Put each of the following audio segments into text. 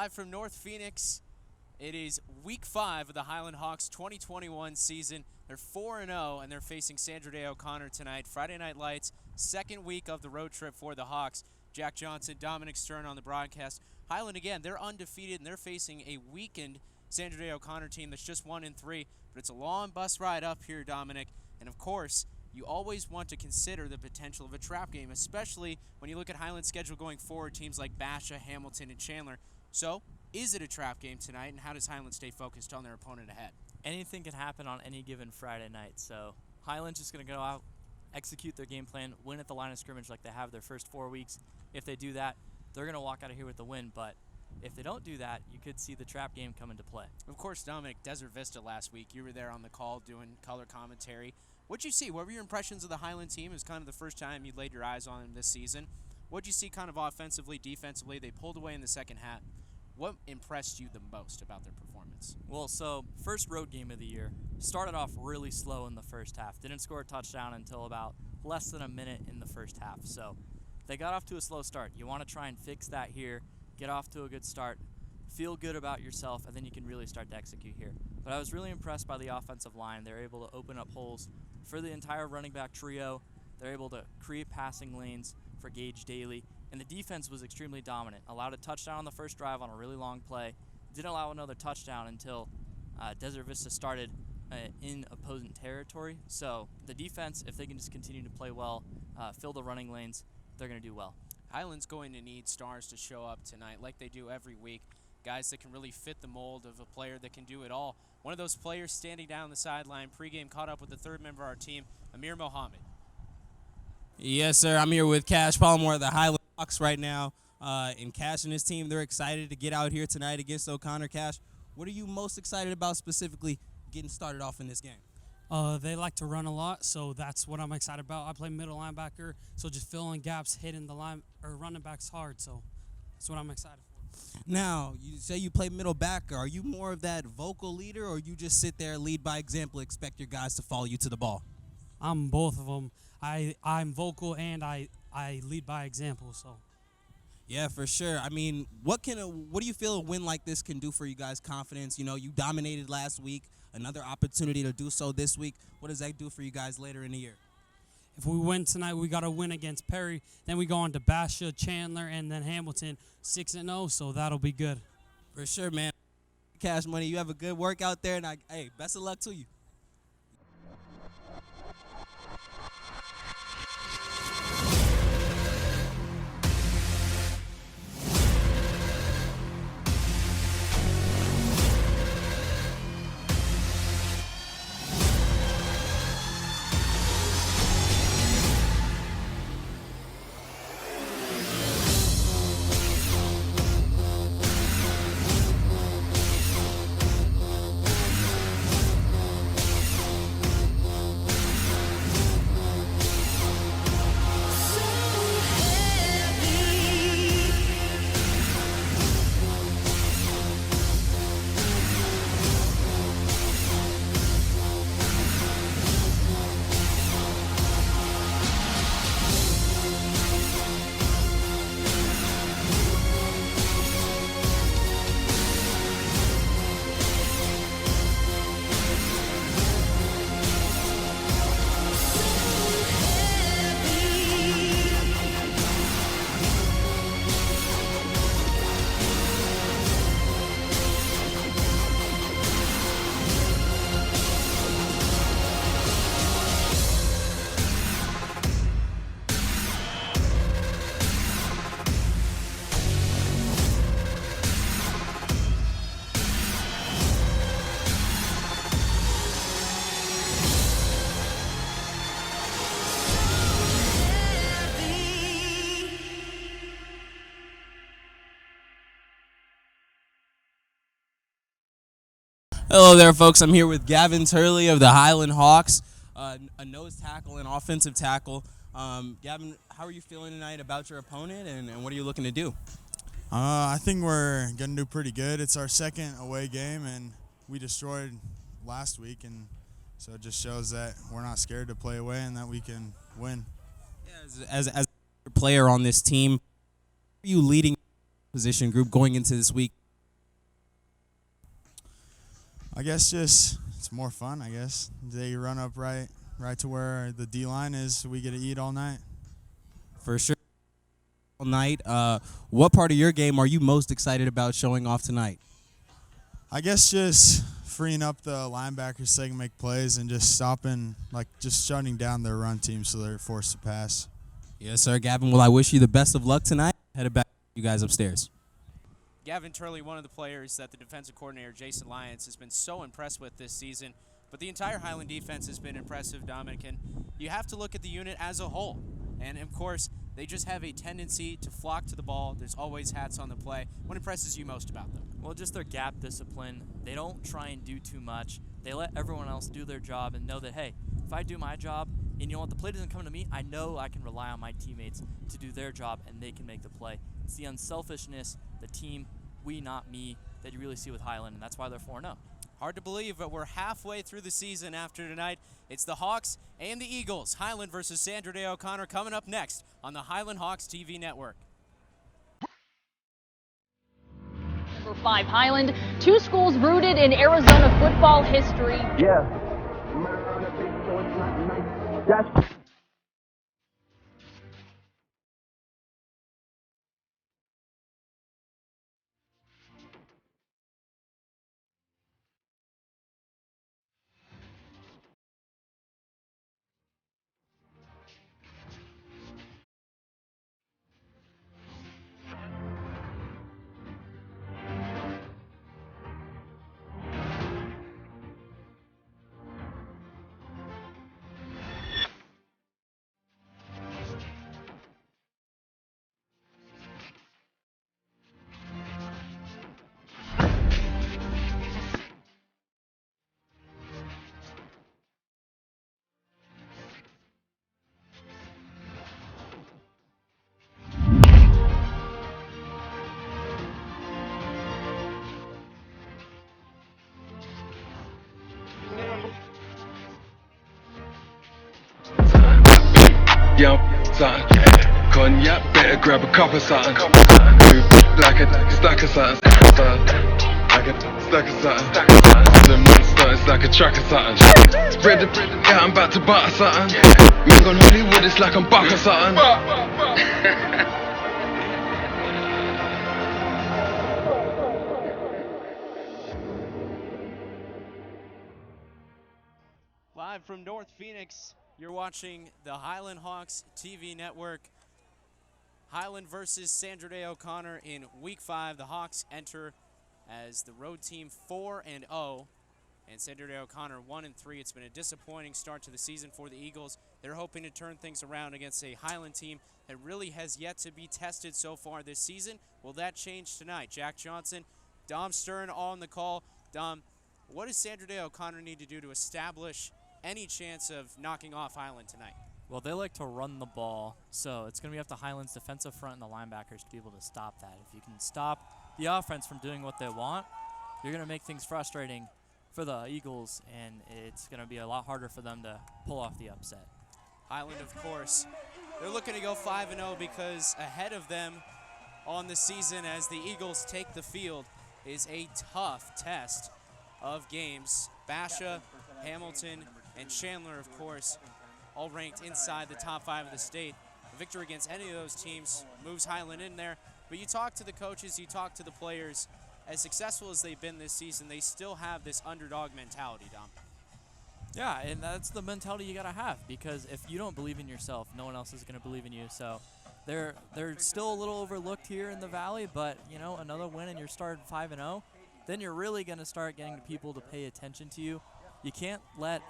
Live from North Phoenix, it is Week 5 of the Highland Hawks 2021 season. They're 4-0, and they're facing Sandra Day O'Connor tonight. Friday Night Lights, second week of the road trip for the Hawks. Jack Johnson, Dominic Stern on the broadcast. Highland, again, they're undefeated, and they're facing a weakened Sandra Day O'Connor team that's just 1-3. But it's a long bus ride up here, Dominic. And, of course, you always want to consider the potential of a trap game, especially when you look at Highland's schedule going forward, teams like Basha, Hamilton, and Chandler. So, is it a trap game tonight, and how does Highland stay focused on their opponent ahead? Anything can happen on any given Friday night, so Highland's just going to go out, execute their game plan, win at the line of scrimmage like they have their first 4 weeks. If they do that, they're going to walk out of here with the win, but if they don't do that, you could see the trap game come into play. Of course, Dominic, Desert Vista last week, you were there on the call doing color commentary. What'd you see? What were your impressions of the Highland team? It was kind of the first time you laid your eyes on them this season. What'd you see kind of offensively, defensively? They pulled away in the second half. What impressed you the most about their performance? Well, so first road game of the year, started off really slow in the first half. Didn't score a touchdown until about less than a minute in the first half. So they got off to a slow start. You want to try and fix that here, get off to a good start, feel good about yourself, and then you can really start to execute here. But I was really impressed by the offensive line. They're able to open up holes for the entire running back trio. They're able to create passing lanes for Gage Daly. And the defense was extremely dominant. Allowed a touchdown on the first drive on a really long play. Didn't allow another touchdown until Desert Vista started in opposing territory. So the defense, if they can just continue to play well, fill the running lanes, they're going to do well. Highland's going to need stars to show up tonight like they do every week. Guys that can really fit the mold of a player that can do it all. One of those players standing down the sideline pregame caught up with the third member of our team, Amir Mohammed. Yes, sir. I'm here with Cash Palmore, the Highland Hawks right now. And Cash and his team, they're excited to get out here tonight against O'Connor. Cash, what are you most excited about specifically getting started off in this game? They like to run a lot, so that's what I'm excited about. I play middle linebacker, so just filling gaps, hitting the line or running backs hard. So that's what I'm excited for. Now, you say you play middle backer. Are you more of that vocal leader, or you just sit there, lead by example, expect your guys to follow you to the ball? I'm both of them. I'm vocal and I lead by example. So. Yeah, for sure. I mean, what do you feel a win like this can do for you guys' confidence? You know, you dominated last week. Another opportunity to do so this week. What does that do for you guys later in the year? If we win tonight, we got to win against Perry. Then we go on to Basha, Chandler, and then Hamilton, 6-0. So that'll be good. For sure, man. Cash Money, you have a good work out there, and hey, best of luck to you. Hello there, folks. I'm here with Gavin Turley of the Highland Hawks, a nose tackle and offensive tackle. Gavin, how are you feeling tonight about your opponent, and what are you looking to do? I think we're going to do pretty good. It's our second away game, and we destroyed last week, and so it just shows that we're not scared to play away and that we can win. Yeah, as a player on this team, are you leading position group going into this week I guess just it's more fun. I guess they run up right to where the D line is, so we get to eat all night. For sure. All night. What part of your game are you most excited about showing off tonight? I guess just freeing up the linebackers so they can make plays and just stopping, like just shutting down their run team so they're forced to pass. Yes, sir. Gavin, well, I wish you the best of luck tonight. Headed back to you guys upstairs. Gavin Turley, one of the players that the defensive coordinator, Jason Lyons, has been so impressed with this season. But the entire Highland defense has been impressive, Dominic. And you have to look at the unit as a whole. And, of course, they just have a tendency to flock to the ball. There's always hats on the play. What impresses you most about them? Well, just their gap discipline. They don't try and do too much. They let everyone else do their job and know that, hey, if I do my job and you know what, the play doesn't come to me, I know I can rely on my teammates to do their job and they can make the play. It's the unselfishness, the team, we, not me, that you really see with Highland, and that's why they're 4-0. Hard to believe, but we're halfway through the season after tonight. It's the Hawks and the Eagles. Highland versus Sandra Day O'Connor coming up next on the Highland Hawks TV network. Number 5 Highland, 2 schools rooted in Arizona football history. Yeah. That's Yo, son, cognac, better grab a cup of something. Move like a stack of something. Like a stack of something. The monster, it's like a truck or something. Spread the bread, yeah, I'm about to butter something. Ming on Hollywood, it's like I'm buck or something. Live from North Phoenix, you're watching the Highland Hawks TV network. Highland versus Sandra Day O'Connor in Week 5. The Hawks enter as the road team 4-0, and Sandra Day O'Connor 1-3. It's been a disappointing start to the season for the Eagles. They're hoping to turn things around against a Highland team that really has yet to be tested so far this season. Will that change tonight? Jack Johnson, Dom Stern on the call. Dom, what does Sandra Day O'Connor need to do to establish any chance of knocking off Highland tonight? Well, they like to run the ball, so it's going to be up to Highland's defensive front and the linebackers to be able to stop that. If you can stop the offense from doing what they want, you're going to make things frustrating for the Eagles, and it's going to be a lot harder for them to pull off the upset. Highland, of course, they're looking to go 5-0 because ahead of them on the season as the Eagles take the field is a tough test of games. Basha, Hamilton, and Chandler, of course, all ranked inside the top 5 of the state. A victory against any of those teams moves Highland in there. But you talk to the coaches, you talk to the players, as successful as they've been this season, they still have this underdog mentality, Dom. Yeah, and that's the mentality you got to have, because if you don't believe in yourself, no one else is going to believe in you. So they're still a little overlooked here in the Valley, but, you know, another win and you're starting 5-0, then you're really going to start getting people to pay attention to you. You can't let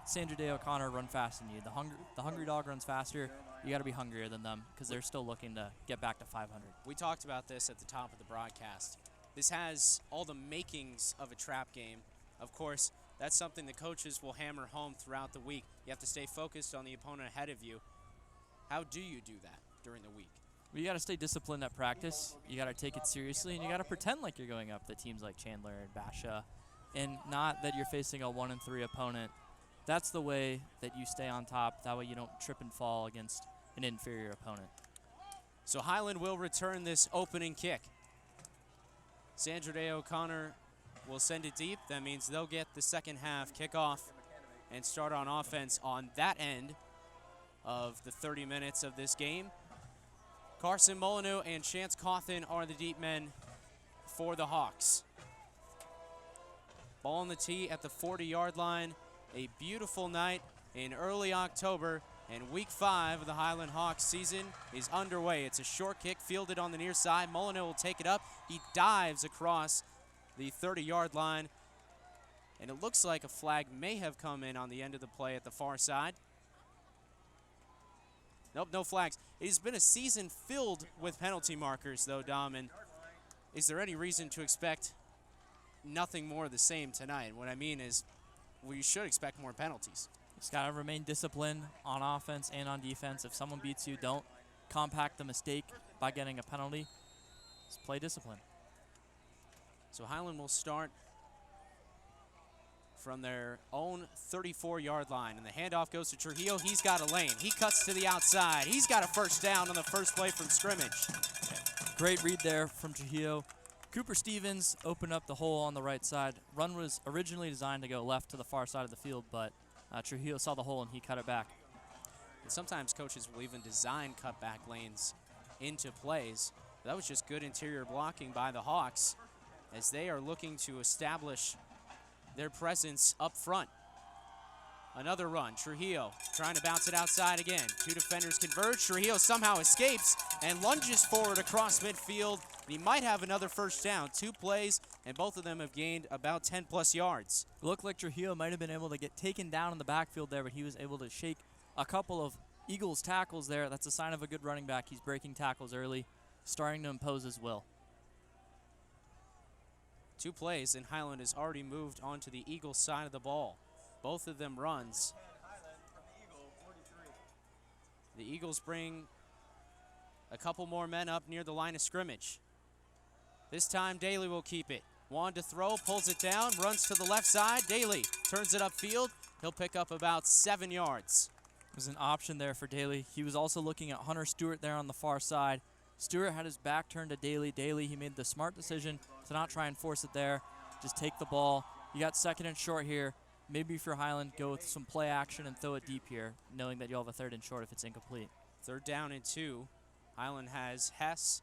Sandra Day O'Connor run faster than you. The hungry dog runs faster. You got to be hungrier than them because they're still looking to get back to 500. We talked about this at the top of the broadcast. This has all the makings of a trap game. Of course, that's something the coaches will hammer home throughout the week. You have to stay focused on the opponent ahead of you. How do you do that during the week? Well, you got to stay disciplined at practice. You got to take it seriously, and you got to pretend like you're going up to teams like Chandler and Basha, and not that you're facing a 1-3 opponent. That's the way that you stay on top. That way you don't trip and fall against an inferior opponent. So Highland will return this opening kick. Sandra Day O'Connor will send it deep. That means they'll get the second half kickoff and start on offense on that end of the 30 minutes of this game. Carson Molyneux and Chance Cawthon are the deep men for the Hawks. Ball on the tee at the 40-yard line. A beautiful night in early October, and week 5 of the Highland Hawks season is underway. It's a short kick fielded on the near side. Molyneux will take it up. He dives across the 30-yard line, and it looks like a flag may have come in on the end of the play at the far side. Nope, no flags. It has been a season filled with penalty markers, though, Dom, and is there any reason to expect nothing more of the same tonight? What I mean is we should expect more penalties. Just got to remain disciplined on offense and on defense. If someone beats you, don't compact the mistake by getting a penalty. Just play discipline. So Highland will start from their own 34-yard line, and the handoff goes to Trujillo. He's got a lane. He cuts to the outside. He's got a first down on the first play from scrimmage. Great read there from Trujillo. Cooper Stevens opened up the hole on the right side. Run was originally designed to go left to the far side of the field, but Trujillo saw the hole and he cut it back. And sometimes coaches will even design cutback lanes into plays. That was just good interior blocking by the Hawks as they are looking to establish their presence up front. Another run, Trujillo trying to bounce it outside again. Two defenders converge. Trujillo somehow escapes and lunges forward across midfield. He might have another first down. 2 plays, and both of them have gained about 10-plus yards. It looked like Trujillo might have been able to get taken down in the backfield there, but he was able to shake a couple of Eagles tackles there. That's a sign of a good running back. He's breaking tackles early, starting to impose his will. 2 plays, and Highland has already moved onto the Eagles side of the ball. Both of them runs. The Eagles bring a couple more men up near the line of scrimmage. This time, Daly will keep it. Juan to throw, pulls it down, runs to the left side. Daly turns it upfield. He'll pick up about 7 yards. It was an option there for Daly. He was also looking at Hunter Stewart there on the far side. Stewart had his back turned to Daly. Daly, he made the smart decision to not try and force it there. Just take the ball. You got second and short here. Maybe for Highland, go with some play action and throw it deep here, knowing that you'll have a third and short if it's incomplete. 3rd down and 2. Highland has Hess.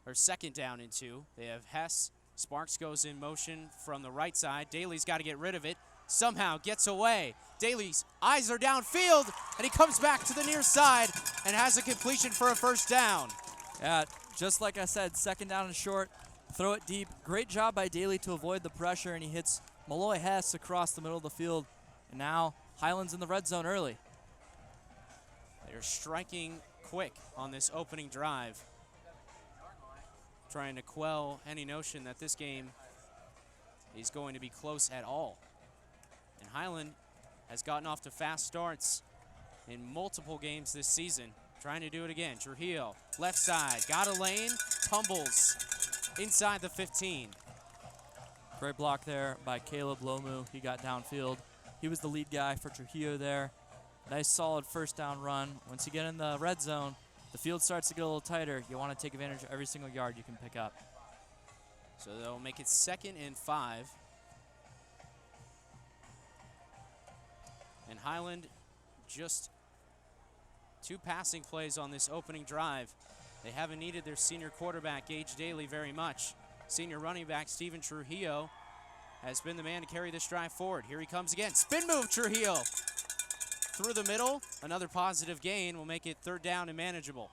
Or 2nd down and 2. They have Hess. Sparks goes in motion from the right side. Daly's got to get rid of it. Somehow gets away. Daly's eyes are downfield, and he comes back to the near side and has a completion for a first down. Yeah, just like I said, 2nd down and short. Throw it deep. Great job by Daly to avoid the pressure, and he hits Malloy Hess across the middle of the field. And now Highland's in the red zone early. They're striking quick on this opening drive, trying to quell any notion that this game is going to be close at all. And Highland has gotten off to fast starts in multiple games this season. Trying to do it again. Trujillo, left side, got a lane, tumbles inside the 15. Great block there by Caleb Lomu. He got downfield. He was the lead guy for Trujillo there. Nice solid first down run. Once you get in the red zone, the field starts to get a little tighter. You want to take advantage of every single yard you can pick up. So they'll make it 2nd and 5. And Highland just 2 passing plays on this opening drive. They haven't needed their senior quarterback, Gage Daly, very much. Senior running back, Steven Trujillo, has been the man to carry this drive forward. Here he comes again. Spin move, Trujillo. Through the middle. Another positive gain will make it 3rd down and manageable.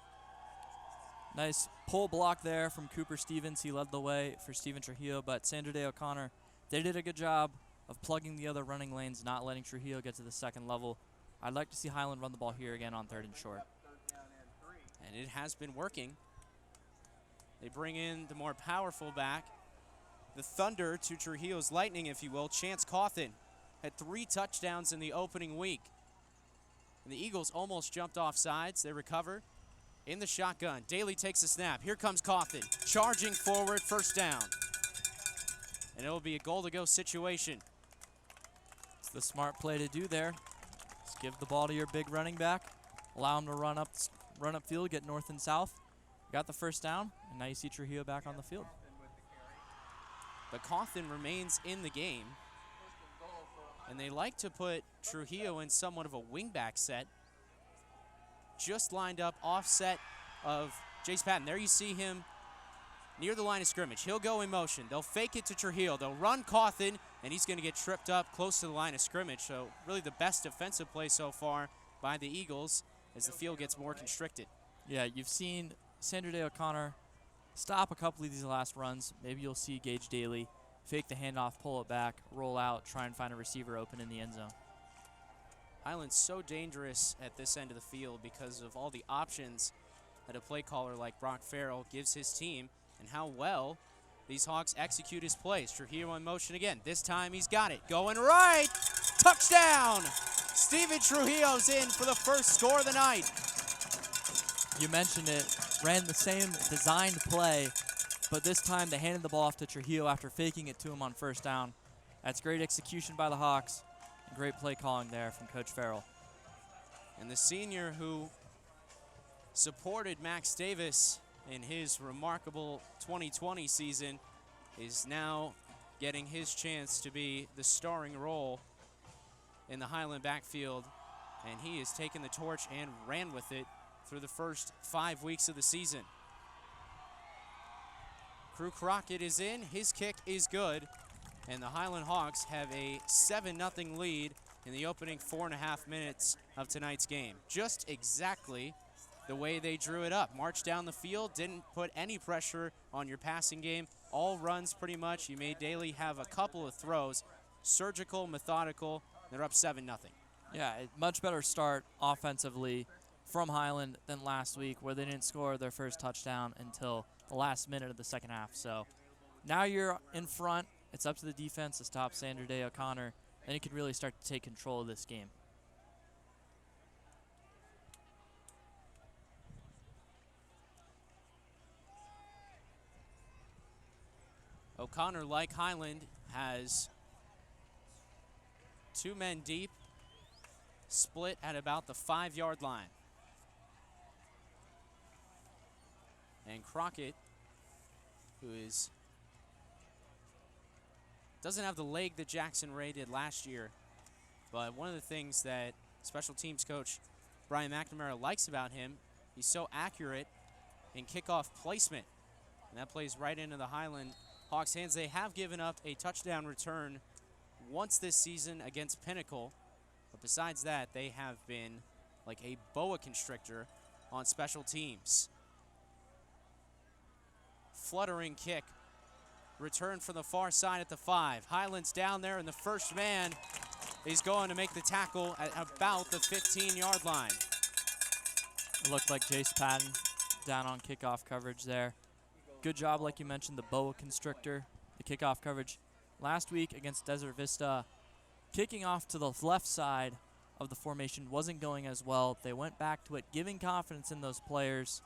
Nice pull block there from Cooper Stevens. He led the way for Steven Trujillo, but Sandra Day O'Connor, they did a good job of plugging the other running lanes, not letting Trujillo get to the 2nd level. I'd like to see Highland run the ball here again on 3rd and short. And it has been working. They bring in the more powerful back, the thunder to Trujillo's lightning, if you will. Chance Cawthon had 3 touchdowns in the opening week. And the Eagles almost jumped off sides. They recover in the shotgun. Daly takes a snap. Here comes Cawthon, charging forward, first down. And it will be a goal-to-go situation. It's the smart play to do there. Just give the ball to your big running back. Allow him to run upfield, get north and south. Got the first down, and now you see Trujillo back on the field. But Cawthon remains in the game. And they like to put Trujillo in somewhat of a wingback set. Just lined up offset of Jace Patton. There you see him near the line of scrimmage. He'll go in motion. They'll fake it to Trujillo. They'll run Cawthon, and he's going to get tripped up close to the line of scrimmage. So really the best defensive play so far by the Eagles as the field gets more constricted. Yeah, you've seen Sandra Day O'Connor stop a couple of these last runs. Maybe you'll see Gage Daly fake the handoff, pull it back, roll out, try and find a receiver open in the end zone. Highland's so dangerous at this end of the field because of all the options that a play caller like Brock Farrell gives his team and how well these Hawks execute his plays. Trujillo in motion again. This time he's got it. Going right. Touchdown. Steven Trujillo's in for the first score of the night. You mentioned it. Ran the same designed play, but this time they handed the ball off to Trujillo after faking it to him on first down. That's great execution by the Hawks. And great play calling there from Coach Farrell. And the senior who supported Max Davis in his remarkable 2020 season is now getting his chance to be the starring role in the Highland backfield. And he has taken the torch and ran with it through the first 5 weeks of the season. Crew Crockett is in. His kick is good. And the Highland Hawks have a 7-0 lead in the opening 4.5 minutes of tonight's game. Just exactly the way they drew it up. Marched down the field, didn't put any pressure on your passing game. All runs pretty much. You made Daly have a couple of throws. Surgical, methodical. They're up 7-0. Yeah, a much better start offensively from Highland than last week, where they didn't score their first touchdown until the last minute of the second half. So now you're in front. It's up to the defense to stop Sandra Day O'Connor. Then you can really start to take control of this game. O'Connor, like Highland, has 2 men deep, split at about the 5-yard line. And Crockett, who doesn't have the leg that Jackson Ray did last year, but one of the things that special teams coach Brian McNamara likes about him, he's so accurate in kickoff placement. And that plays right into the Highland Hawks' hands. They have given up a touchdown return once this season against Pinnacle, but besides that, they have been like a boa constrictor on special teams. Fluttering kick. Return from the far side at the 5. Highland's down there, and the first man is going to make the tackle at about the 15-yard line. It looked like Jace Patton down on kickoff coverage there. Good job, like you mentioned, the boa constrictor, the kickoff coverage. Last week against Desert Vista, kicking off to the left side of the formation wasn't going as well. They went back to it, giving confidence in those players.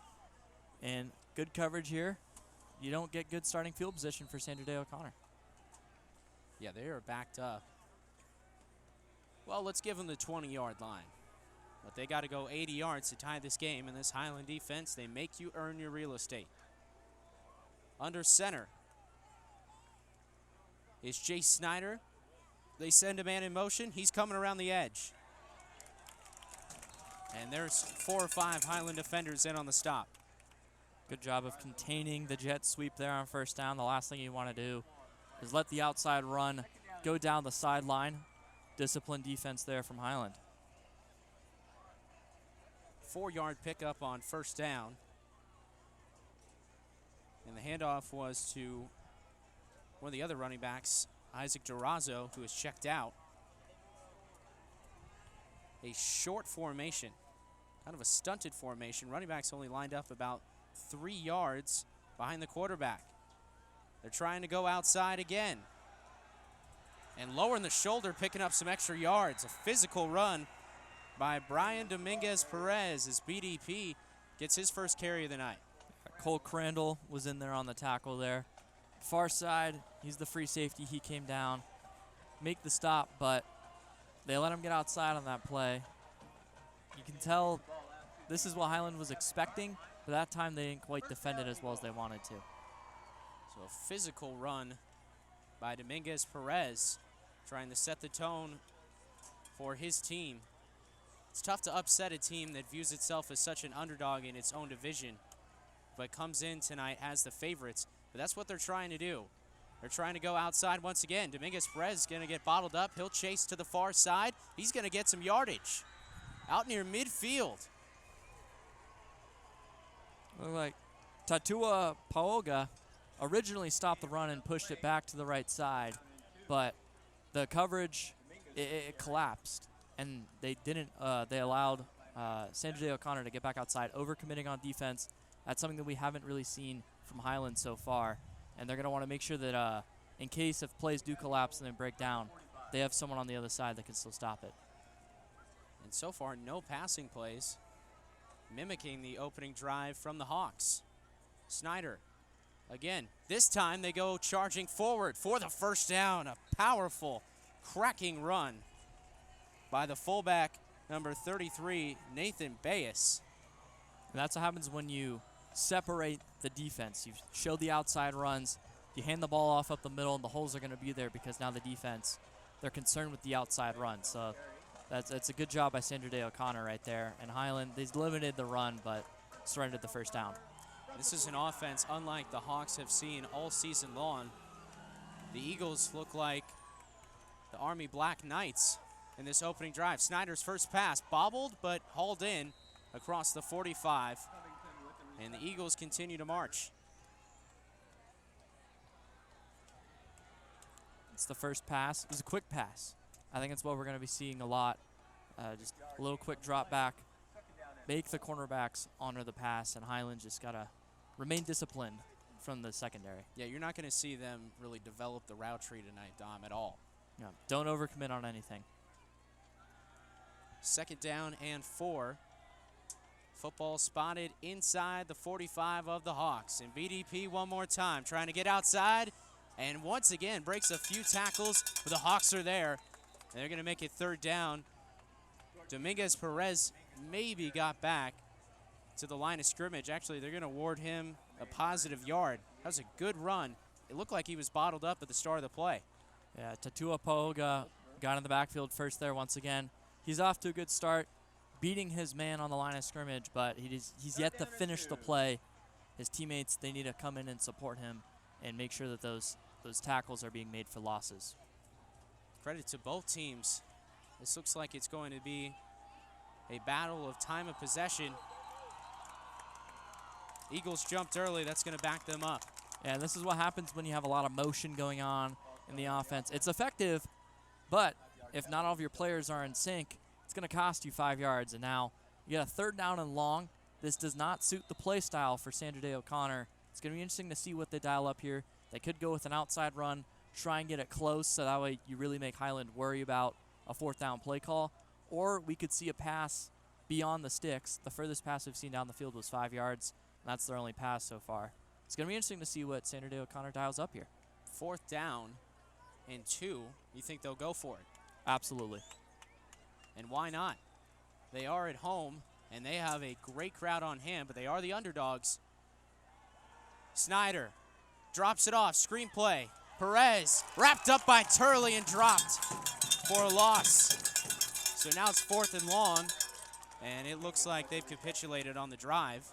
And good coverage here. You don't get good starting field position for Sandra Day O'Connor. Yeah, they are backed up. Well, let's give them the 20-yard line. But they got to go 80 yards to tie this game. In this Highland defense, they make you earn your real estate. Under center is Jay Snyder. They send a man in motion. He's coming around the edge. And there's 4 or 5 Highland defenders in on the stop. Good job of containing the jet sweep there on first down. The last thing you want to do is let the outside run go down the sideline. Disciplined defense there from Highland. 4-yard pickup on first down. And the handoff was to one of the other running backs, Isaac Durazo, who is checked out. A short formation, kind of a stunted formation. Running backs only lined up about 3 yards behind the quarterback. They're trying to go outside again. And lowering the shoulder, picking up some extra yards. A physical run by Brian Dominguez Perez as BDP gets his first carry of the night. Cole Crandall was in there on the tackle there. Far side, he's the free safety. He came down, make the stop, but they let him get outside on that play. You can tell this is what Highland was expecting, but that time they didn't quite defend it as well as they wanted to. So a physical run by Dominguez Perez, trying to set the tone for his team. It's tough to upset a team that views itself as such an underdog in its own division, but comes in tonight as the favorites. But that's what they're trying to do. They're trying to go outside once again. Dominguez Perez is going to get bottled up. He'll chase to the far side. He's going to get some yardage out near midfield. Look like Tatua Paoga originally stopped the run and pushed it back to the right side, but the coverage, it collapsed, and they didn't. They allowed Sandra Day O'Connor to get back outside, overcommitting on defense. That's something that we haven't really seen from Highland so far, and they're going to want to make sure that in case if plays do collapse and then break down, they have someone on the other side that can still stop it. And so far, no passing plays, mimicking the opening drive from the Hawks. Snyder, again, this time they go charging forward for the first down. A powerful, cracking run by the fullback, number 33, Nathan Bayes. And that's what happens when you separate the defense. You show the outside runs, you hand the ball off up the middle, and the holes are going to be there because now the defense, they're concerned with the outside runs. So that's a good job by Sandra Day O'Connor right there. And Highland, they limited the run, but surrendered the first down. This is an offense unlike the Hawks have seen all season long. The Eagles look like the Army Black Knights in this opening drive. Snyder's first pass bobbled but hauled in across the 45, and the Eagles continue to march. It's the first pass. It was a quick pass. I think it's what we're going to be seeing a lot. Just a little quick drop back, make the cornerbacks honor the pass, and Highland just got to remain disciplined from the secondary. Yeah, you're not going to see them really develop the route tree tonight, Dom, at all. Yeah, don't overcommit on anything. Second down and 4. Football spotted inside the 45 of the Hawks. And BDP one more time, trying to get outside. And once again, breaks a few tackles, but the Hawks are there. And they're going to make it third down. Dominguez Perez maybe got back to the line of scrimmage. Actually, they're going to award him a positive yard. That was a good run. It looked like he was bottled up at the start of the play. Yeah, Tatua Poga got in the backfield first there once again. He's off to a good start, beating his man on the line of scrimmage, but he's yet to finish the play. His teammates, they need to come in and support him and make sure that those tackles are being made for losses. Credit to both teams. This looks like it's going to be a battle of time of possession. Eagles jumped early. That's going to back them up. Yeah, this is what happens when you have a lot of motion going on in the offense. It's effective, but if not all of your players are in sync, it's going to cost you 5 yards. And now you got a third down and long. This does not suit the play style for Sandra Day O'Connor. It's going to be interesting to see what they dial up here. They could go with an outside run, try and get it close, so that way you really make Highland worry about a fourth down play call. Or we could see a pass beyond the sticks. The furthest pass we've seen down the field was 5 yards, and that's their only pass so far. It's going to be interesting to see what Sandra Day O'Connor dials up here. Fourth down and 2. You think they'll go for it? Absolutely. And why not? They are at home, and they have a great crowd on hand, but they are the underdogs. Snyder drops it off, screenplay. Perez wrapped up by Turley and dropped for a loss. So now it's 4th and long, and it looks like they've capitulated on the drive.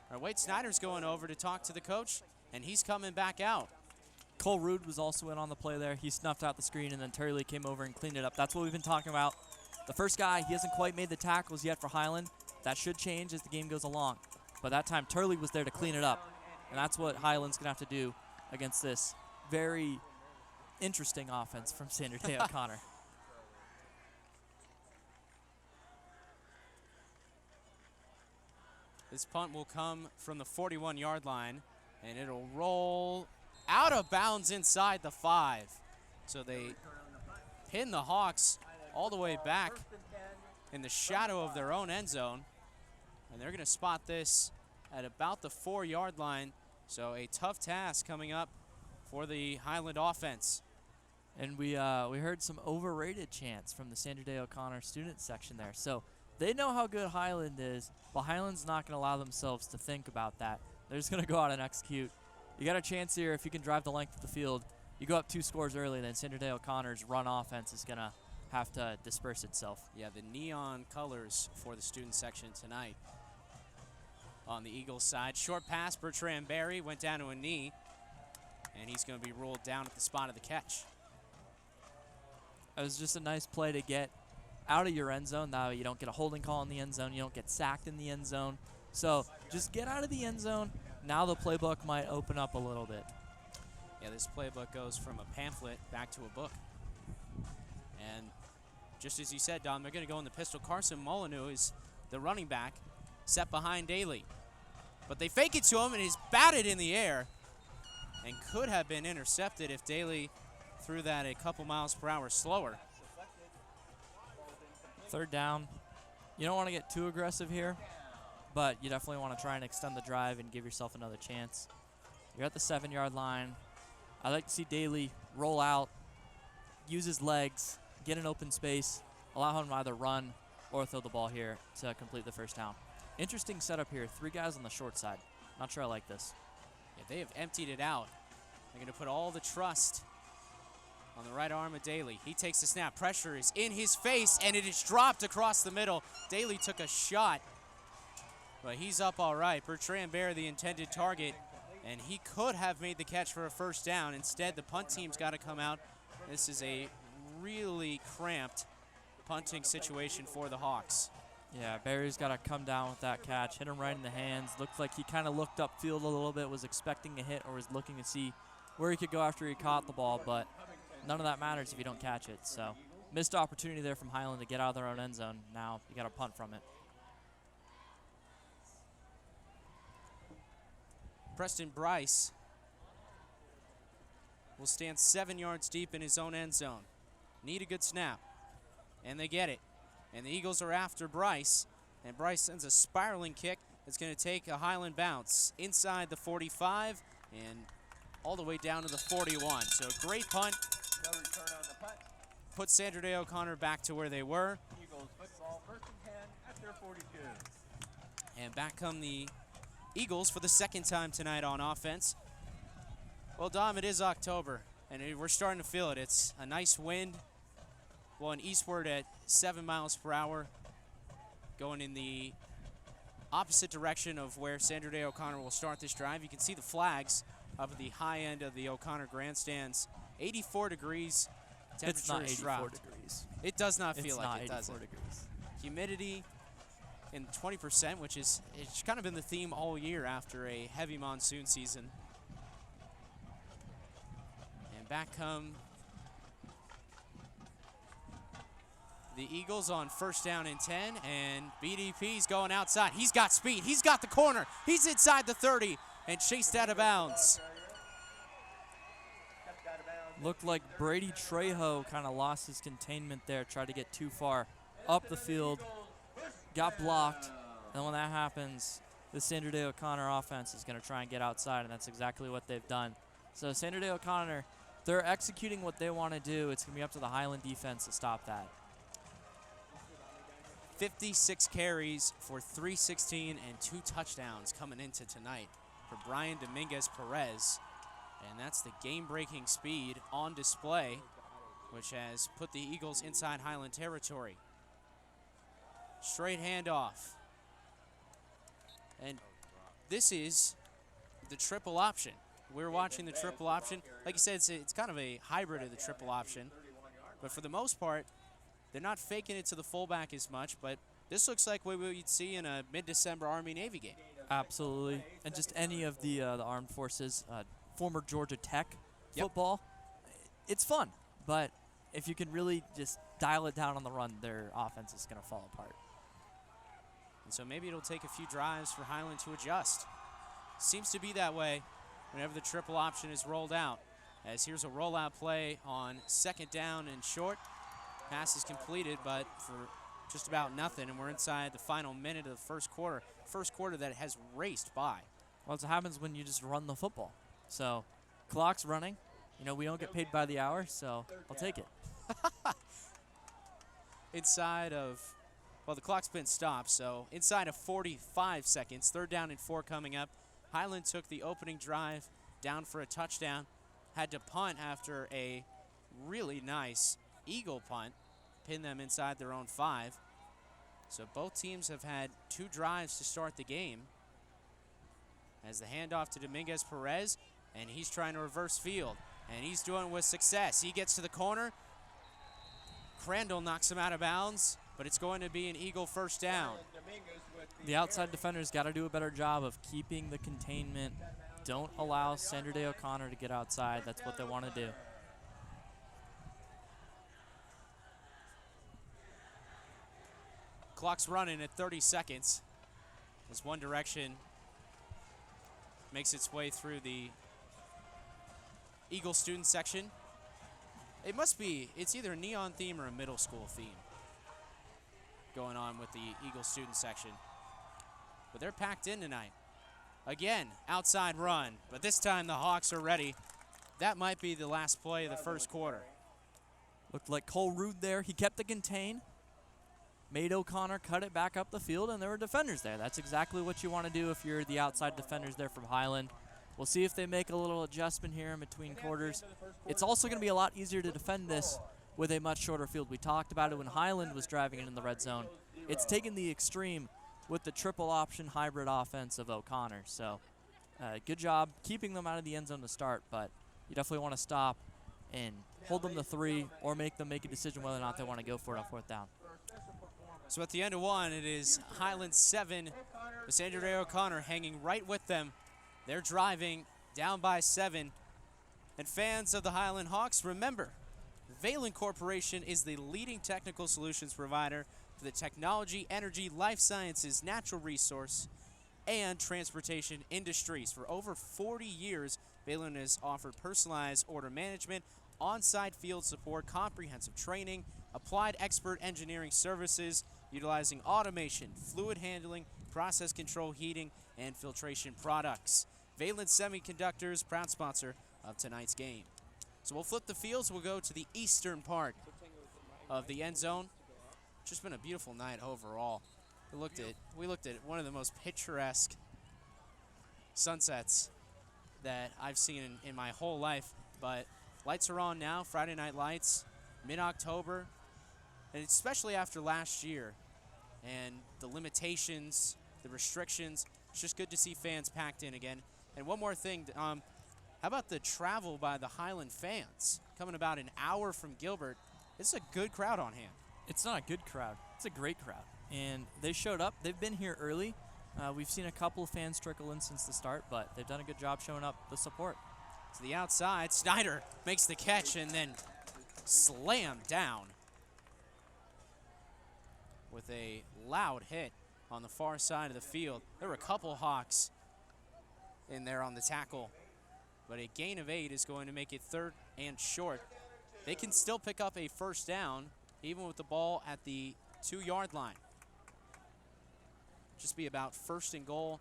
All right, Wade Snyder's going over to talk to the coach, and he's coming back out. Cole Rude was also in on the play there. He snuffed out the screen, and then Turley came over and cleaned it up. That's what we've been talking about. The first guy, he hasn't quite made the tackles yet for Highland. That should change as the game goes along. But that time, Turley was there to clean it up. And that's what Highland's going to have to do against this very interesting offense from Sandra Day O'Connor. This punt will come from the 41-yard line, and it'll roll out of bounds inside the 5. So they pin the Hawks all the way back in the shadow of their own end zone. And they're going to spot this at about the 4-yard line. So a tough task coming up for the Highland offense. And we heard some overrated chants from the Sandra Day O'Connor student section there. So they know how good Highland is, but Highland's not going to allow themselves to think about that. They're just going to go out and execute. You got a chance here if you can drive the length of the field. You go up 2 scores early, then Sandra Day O'Connor's run offense is going to have to disperse itself. Yeah, the neon colors for the student section tonight. On the Eagles side, short pass, Bertrand Berry went down to a knee, and he's going to be ruled down at the spot of the catch. It was just a nice play to get out of your end zone. Now you don't get a holding call in the end zone. You don't get sacked in the end zone. So just get out of the end zone. Now the playbook might open up a little bit. Yeah, this playbook goes from a pamphlet back to a book. And just as you said, Dom, they're going to go in the pistol. Carson Molyneux is the running back, set behind Daly. But they fake it to him, and he's batted in the air and could have been intercepted if Daly threw that a couple miles per hour slower. 3rd down. You don't want to get too aggressive here, but you definitely want to try and extend the drive and give yourself another chance. You're at the 7-yard line. I'd like to see Daly roll out, use his legs, get an open space, allow him to either run or throw the ball here to complete the 1st down. Interesting setup here. 3 guys on the short side. Not sure I like this. Yeah, they have emptied it out. They're going to put all the trust on the right arm of Daly. He takes the snap. Pressure is in his face, and it is dropped across the middle. Daly took a shot, but he's up all right. Bertrand Bear, the intended target, and he could have made the catch for a 1st down. Instead, the punt team's got to come out. This is a really cramped punting situation for the Hawks. Yeah, Barry's got to come down with that catch, hit him right in the hands. Looked like he kind of looked upfield a little bit, was expecting a hit or was looking to see where he could go after he caught the ball, but none of that matters if you don't catch it. So missed opportunity there from Highland to get out of their own end zone. Now you got to punt from it. Preston Bryce will stand 7 yards deep in his own end zone. Need a good snap, and they get it. And the Eagles are after Bryce, and Bryce sends a spiraling kick that's going to take a Highland bounce inside the 45 and all the way down to the 41. So great punt. No return on the punt. Put Sandra Day O'Connor back to where they were. Eagles football 1st and 10 at their 42. And back come the Eagles for the 2nd time tonight on offense. Well, Dom, it is October, and we're starting to feel it. It's a nice wind blowing eastward at 7 miles per hour, going in the opposite direction of where Sandra Day O'Connor will start this drive. You can see the flags up at the high end of the O'Connor grandstands. 84 degrees. Temperature It's not is 84 dropped. degrees. It does not It's feel not like it, 84 does it? degrees. Humidity in 20%, which is it's kind of been the theme all year after a heavy monsoon season. And back come the Eagles on 1st down and 10, and BDP's going outside. He's got speed. He's got the corner. He's inside the 30 and chased out of bounds. Looked like Brady Trejo kind of lost his containment there, tried to get too far up the field, got blocked, and when that happens, the Sandra Day O'Connor offense is going to try and get outside, and that's exactly what they've done. So Sandra Day O'Connor, they're executing what they want to do. It's going to be up to the Highland defense to stop that. 56 carries for 316 and 2 touchdowns coming into tonight for Brian Dominguez-Perez. And that's the game-breaking speed on display, which has put the Eagles inside Highland territory. Straight handoff. And this is the triple option. We're watching the triple option. Like you said, it's kind of a hybrid of the triple option. But for the most part, they're not faking it to the fullback as much, but this looks like what we'd see in a mid-December Army-Navy game. Absolutely. And just any of the armed forces, former Georgia Tech football, it's fun. But if you can really just dial it down on the run, their offense is going to fall apart. And so maybe it'll take a few drives for Highland to adjust. Seems to be that way whenever the triple option is rolled out. As here's a rollout play on 2nd down and short. Pass is completed, but for just about nothing, and we're inside the final minute of the first quarter. First quarter that has raced by. Well, that's what happens when you just run the football. So, clock's running. You know, we don't get paid by the hour, so I'll take it. Inside of, well, the clock's been stopped, so inside of 45 seconds, 3rd down and 4 coming up. Highland took the opening drive down for a touchdown. had to punt after a really nice Eagle punt, pin them inside their own 5. So both teams have had 2 drives to start the game. As the handoff to Dominguez Perez, and he's trying to reverse field, and he's doing it with success. He gets to the corner. Crandall knocks him out of bounds, but it's going to be an Eagle first down. The outside defenders got to do a better job of keeping the containment. Don't allow Sandra Day O'Connor to get outside. That's what they want to do. Clock's running at 30 seconds as One Direction makes its way through the Eagle student section. It's either a neon theme or a middle school theme going on with the Eagle student section. But they're packed in tonight. Again, outside run, but this time the Hawks are ready. That might be the last play of the first quarter. Looked like Cole Rude there. He kept the contain, made O'Connor cut it back up the field, and there were defenders there. That's exactly what you want to do if you're the outside defenders there from Highland. We'll see if they make a little adjustment here in between quarters. It's also going to be a lot easier to defend this with a much shorter field. We talked about it when Highland was driving it in the red zone. It's taken the extreme with the triple option hybrid offense of O'Connor. So good job keeping them out of the end zone to start, but you definitely want to stop and hold them to 3 or make them make a decision whether or not they want to go for it on 4th down. So at the end of 1, it is Highland 7, with Sandra Day O'Connor hanging right with them. They're driving down by 7. And fans of the Highland Hawks, remember, Valen Corporation is the leading technical solutions provider for the technology, energy, life sciences, natural resource, and transportation industries. For over 40 years, Valen has offered personalized order management, on-site field support, comprehensive training, applied expert engineering services, utilizing automation, fluid handling, process control, heating, and filtration products. Valen Semiconductors, proud sponsor of tonight's game. So we'll flip the fields. We'll go to the eastern part of the end zone. Just been a beautiful night overall. We looked at one of the most picturesque sunsets that I've seen in my whole life. But lights are on now, Friday night lights, mid-October, and especially after last year and the limitations, the restrictions. It's just good to see fans packed in again. And one more thing, how about the travel by the Highland fans? Coming about an hour from Gilbert. It's a good crowd on hand. It's not a good crowd. It's a great crowd. And they showed up. They've been here early. We've seen a couple of fans trickle in since the start, but they've done a good job showing up the support. To the outside, Snyder makes the catch and then slammed down with a loud hit on the far side of the field. There were a couple Hawks in there on the tackle, but a gain of 8 is going to make it 3rd and short. They can still pick up a first down even with the ball at the 2-yard line. Just be about 1st and goal.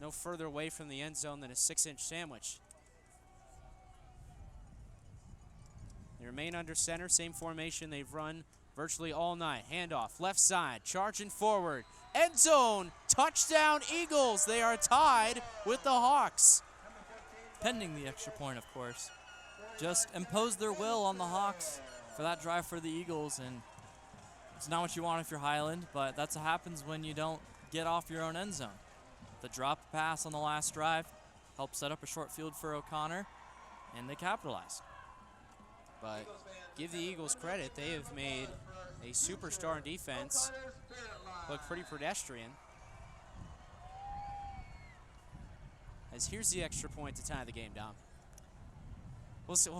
No further away from the end zone than a 6-inch sandwich. They remain under center, same formation they've run virtually all night. Handoff, left side, charging forward. End zone, touchdown Eagles. They are tied with the Hawks. Pending the extra point, of course. Just impose their will on the Hawks for that drive for the Eagles, and it's not what you want if you're Highland, but that's what happens when you don't get off your own end zone. The drop pass on the last drive helped set up a short field for O'Connor, and they capitalized. But give the Eagles credit. They have made a superstar defense look pretty pedestrian. As here's the extra point to tie the game, Dom. We'll see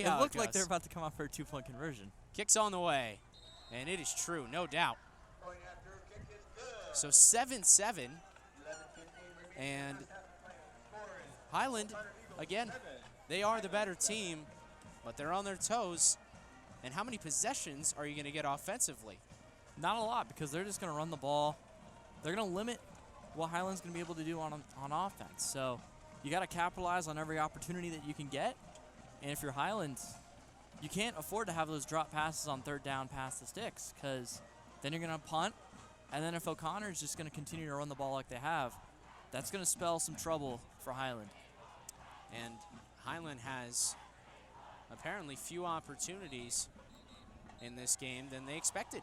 how it looked goes. like they're about to come up for a 2-point conversion. Kicks on the way, and it is true, no doubt. So 7-7, and Highland, again, they are the better team, but they're on their toes. And how many possessions are you going to get offensively? Not a lot, because they're just going to run the ball. They're going to limit what Highland's going to be able to do on offense. So you got to capitalize on every opportunity that you can get. And if you're Highland, you can't afford to have those drop passes on 3rd down past the sticks, because then you're going to punt. And then if O'Connor's just going to continue to run the ball like they have, that's going to spell some trouble for Highland. And Highland has apparently few opportunities in this game than they expected,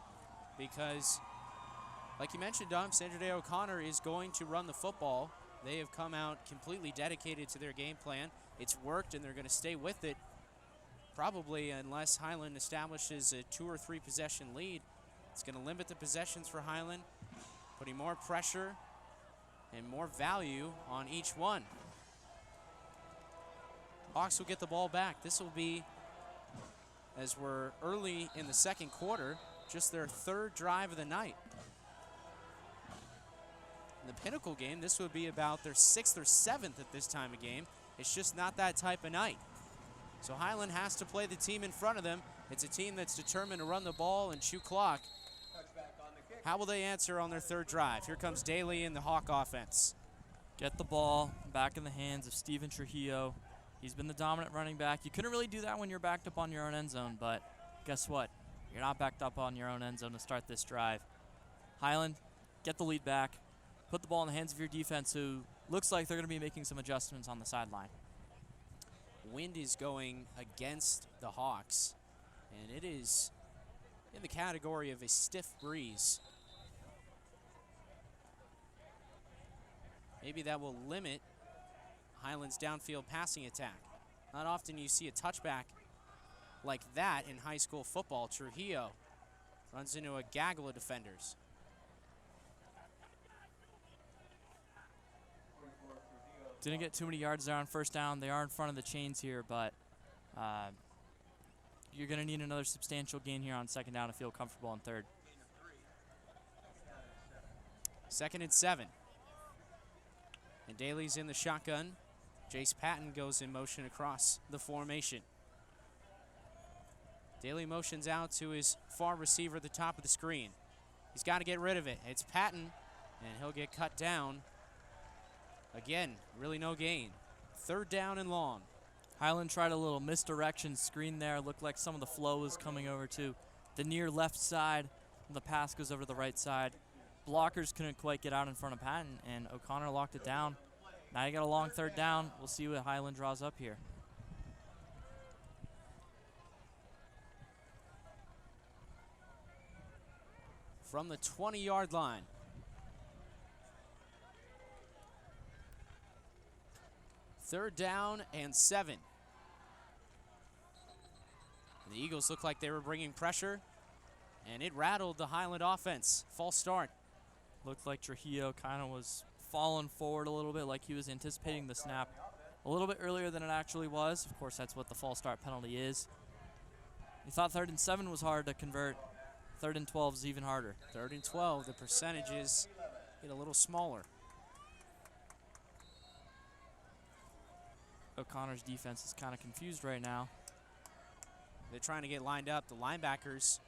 because like you mentioned, Dom, Sandra Day O'Connor is going to run the football. They have come out completely dedicated to their game plan. It's worked, and they're going to stay with it, probably unless Highland establishes a 2 or 3 possession lead. It's going to limit the possessions for Highland, putting more pressure and more value on each one. Hawks will get the ball back. This will be, as we're early in the second quarter, just their 3rd drive of the night. In the Pinnacle game, this would be about their 6th or 7th at this time of game. It's just not that type of night. So Highland has to play the team in front of them. It's a team that's determined to run the ball and chew clock. How will they answer on their 3rd drive? Here comes Daly in the Hawk offense. Get the ball back in the hands of Steven Trujillo. He's been the dominant running back. You couldn't really do that when you're backed up on your own end zone, but guess what? You're not backed up on your own end zone to start this drive. Highland, get the lead back. Put the ball in the hands of your defense, who looks like they're going to be making some adjustments on the sideline. Wind is going against the Hawks, and it is in the category of a stiff breeze. Maybe that will limit Highland's downfield passing attack. Not often you see a touchback like that in high school football. Trujillo runs into a gaggle of defenders. Didn't get too many yards there on first down. They are in front of the chains here, but you're going to need another substantial gain here on 2nd down to feel comfortable on 3rd. 2nd and 7. And Daly's in the shotgun. Jace Patton goes in motion across the formation. Daly motions out to his far receiver at the top of the screen. He's got to get rid of it. It's Patton, and he'll get cut down. Again, really no gain. 3rd down and long. Highland tried a little misdirection screen there. Looked like some of the flow was coming over to the near left side. The pass goes over to the right side. Blockers couldn't quite get out in front of Patton, and O'Connor locked it down. Now you got a long 3rd down. We'll see what Highland draws up here. From the 20-yard line. Third down and 7. The Eagles look like they were bringing pressure, and it rattled the Highland offense. False start. Looked like Trujillo kind of was falling forward a little bit, like he was anticipating the snap a little bit earlier than it actually was. Of course, that's what the false start penalty is. You thought 3rd and 7 was hard to convert. 3rd and 12 is even harder. 3rd and 12, the percentages get a little smaller. O'Connor's defense is kind of confused right now. They're trying to get lined up. The linebackers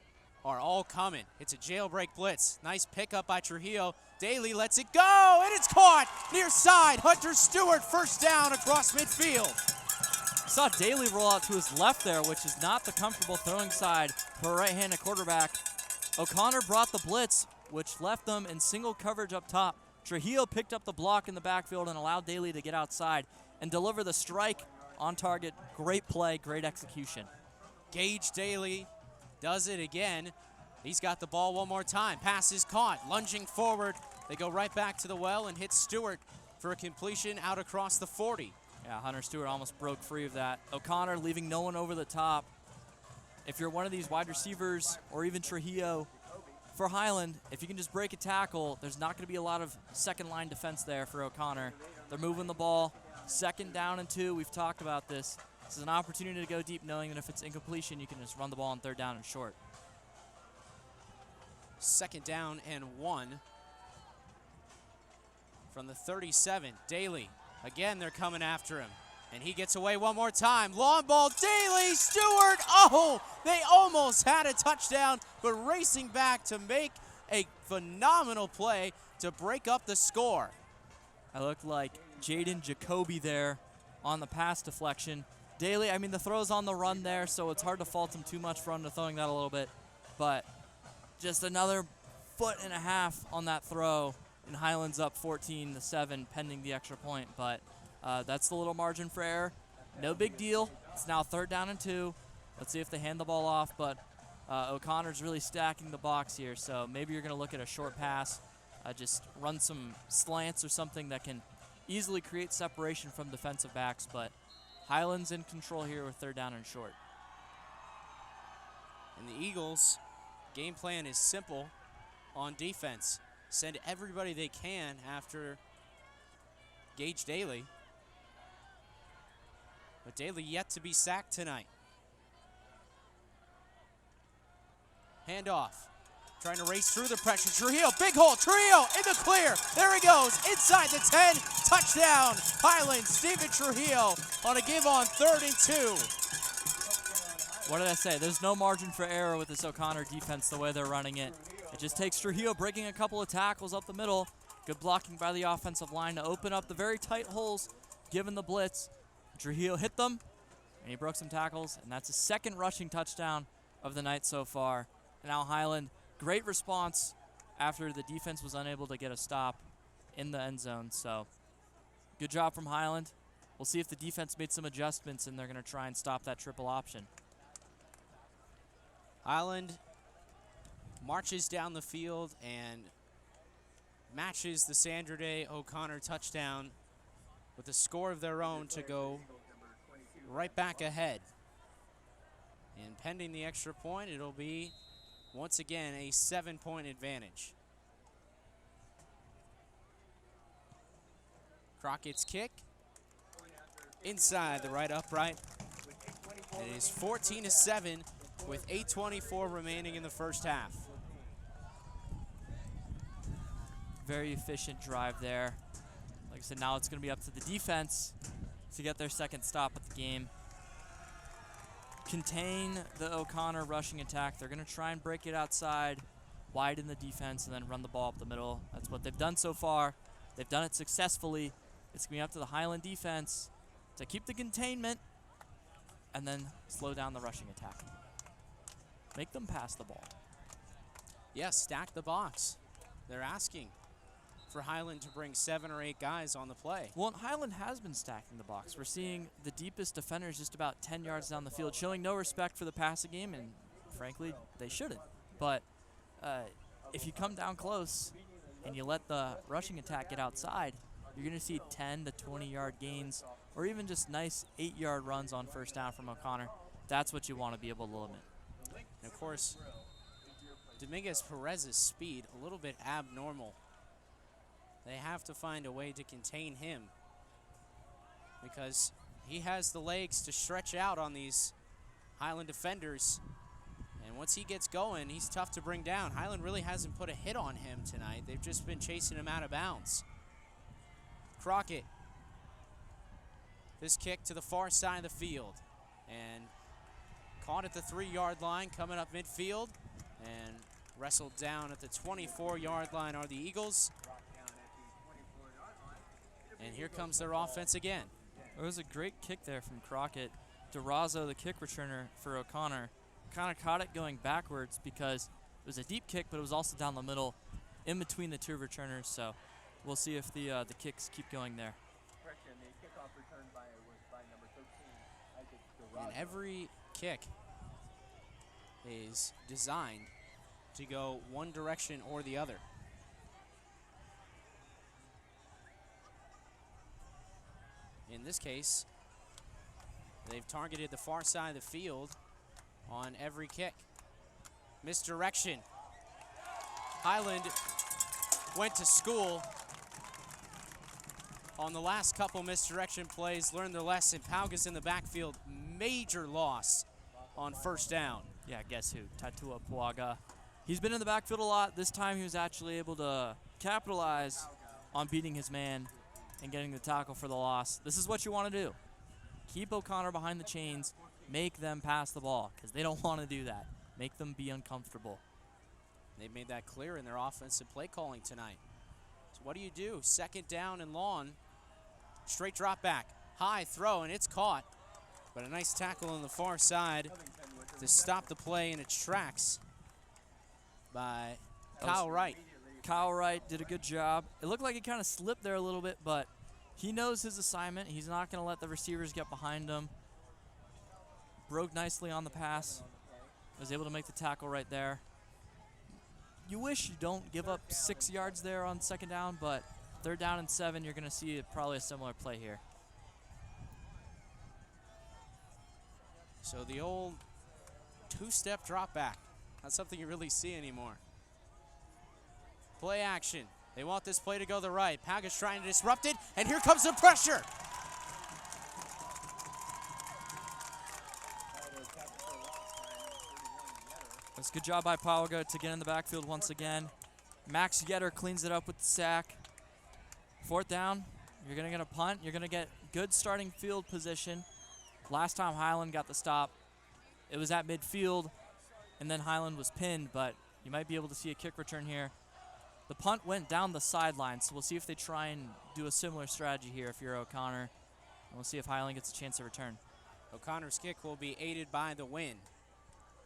are all coming. It's a jailbreak blitz. Nice pickup by Trujillo. Daly lets it go, and it's caught near side. Hunter Stewart, 1st down across midfield. Saw Daly roll out to his left there, which is not the comfortable throwing side for a right-handed quarterback. O'Connor brought the blitz, which left them in single coverage up top. Trujillo picked up the block in the backfield and allowed Daly to get outside and deliver the strike on target. Great play, great execution. Gage Daly does it again. He's got the ball one more time. Pass is caught, lunging forward. They go right back to the well and hit Stewart for a completion out across the 40. Yeah, Hunter Stewart almost broke free of that. O'Connor leaving no one over the top. If you're one of these wide receivers or even Trujillo for Highland, if you can just break a tackle, there's not going to be a lot of second line defense there for O'Connor. They're moving the ball. 2nd down and 2. We've talked about this. This is an opportunity to go deep, knowing that if it's incompletion, you can just run the ball on 3rd down and short. 2nd down and 1 from the 37. Daly, again, they're coming after him, and he gets away one more time. Long ball, Daly, Stewart. Oh, they almost had a touchdown, but racing back to make a phenomenal play to break up the score. I looked like Jaden Jacoby there on the pass deflection. Daly, I mean, the throw's on the run there, so it's hard to fault him too much for underthrowing that a little bit. But just another 1.5 foot on that throw, and Highland's up 14-7 pending the extra point. But That's the little margin for error. No big deal. It's now 3rd down and 2. Let's see if they hand the ball off, but O'Connor's really stacking the box here, so maybe you're going to look at a short pass, just run some slants or something that can easily create separation from defensive backs, but Highland's in control here with 3rd down and short. And the Eagles' game plan is simple on defense. Send everybody they can after Gage Daly. But Daly yet to be sacked tonight. Handoff. Trying to race through the pressure. Trujillo, big hole. Trujillo in the clear. There he goes. Inside the 10. Touchdown. Highland, Steven Trujillo on a give on 3rd and 2. What did I say? There's no margin for error with this O'Connor defense the way they're running it. It just takes Trujillo breaking a couple of tackles up the middle. Good blocking by the offensive line to open up the very tight holes given the blitz. Trujillo hit them, and he broke some tackles, and that's his 2nd rushing touchdown of the night so far. And now Highland, great response after the defense was unable to get a stop in the end zone. So good job from Highland. We'll see if the defense made some adjustments, and they're going to try and stop that triple option. Highland marches down the field and matches the Sandra Day O'Connor touchdown with a score of their own to go right back ahead. And pending the extra point, it'll be, once again, a 7-point advantage. Crockett's kick inside the right upright. It is 14-7 with 8:24 remaining in the first half. Very efficient drive there. Like I said, now it's going to be up to the defense to get their 2nd stop at the game. Contain the O'Connor rushing attack. They're going to try and break it outside, widen the defense, and then run the ball up the middle. That's what they've done so far. They've done it successfully. It's going to be up to the Highland defense to keep the containment and then slow down the rushing attack. Make them pass the ball. Yes, stack the box. They're asking for Highland to bring 7 or 8 guys on the play. Well, Highland has been stacking the box. We're seeing the deepest defenders just about 10 yards down the field, showing no respect for the passing game, and frankly, they shouldn't. But if you come down close and you let the rushing attack get outside, you're going to see 10 to 20-yard gains or even just nice 8-yard runs on 1st down from O'Connor. That's what you want to be able to limit. And of course, Dominguez Perez's speed, a little bit abnormal. They have to find a way to contain him because he has the legs to stretch out on these Highland defenders. And once he gets going, he's tough to bring down. Highland really hasn't put a hit on him tonight. They've just been chasing him out of bounds. Crockett. This kick to the far side of the field. And caught at the 3-yard line, coming up midfield. And wrestled down at the 24-yard line are the Eagles. And here comes their offense again. It was a great kick there from Crockett. DeRozzo, the kick returner for O'Connor, kind of caught it going backwards because it was a deep kick, but it was also down the middle in between the 2 returners. So we'll see if the kicks keep going there. And every kick is designed to go one direction or the other. In this case, they've targeted the far side of the field on every kick. Misdirection. Highland went to school on the last couple misdirection plays, learned their lesson. Pauga's in the backfield, major loss on 1st down. Yeah, guess who? Tatua Puaga. He's been in the backfield a lot. This time he was actually able to capitalize on beating his man and getting the tackle for the loss. This is what you want to do. Keep O'Connor behind the chains. Make them pass the ball because they don't want to do that. Make them be uncomfortable. They've made that clear in their offensive play calling tonight. So what do you do? 2nd down and long. Straight drop back. High throw, and it's caught. But a nice tackle on the far side to stop the play in its tracks by Kyle Wright. Kyle Wright did a good job. It looked like he kind of slipped there a little bit, but He knows his assignment. He's not going to let the receivers get behind him. Broke nicely on the pass. Was able to make the tackle right there. You wish you don't give up 6 yards there on second down, but third down and 7, you're going to see probably a similar play here. So the old two-step drop back. Not something you really see anymore. Play action. They want this play to go the right. Package trying to disrupt it, and here comes the pressure. That's a good job by Pauga to get in the backfield once again. Max Yetter cleans it up with the sack. Fourth down, you're going to get a punt. You're going to get good starting field position. Last time Highland got the stop, it was at midfield, and then Highland was pinned, but you might be able to see a kick return here. The punt went down the sideline, so we'll see if they try and do a similar strategy here if you're O'Connor. And we'll see if Highland gets a chance to return. O'Connor's kick will be aided by the wind.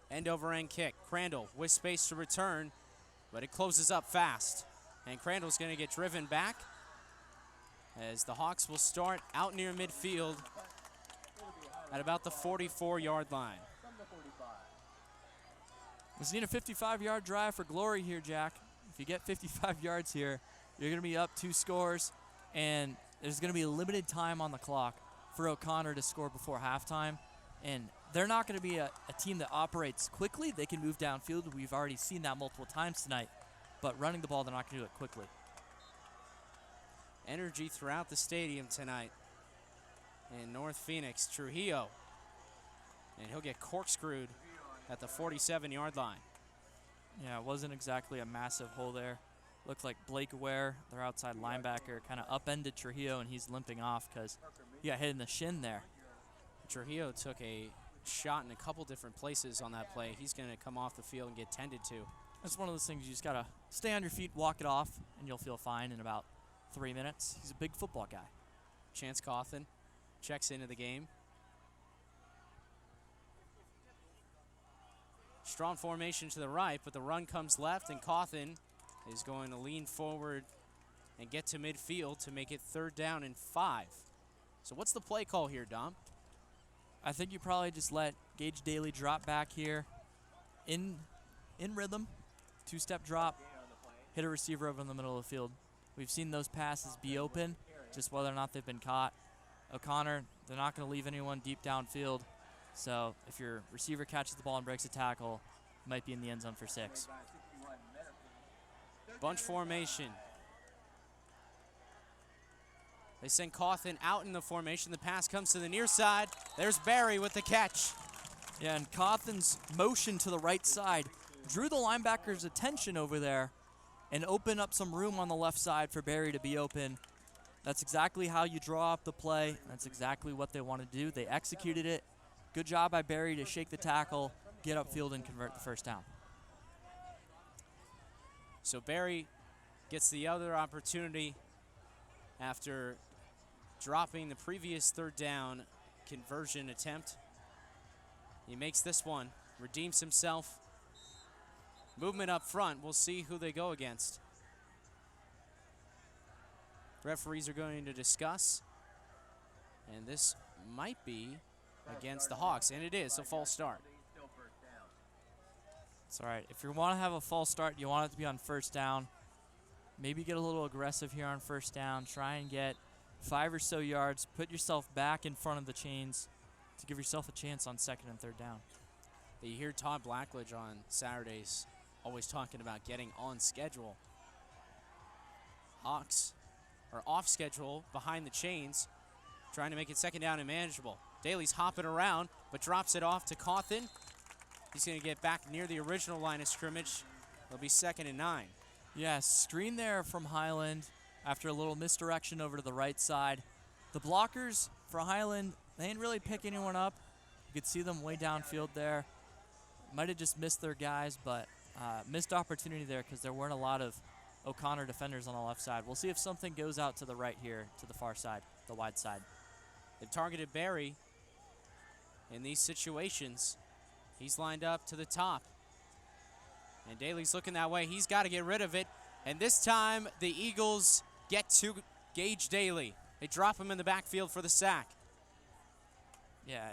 End-over-end kick. Crandall with space to return, but it closes up fast. And Crandall's going to get driven back as the Hawks will start out near midfield at about the 44-yard line. We need a 55-yard drive for glory here, Jack. If you get 55 yards here, you're going to be up 2 scores, and there's going to be limited time on the clock for O'Connor to score before halftime. And they're not going to be a team that operates quickly. They can move downfield. We've already seen that multiple times tonight. But running the ball, they're not going to do it quickly. Energy throughout the stadium tonight in North Phoenix. Trujillo, and he'll get corkscrewed at the 47-yard line. Yeah, it wasn't exactly a massive hole there. Looked like Blake Ware, their outside linebacker, kind of upended Trujillo, and he's limping off because he got hit in the shin there. Trujillo took a shot in a couple different places on that play. He's going to come off the field and get tended to. That's one of those things you just got to stay on your feet, walk it off, and you'll feel fine in about 3 minutes. He's a big football guy. Chance Cawthon checks into the game. Strong formation to the right, but the run comes left, and Cawthon is going to lean forward and get to midfield to make it 3rd down and 5. So what's the play call here, Dom? I think you probably just let Gage Daly drop back here in rhythm, 2-step drop, hit a receiver over in the middle of the field. We've seen those passes be open, just whether or not they've been caught. O'Connor, they're not going to leave anyone deep downfield. So if your receiver catches the ball and breaks a tackle, it might be in the end zone for 6. Bunch formation. They send Cawthon out in the formation. The pass comes to the near side. There's Barry with the catch. Yeah, and Cawthon's motion to the right side drew the linebacker's attention over there and opened up some room on the left side for Barry to be open. That's exactly how you draw up the play. That's exactly what they want to do. They executed it. Good job by Barry to shake the tackle, get upfield, and convert the 1st down. So Barry gets the other opportunity after dropping the previous 3rd down conversion attempt. He makes this one, redeems himself. Movement up front, we'll see who they go against. Referees are going to discuss, and this might be against the Hawks, and it is a false start. It's all right. If you want to have a false start, you want it to be on 1st down. Maybe get a little aggressive here on 1st down. Try and get 5 or so yards. Put yourself back in front of the chains to give yourself a chance on 2nd and 3rd down. You hear Todd Blackledge on Saturdays always talking about getting on schedule. Hawks are off schedule behind the chains, trying to make it 2nd down and manageable. Daly's hopping around, but drops it off to Cawthon. He's going to get back near the original line of scrimmage. It'll be 2nd and 9. Yeah, screen there from Highland after a little misdirection over to the right side. The blockers for Highland, they didn't really pick anyone up. You could see them way downfield there. Might have just missed their guys, but missed opportunity there because there weren't a lot of O'Connor defenders on the left side. We'll see if something goes out to the right here, to the far side, the wide side. They've targeted Barry in these situations. He's lined up to the top. And Daly's looking that way. He's got to get rid of it. And this time, the Eagles get to Gage Daly. They drop him in the backfield for the sack. Yeah,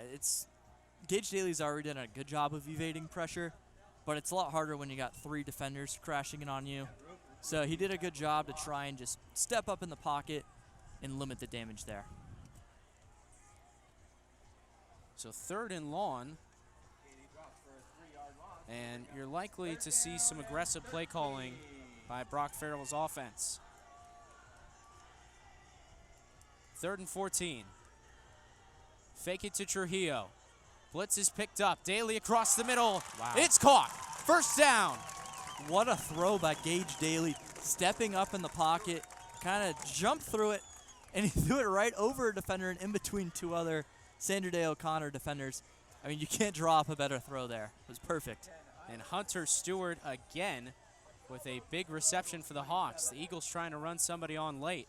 Gage Daly's already done a good job of evading pressure, but it's a lot harder when you got 3 defenders crashing in on you. So he did a good job to try and just step up in the pocket and limit the damage there. So 3rd and long, and you're likely to see some aggressive play calling by Brock Farrell's offense. 3rd and 14. Fake it to Trujillo. Blitz is picked up. Daly across the middle. Wow. It's caught. First down. What a throw by Gage Daly, stepping up in the pocket, kind of jumped through it, and he threw it right over a defender and in between 2 other Sandra Day O'Connor defenders. I mean, you can't draw up a better throw there. It was perfect. And Hunter Stewart again with a big reception for the Hawks. The Eagles trying to run somebody on late.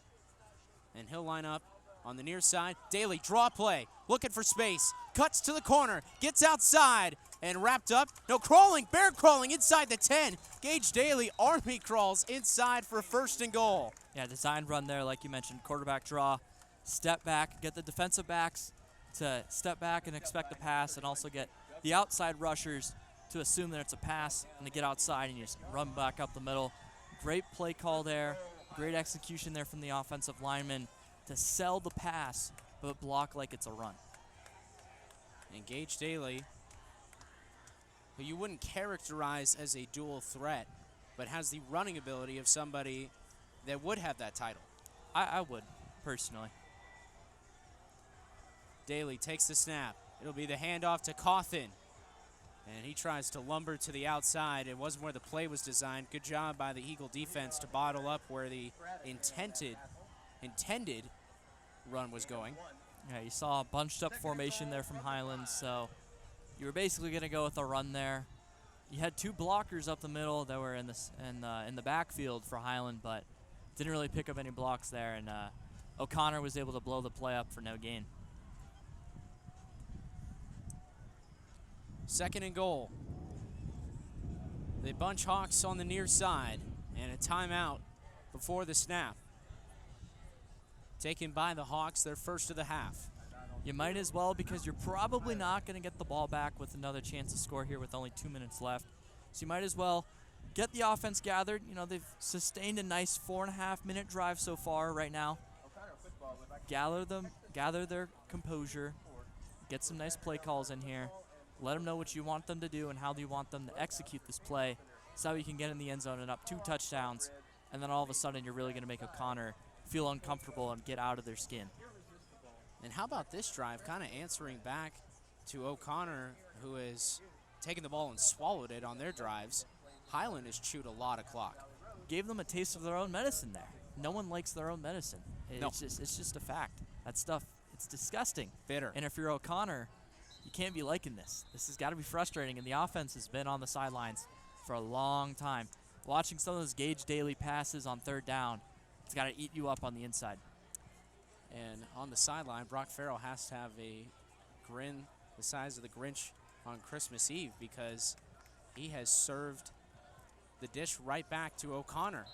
And he'll line up on the near side. Daly, draw play, looking for space. Cuts to the corner, gets outside, and wrapped up. No, crawling, bear crawling inside the 10. Gage Daly army crawls inside for 1st and goal. Yeah, designed run there, like you mentioned. Quarterback draw, step back, get the defensive backs to step back and expect the pass, and also get the outside rushers to assume that it's a pass and to get outside and you just run back up the middle. Great play call there. Great execution there from the offensive lineman to sell the pass but block like it's a run. And Gage Daly, who you wouldn't characterize as a dual threat, but has the running ability of somebody that would have that title. I would, personally. Daly takes the snap. It'll be the handoff to Cawthon. And he tries to lumber to the outside. It wasn't where the play was designed. Good job by the Eagle defense to bottle up where the intended run was going. Yeah, you saw a bunched up formation there from Highland, so you were basically going to go with a run there. You had 2 blockers up the middle that were in the backfield for Highland, but didn't really pick up any blocks there, and O'Connor was able to blow the play up for no gain. 2nd and goal. They bunch Hawks on the near side, and a timeout before the snap. Taken by the Hawks, their 1st of the half. You might as well, because you're probably not going to get the ball back with another chance to score here with only 2 minutes left. So you might as well get the offense gathered. You know, they've sustained a nice 4.5-minute drive so far right now. Gather their composure, get some nice play calls in here. Let them know what you want them to do and how you want them to execute this play. So you can get in the end zone and up 2 touchdowns, and then all of a sudden you're really going to make O'Connor feel uncomfortable and get out of their skin. And how about this drive, kind of answering back to O'Connor, who has taken the ball and swallowed it on their drives. Highland has chewed a lot of clock. Gave them a taste of their own medicine there. No one likes their own medicine. No. It's just a fact. That stuff, it's disgusting. Bitter. And if you're O'Connor, you can't be liking this. This has got to be frustrating, and the offense has been on the sidelines for a long time. Watching some of those Gage Daly passes on 3rd down, it's got to eat you up on the inside. And on the sideline, Brock Farrell has to have a grin the size of the Grinch on Christmas Eve, because he has served the dish right back to O'Connor.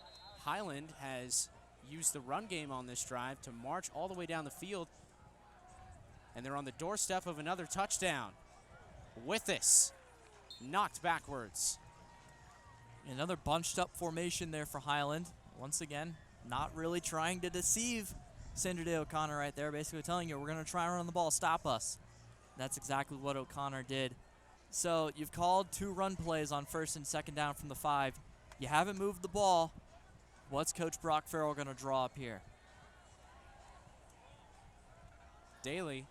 Highland has used the run game on this drive to march all the way down the field, and they're on the doorstep of another touchdown. With this, knocked backwards. Another bunched up formation there for Highland. Once again, not really trying to deceive Sandra Day O'Connor right there, basically telling you, we're going to try and run the ball, stop us. That's exactly what O'Connor did. So you've called 2 run plays on 1st and 2nd down from the 5. You haven't moved the ball. What's Coach Brock Farrell going to draw up here? Daly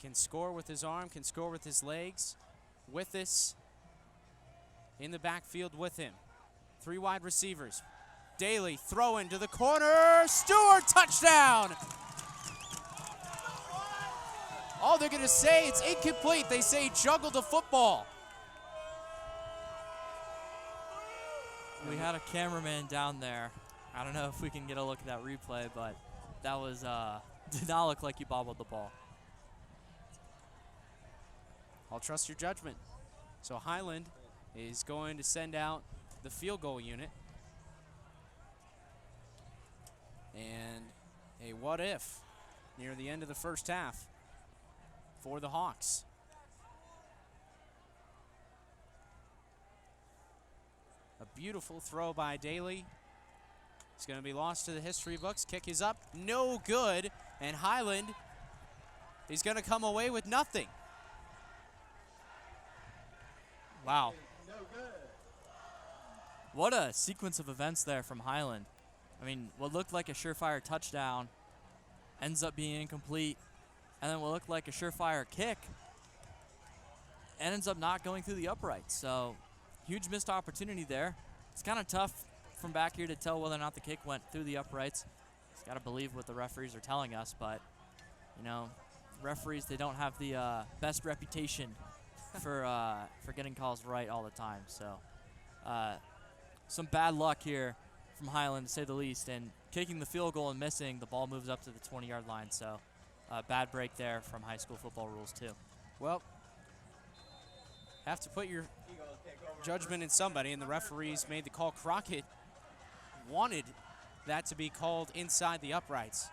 can score with his arm, can score with his legs. With this, in the backfield with him. 3 wide receivers. Daly throwing to the corner. Stewart, touchdown! Oh, they're going to say it's incomplete. They say he juggled the football. We had a cameraman down there. I don't know if we can get a look at that replay, but that was did not look like he bobbled the ball. I'll trust your judgment. So Highland is going to send out the field goal unit. And A what if near the end of the first half for the Hawks. A beautiful throw by Daly. It's going to be lost to the history books. Kick is up, no good, and Highland is going to come away with nothing. Wow. What a sequence of events there from Highland. I mean, what looked like a surefire touchdown ends up being incomplete, and then what looked like a surefire kick ends up not going through the uprights. So, huge missed opportunity there. It's kind of tough from back here to tell whether or not the kick went through the uprights. Just got to believe what the referees are telling us, but, you know, referees, they don't have the best reputation for getting calls right all the time. So, some bad luck here from Highland, to say the least, and kicking the field goal and missing, the ball moves up to the 20-yard line. So, bad break there from high school football rules, too. Well, have to put your judgment in somebody, and the referees made the call. Crockett wanted that to be called inside the uprights.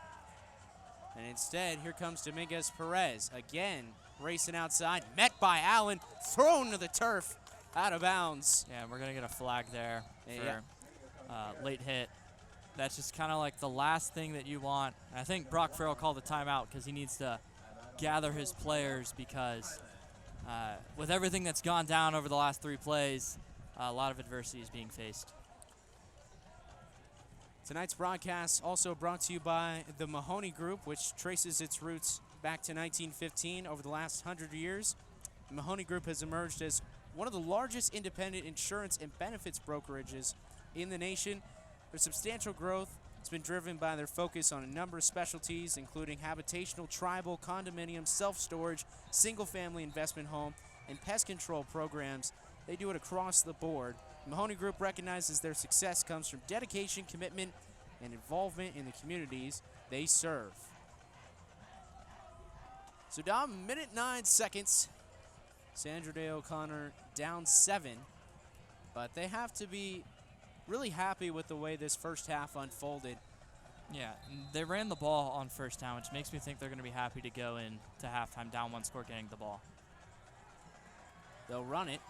And instead, here comes Dominguez Perez again, racing outside, met by Allen, thrown to the turf, out of bounds. Yeah, and we're going to get a flag there for Yeah. late hit. That's just kind of like the last thing that you want. I think Brock Farrell called the timeout because he needs to gather his players, because with everything that's gone down over the last 3 plays, a lot of adversity is being faced. Tonight's broadcast also brought to you by the Mahoney Group, which traces its roots back to 1915. Over the last 100 years, the Mahoney Group has emerged as one of the largest independent insurance and benefits brokerages in the nation. Their substantial growth has been driven by their focus on a number of specialties, including habitational, tribal, condominium, self-storage, single-family investment home, and pest control programs. They do it across the board. The Mahoney Group recognizes their success comes from dedication, commitment, and involvement in the communities they serve. So down minute 9 seconds. Sandra Day O'Connor down 7, but they have to be really happy with the way this first half unfolded. Yeah, they ran the ball on first down, which makes me think they're going to be happy to go into halftime down 1 score getting the ball. They'll run it.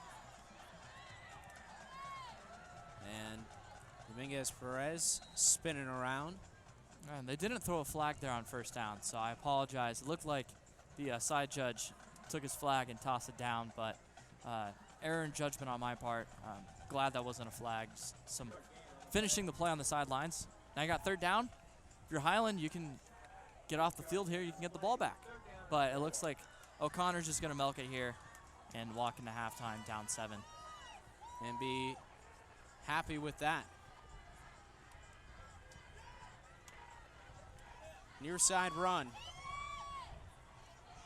And Dominguez Perez spinning around. And they didn't throw a flag there on first down, so I apologize. It looked like the side judge took his flag and tossed it down, but error in judgment on my part. Glad that wasn't a flag. Just some finishing the play on the sidelines. Now you got 3rd down. If you're Highland, you can get off the field here. You can get the ball back. But it looks like O'Connor's just going to milk it here and walk into halftime down 7. And be happy with that. Near side run.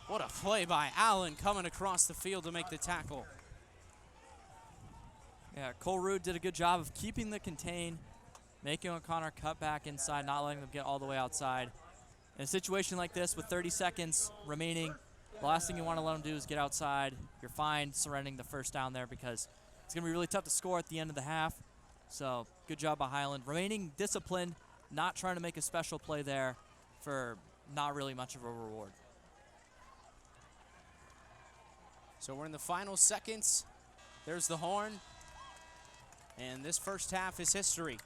What a play by Allen coming across the field to make the tackle. Yeah, Cole Rude did a good job of keeping the contain, making O'Connor cut back inside, not letting them get all the way outside. In a situation like this with 30 seconds remaining, the last thing you want to let them do is get outside. You're fine surrendering the first down there because it's going to be really tough to score at the end of the half. So good job by Highland. Remaining disciplined, not trying to make a special play there for not really much of a reward. So we're in the final seconds. There's the horn. And this first half is history.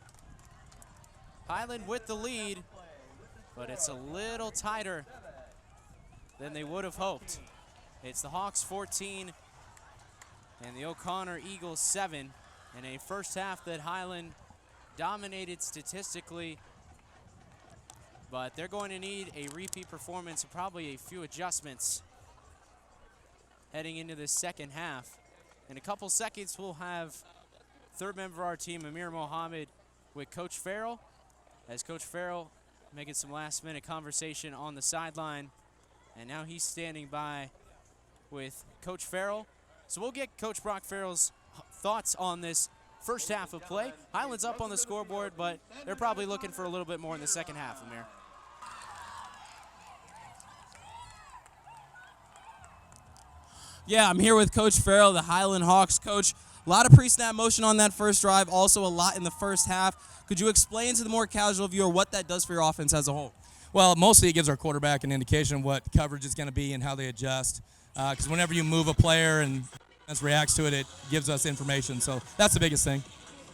Highland with the lead, but it's a little tighter than they would have hoped. It's the Hawks 14 and the O'Connor Eagles 7 in a first half that Highland dominated statistically, but they're going to need a repeat performance and probably a few adjustments heading into this second half. In a couple seconds, we'll have third member of our team, Amir Mohammed, with Coach Farrell, as Coach Farrell making some last-minute conversation on the sideline. And now he's standing by with Coach Farrell. So we'll get Coach Brock Farrell's thoughts on this first half of play. Highland's up on the scoreboard, but they're probably looking for a little bit more in the second half, Amir. Yeah, I'm here with Coach Farrell, the Highland Hawks coach. A lot of pre-snap motion on that first drive, also a lot in the first half. Could you explain to the more casual viewer what that does for your offense as a whole? Well, mostly it gives our quarterback an indication of what coverage is going to be and how they adjust. Because whenever you move a player and defense reacts to it, it gives us information. So that's the biggest thing.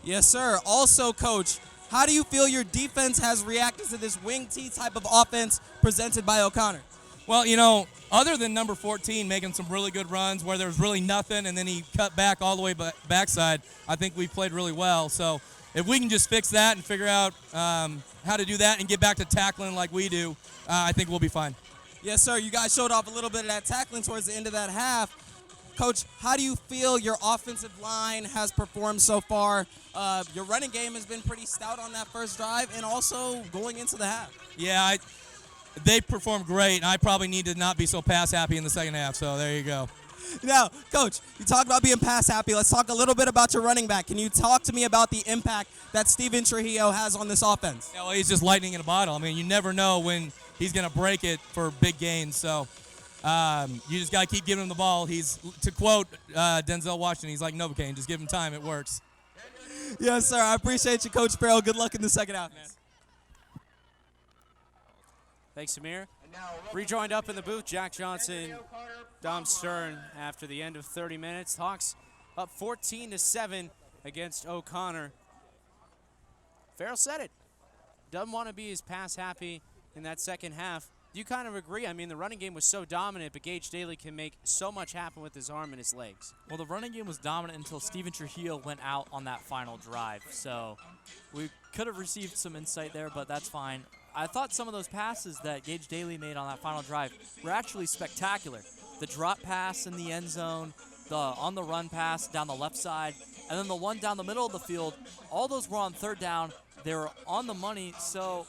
Yes, sir. Also, Coach, how do you feel your defense has reacted to this wing T type of offense presented by O'Connor? Well, other than number 14 making some really good runs where there was really nothing and then he cut back all the way backside, I think we played really well. So if we can just fix that and figure out how to do that and get back to tackling like we do, I think we'll be fine. Yes, sir. You guys showed off a little bit of that tackling towards the end of that half. Coach, how do you feel your offensive line has performed so far? Your running game has been pretty stout on that first drive and also going into the half. Yeah, they performed great. I probably need to not be so pass happy in the second half, so there you go. Now, Coach, you talked about being pass happy. Let's talk a little bit about your running back. Can you talk to me about the impact that Steven Trujillo has on this offense? Yeah, well, he's just lightning in a bottle. I mean, you never know when he's going to break it for big gains, so you just got to keep giving him the ball. He's, to quote Denzel Washington, he's like Novocaine, just give him time, it works. Yes, sir. I appreciate you, Coach Farrell. Good luck in the second half, man. Thanks, Amir. Rejoined up in the booth, Jack Johnson, Dom Stern after the end of 30 minutes. Hawks up 14-7 against O'Connor. Farrell said it. Doesn't want to be as pass happy in that second half. Do you kind of agree? I mean, the running game was so dominant, but Gage Daly can make so much happen with his arm and his legs. Well, the running game was dominant until Steven Trujillo went out on that final drive. So we could have received some insight there, but that's fine. I thought some of those passes that Gage Daly made on that final drive were actually spectacular. The drop pass in the end zone, the on-the-run pass down the left side, and then the one down the middle of the field, all those were on third down. They were on the money, so,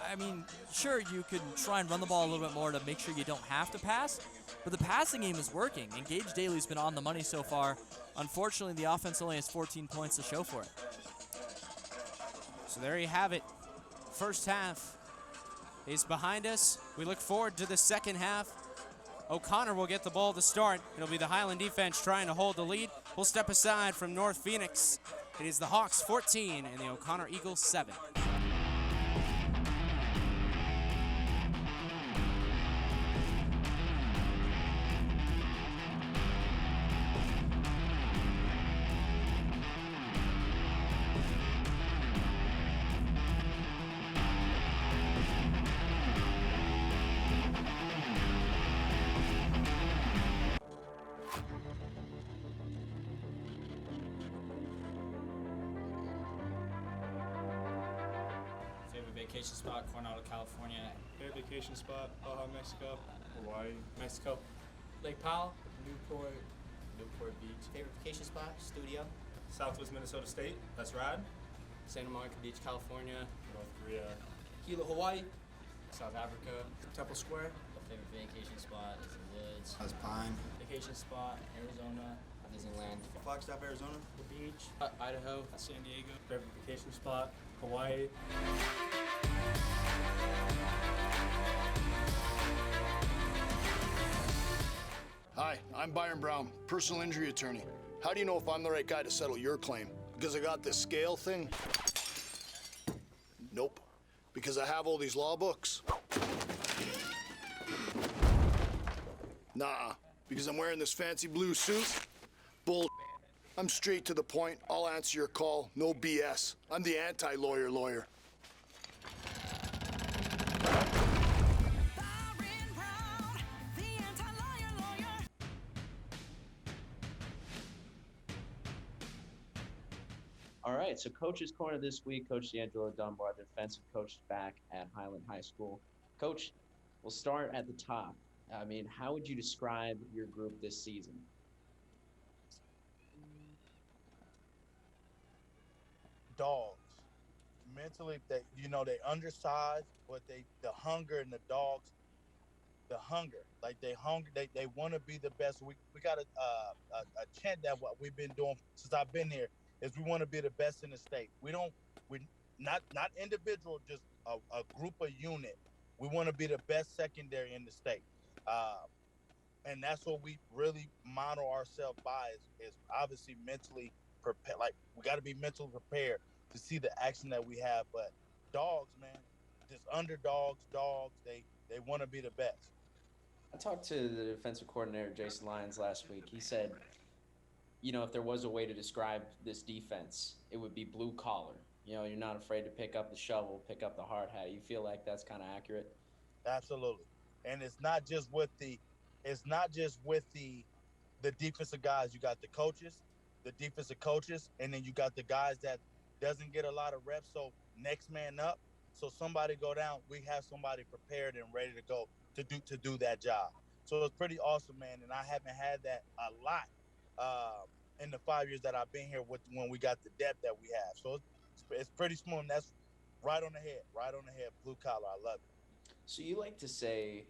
I mean, sure, you could try and run the ball a little bit more to make sure you don't have to pass, but the passing game is working, and Gage Daly's been on the money so far. Unfortunately, the offense only has 14 points to show for it. So there you have it. First half is behind us. We look forward to the second half. O'Connor will get the ball to start. It'll be the Highland defense trying to hold the lead. We'll step aside from North Phoenix. It is the Hawks 14 and the O'Connor Eagles 7. Vacation spot, Coronado, California. Favorite vacation spot, Baja, Mexico. Hawaii, Mexico. Lake Powell, Newport Beach. Favorite vacation spot, studio. Southwest Minnesota State, let's ride. Santa Monica Beach, California. North Korea. Hilo, Hawaii. South Africa. Temple Square. Favorite vacation spot is the woods. That's Pine. Vacation spot, Arizona. Disneyland. Flagstaff, Arizona. The beach. Idaho. San Diego. Favorite vacation spot, Hawaii. Hi, I'm Byron Brown, personal injury attorney. How do you know if I'm the right guy to settle your claim? Because I got this scale thing? Nope. Because I have all these law books? Nah. Because I'm wearing this fancy blue suit? Bull. I'm straight to the point. I'll answer your call. No BS. I'm the anti-lawyer lawyer. All right, so Coach's Corner this week, Coach D'Angelo Dunbar, the defensive coach back at Highland High School. Coach, we'll start at the top. I mean, how would you describe your group this season? Dogs. Mentally, they undersized, but the hunger and the dogs, the hunger, like they want to be the best. We got a chant that what we've been doing since I've been here is we want to be the best in the state. We not individual, just a group, a unit. We want to be the best secondary in the state. And that's what we really model ourselves by is obviously mentally prepared. Like we got to be mentally prepared to see the action that we have. But dogs, man, just underdogs, dogs. They want to be the best. I talked to the defensive coordinator, Jason Lyons, last week. He said, if there was a way to describe this defense, it would be blue collar. You're not afraid to pick up the shovel, pick up the hard hat. You feel like that's kind of accurate? Absolutely. And it's not just with the defensive guys. You got the defensive coaches, and then you got the guys that doesn't get a lot of reps. So next man up. So somebody go down, we have somebody prepared and ready to go to do that job. So it's pretty awesome, man. And I haven't had that a lot in the 5 years that I've been here with when we got the depth that we have. So it's pretty smooth. And that's right on the head, right on the head. Blue collar, I love it. So you like to say,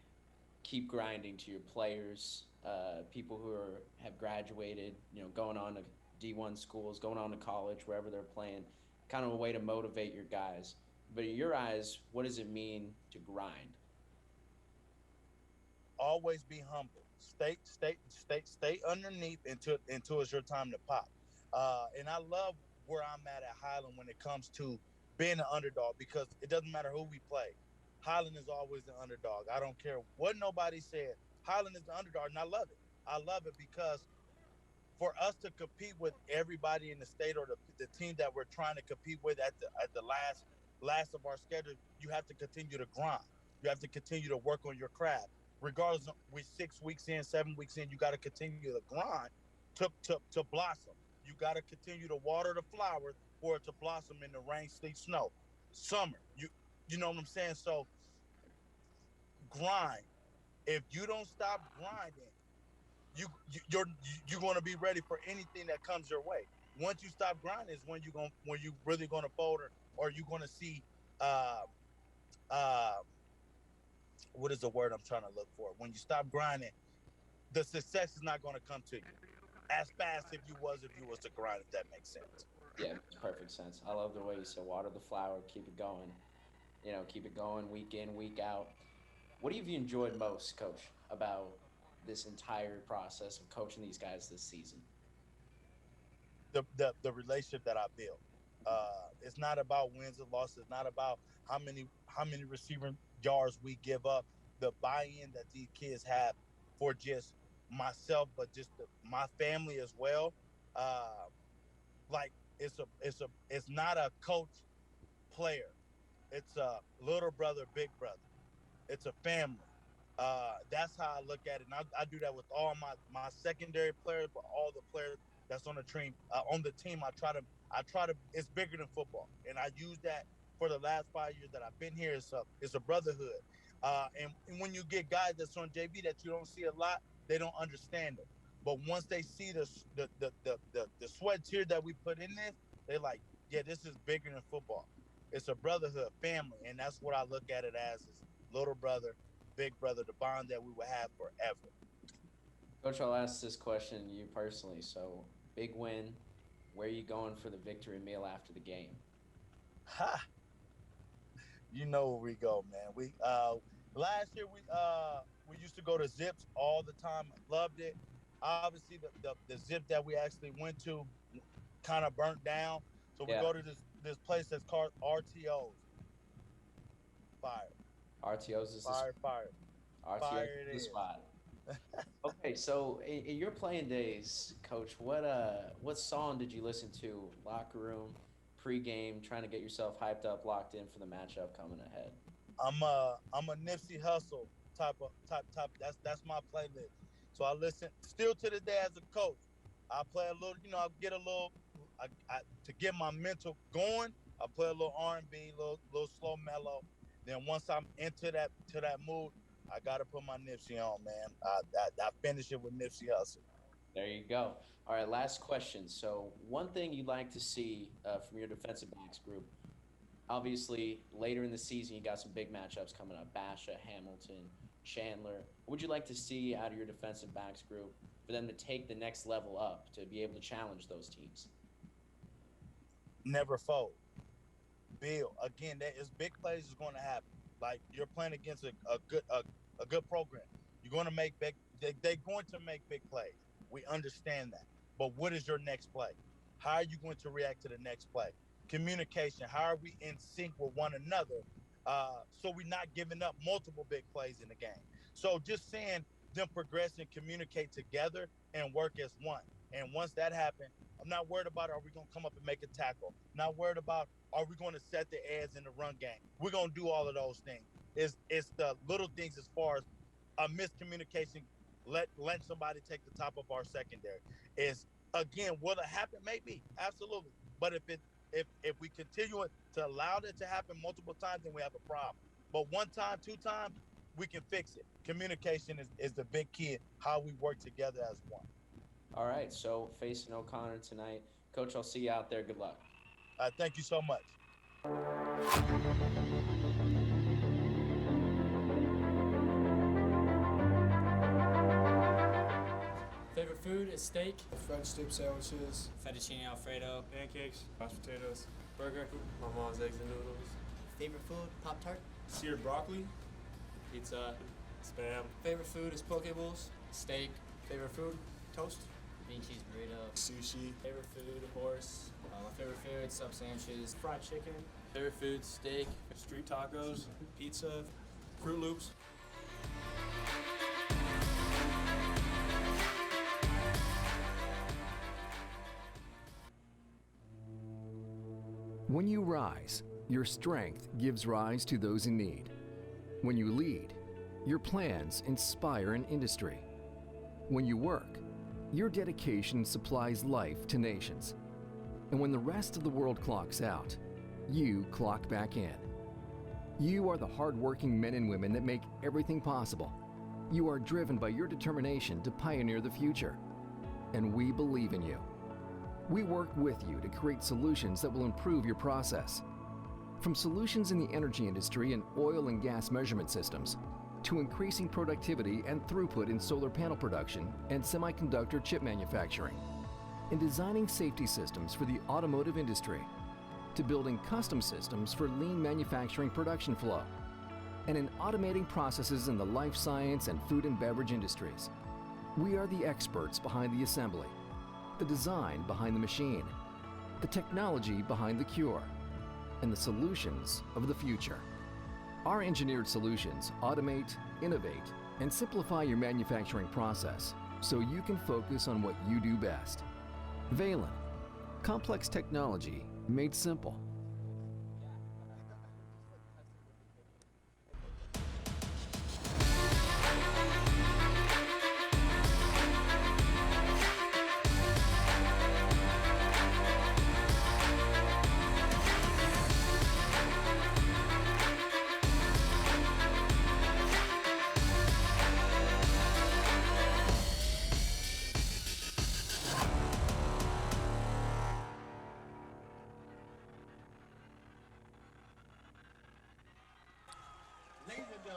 keep grinding to your players, people who have graduated, going on to D1 schools, going on to college, wherever they're playing, kind of a way to motivate your guys. But in your eyes, what does it mean to grind? Always be humble. Stay underneath until it's your time to pop. And I love where I'm at Highland when it comes to being an underdog because it doesn't matter who we play. Highland is always the underdog. I don't care what nobody said. Highland is the underdog, and I love it. I love it because for us to compete with everybody in the state or the team that we're trying to compete with at the last of our schedule, you have to continue to grind. You have to continue to work on your craft. Regardless, we're 6 weeks in, 7 weeks in, you got to continue to grind to blossom. You got to continue to water the flowers for it to blossom in the rain, sleet, snow, summer. You know what I'm saying? So grind. If you don't stop grinding, you're going to be ready for anything that comes your way. Once you stop grinding is when you really going to fold or you're going to see uh, uh, what is the word I'm trying to look for? When you stop grinding, the success is not going to come to you as fast if you was to grind. If that makes sense. Yeah, it makes perfect sense. I love the way you said water the flower, keep it going. Keep it going week in, week out. What have you enjoyed most, Coach, about this entire process of coaching these guys this season? The relationship that I built. It's not about wins and losses. It's not about how many receiving yards we give up. The buy-in that these kids have for just myself, but just my family as well. Like it's not a coach player. It's a little brother, big brother. It's a family. That's how I look at it, and I do that with all my secondary players, but all the players that's on the team. On the team, I try to. It's bigger than football, and I use that for the last 5 years that I've been here. It's a brotherhood, and when you get guys that's on JV that you don't see a lot, they don't understand it. But once they see the sweat tear that we put in this, they're like, yeah, this is bigger than football. It's a brotherhood, family, and that's what I look at it as: is little brother, big brother, the bond that we will have forever. Coach, I'll ask this question to you personally. So, big win. Where are you going for the victory meal after the game? Ha! You know where we go, man. We last year we used to go to Zips all the time. Loved it. Obviously, the Zip that we actually went to kind of burnt down. So we go to this place that's called RTOs. Fire. RTOs is Fire, fire. RTOs Fire it is the is. spot. Okay, so in your playing days, Coach, what song did you listen to locker room, pregame, trying to get yourself hyped up, locked in for the matchup coming ahead? I'm a Nipsey Hustle type. That's my playlist. So I listen still to the day as a coach. I play a little, I get a little, to get my mental going. I play a little R&B, little slow mellow. Then once I'm into that mood, I gotta put my Nipsey on, man. I finish it with Nipsey Hustle. There you go. All right, last question. So, one thing you'd like to see from your defensive backs group, obviously, later in the season, you got some big matchups coming up: Basha, Hamilton, Chandler. What would you like to see out of your defensive backs group for them to take the next level up to be able to challenge those teams? Never fold. Bill again. That is big plays is going to happen. Like you're playing against a good program. You're going to make big. They're going to make big plays. We understand that. But what is your next play? How are you going to react to the next play? Communication. How are we in sync with one another so we're not giving up multiple big plays in the game. So just seeing them progress and communicate together and work as one. And once that happens, I'm not worried about are we going to come up and make a tackle. Not worried about are we going to set the edge in the run game. We're going to do all of those things. It's the little things as far as a miscommunication, let somebody take the top of our secondary. Is again, will it happen? Maybe, absolutely. But if we continue to allow that to happen multiple times, then we have a problem. But one time, two times, we can fix it. Communication is the big key, how we work together as one. All right, so facing O'Connor tonight. Coach, I'll see you out there. Good luck. Thank you so much. Favorite food is steak. French dip sandwiches. Fettuccine Alfredo. Pancakes, mashed potatoes, Burger. my mom's eggs and noodles, Favorite food, Pop-Tart. seared broccoli, Pizza. spam. Favorite food is poke bowls. Steak. Favorite food, toast. Bean cheese burrito. Sushi. Favorite food, horse. My favorite food, sub sandwiches. Fried chicken. Favorite food, steak. Street tacos, pizza, Fruit Loops. When you rise, your strength gives rise to those in need. When you lead, your plans inspire an industry. When you work, your dedication supplies life to nations. And when the rest of the world clocks out, you clock back in. You are the hardworking men and women that make everything possible. You are driven by your determination to pioneer the future. And we believe in you. We work with you to create solutions that will improve your process. From solutions in the energy industry and oil and gas measurement systems, to increasing productivity and throughput in solar panel production and semiconductor chip manufacturing, in designing safety systems for the automotive industry, to building custom systems for lean manufacturing production flow, and in automating processes in the life science and food and beverage industries. We are the experts behind the assembly, the design behind the machine, the technology behind the cure, and the solutions of the future. Our engineered solutions automate, innovate, and simplify your manufacturing process so you can focus on what you do best. Valen, complex technology made simple.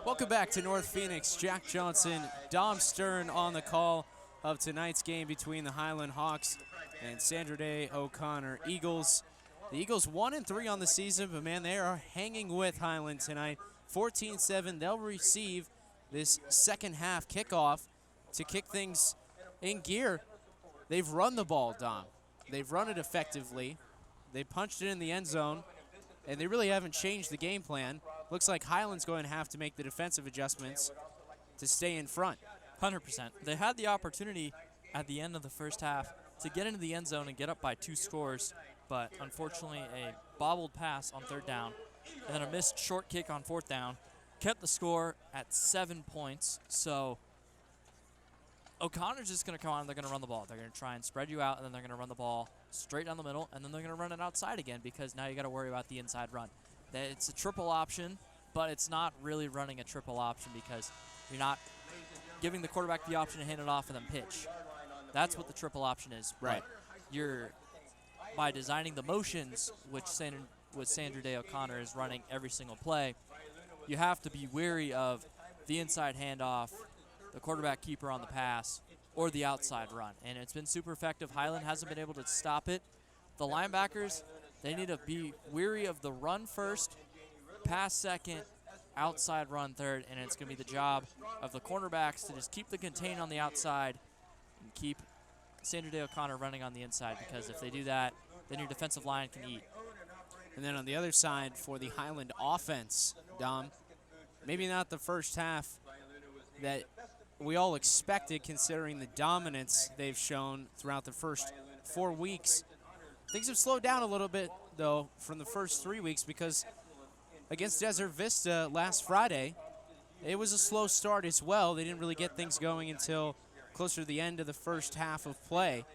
Welcome back to North Phoenix. Jack Johnson, Dom Stern on the call of tonight's game between the Highland Hawks and Sandra Day O'Connor Eagles. The Eagles 1-3 on the season, but man, they are hanging with Highland tonight. 14-7, they'll receive this second half kickoff to kick things in gear. They've run the ball, Dom. They've run it effectively. They punched it in the end zone, and they really haven't changed the game plan. Looks like Highland's going to have to make the defensive adjustments to stay in front. 100%. They had the opportunity at the end of the first half to get into the end zone and get up by 2 scores, but unfortunately a bobbled pass on 3rd down and then a missed short kick on 4th down kept the score at 7 points. So O'Connor's just going to come on and they're going to run the ball. They're going to try and spread you out, and then they're going to run the ball straight down the middle, and then they're going to run it outside again because now you got to worry about the inside run. It's a triple option, but it's not really running a triple option because you're not giving the quarterback the option to hand it off and then pitch. That's what the triple option is. Right. But you're, by designing the motions, which Sandra Day O'Connor is running every single play, you have to be wary of the inside handoff, the quarterback keeper on the pass, or the outside run. And it's been super effective. Highland hasn't been able to stop it. The linebackers, they need to be weary of the run first, pass second, outside run third, and it's going to be the job of the cornerbacks to just keep the contain on the outside and keep Sandra Day O'Connor running on the inside, because if they do that, then your defensive line can eat. And then on the other side for the Highland offense, Dom. Maybe not the first half that we all expected, considering the dominance they've shown throughout the first 4 weeks. Things have slowed down a little bit, though, from the first 3 weeks, because against Desert Vista last Friday, it was a slow start as well. They didn't really get things going until closer to the end of the first half of play.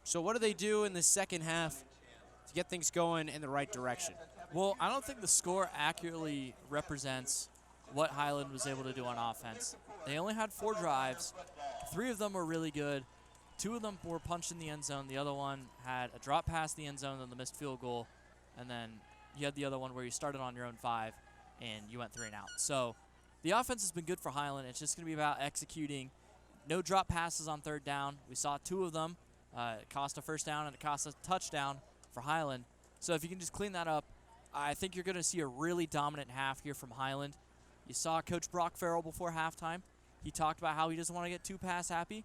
So what do they do in the second half to get things going in the right direction? Well, I don't think the score accurately represents what Highland was able to do on offense. They only had 4 drives. 3 of them were really good. 2 of them were punched in the end zone. The other one had a drop past the end zone and the missed field goal. And then you had the other one where you started on your own 5 and you went 3 and out. So the offense has been good for Highland. It's just going to be about executing. No drop passes on 3rd down. We saw 2 of them. It cost a first down and it cost a touchdown for Highland. So if you can just clean that up, I think you're going to see a really dominant half here from Highland. You saw Coach Brock Farrell before halftime. He talked about how he doesn't want to get too pass happy.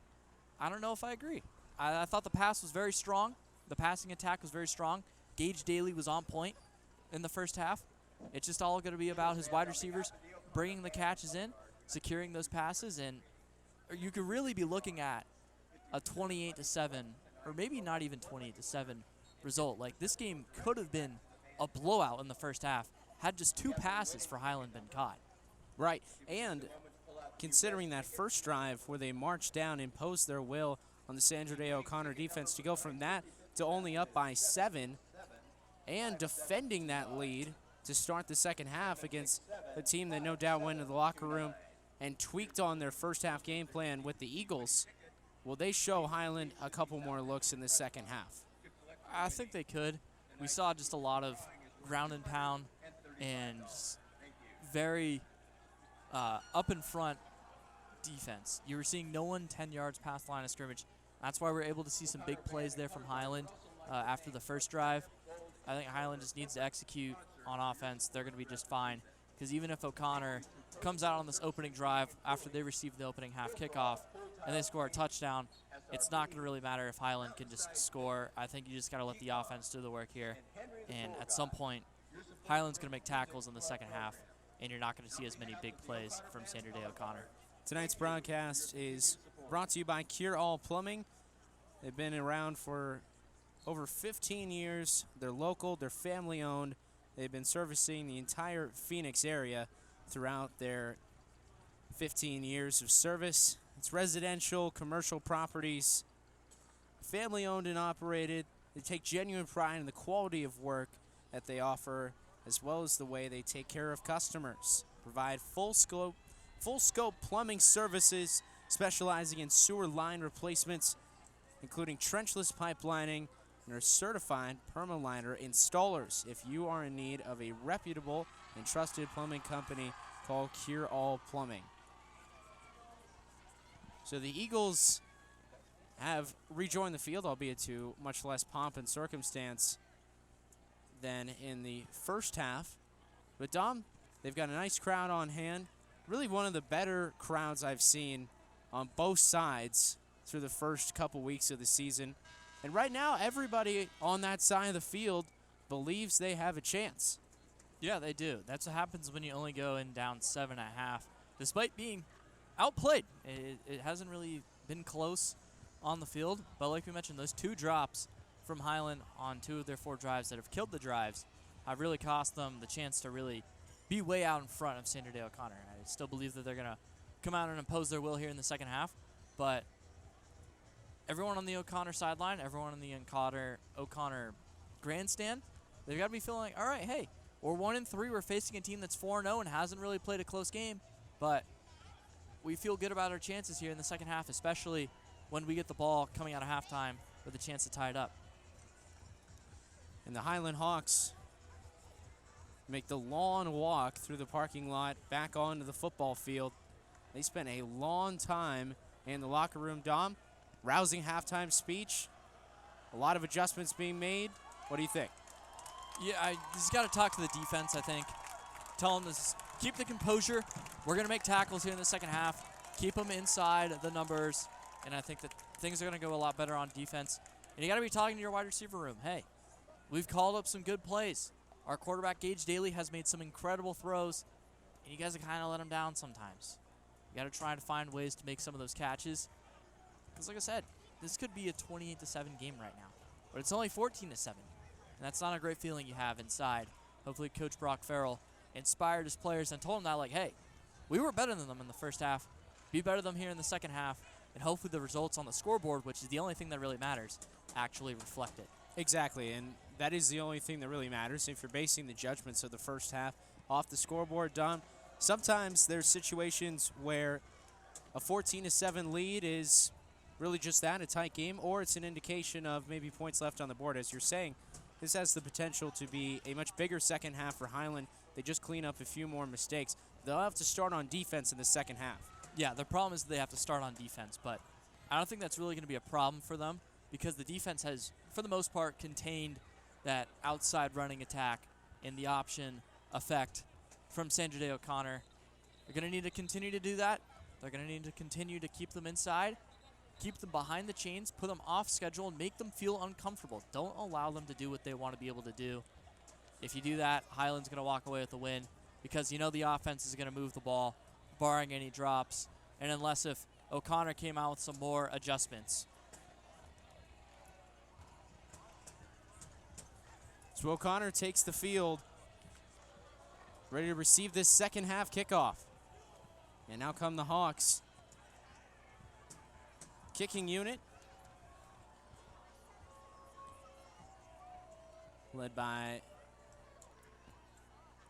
I don't know if I agree. I thought the pass was very strong. The passing attack was very strong. Gage Daly was on point in the first half. It's just all going to be about his wide receivers bringing the catches in, securing those passes, and you could really be looking at a 28-7, or maybe not even 28-7 result. Like, this game could have been a blowout in the first half had just 2 passes for Highland been caught. Right, and considering that first drive where they marched down, imposed their will on the Sandra Day O'Connor defense, to go from that to only up by 7 and defending that lead to start the second half against a team that no doubt went into the locker room and tweaked on their first half game plan with the Eagles. Will they show Highland a couple more looks in the second half? I think they could. We saw just a lot of ground and pound and very up in front defense. You were seeing no one 10 yards past the line of scrimmage. That's why we're able to see some big plays there from Highland after the first drive. I think Highland just needs to execute on offense. They're going to be just fine, because even if O'Connor comes out on this opening drive after they receive the opening half kickoff and they score a touchdown, it's not going to really matter if Highland can just score. I think you just got to let the offense do the work here. And at some point, Highland's going to make tackles in the second half, and you're not going to see as many big plays from Sandra Day O'Connor. Tonight's broadcast is brought to you by Cure All Plumbing. They've been around for over 15 years. They're local, they're family owned. They've been servicing the entire Phoenix area throughout their 15 years of service. It's residential, commercial properties, family owned and operated. They take genuine pride in the quality of work that they offer, as well as the way they take care of customers. Provide full scope plumbing services, specializing in sewer line replacements, including trenchless pipelining, and are certified permaliner installers. If you are in need of a reputable and trusted plumbing company, call Cure All Plumbing. So the Eagles have rejoined the field, albeit to much less pomp and circumstance than in the first half. But Dom, they've got a nice crowd on hand. Really one of the better crowds I've seen on both sides through the first couple weeks of the season. And right now, everybody on that side of the field believes they have a chance. Yeah, they do. That's what happens when you only go in down 7.5, despite being outplayed. It hasn't really been close on the field, but like we mentioned, those 2 drops from Highland on 2 of their 4 drives that have killed the drives have really cost them the chance to really be way out in front of Sandra Day O'Connor. I still believe that they're going to come out and impose their will here in the second half, but everyone on the O'Connor sideline, everyone on the O'Connor grandstand, they've got to be feeling like, all right, hey, we're 1-3. We're facing a team that's 4-0 and hasn't really played a close game, but we feel good about our chances here in the second half, especially when we get the ball coming out of halftime with a chance to tie it up. And the Highland Hawks make the long walk through the parking lot back onto the football field. They spent a long time in the locker room, Dom. Rousing halftime speech. A lot of adjustments being made. What do you think? Yeah, I just got to talk to the defense, I think. Tell them to keep the composure. We're going to make tackles here in the second half. Keep them inside the numbers. And I think that things are going to go a lot better on defense. And you got to be talking to your wide receiver room. Hey, we've called up some good plays. Our quarterback, Gage Daly, has made some incredible throws, and you guys have kind of let him down sometimes. You got to try to find ways to make some of those catches. Because like I said, this could be a 28-7 game right now. But it's only 14-7. And that's not a great feeling you have inside. Hopefully Coach Brock Farrell inspired his players and told them that, like, hey, we were better than them in the first half. Be better than them here in the second half. And hopefully the results on the scoreboard, which is the only thing that really matters, actually reflect it. Exactly, and that is the only thing that really matters. If you're basing the judgments of the first half off the scoreboard, Don, sometimes there's situations where a 14-7 lead is really just that, a tight game, or it's an indication of maybe points left on the board. As you're saying, this has the potential to be a much bigger second half for Highland. They just clean up a few more mistakes. They'll have to start on defense in the second half. Yeah, the problem is they have to start on defense, but I don't think that's really going to be a problem for them because the defense has, for the most part, contained that outside running attack and the option effect from Sandra Day O'Connor. They're going to need to continue to do that. They're going to need to continue to keep them inside, keep them behind the chains, put them off schedule, and make them feel uncomfortable. Don't allow them to do what they want to be able to do. If you do that, Highland's going to walk away with a win because you know the offense is going to move the ball, barring any drops, and unless if O'Connor came out with some more adjustments. So O'Connor takes the field, ready to receive this second half kickoff. And now come the Hawks. Kicking unit, led by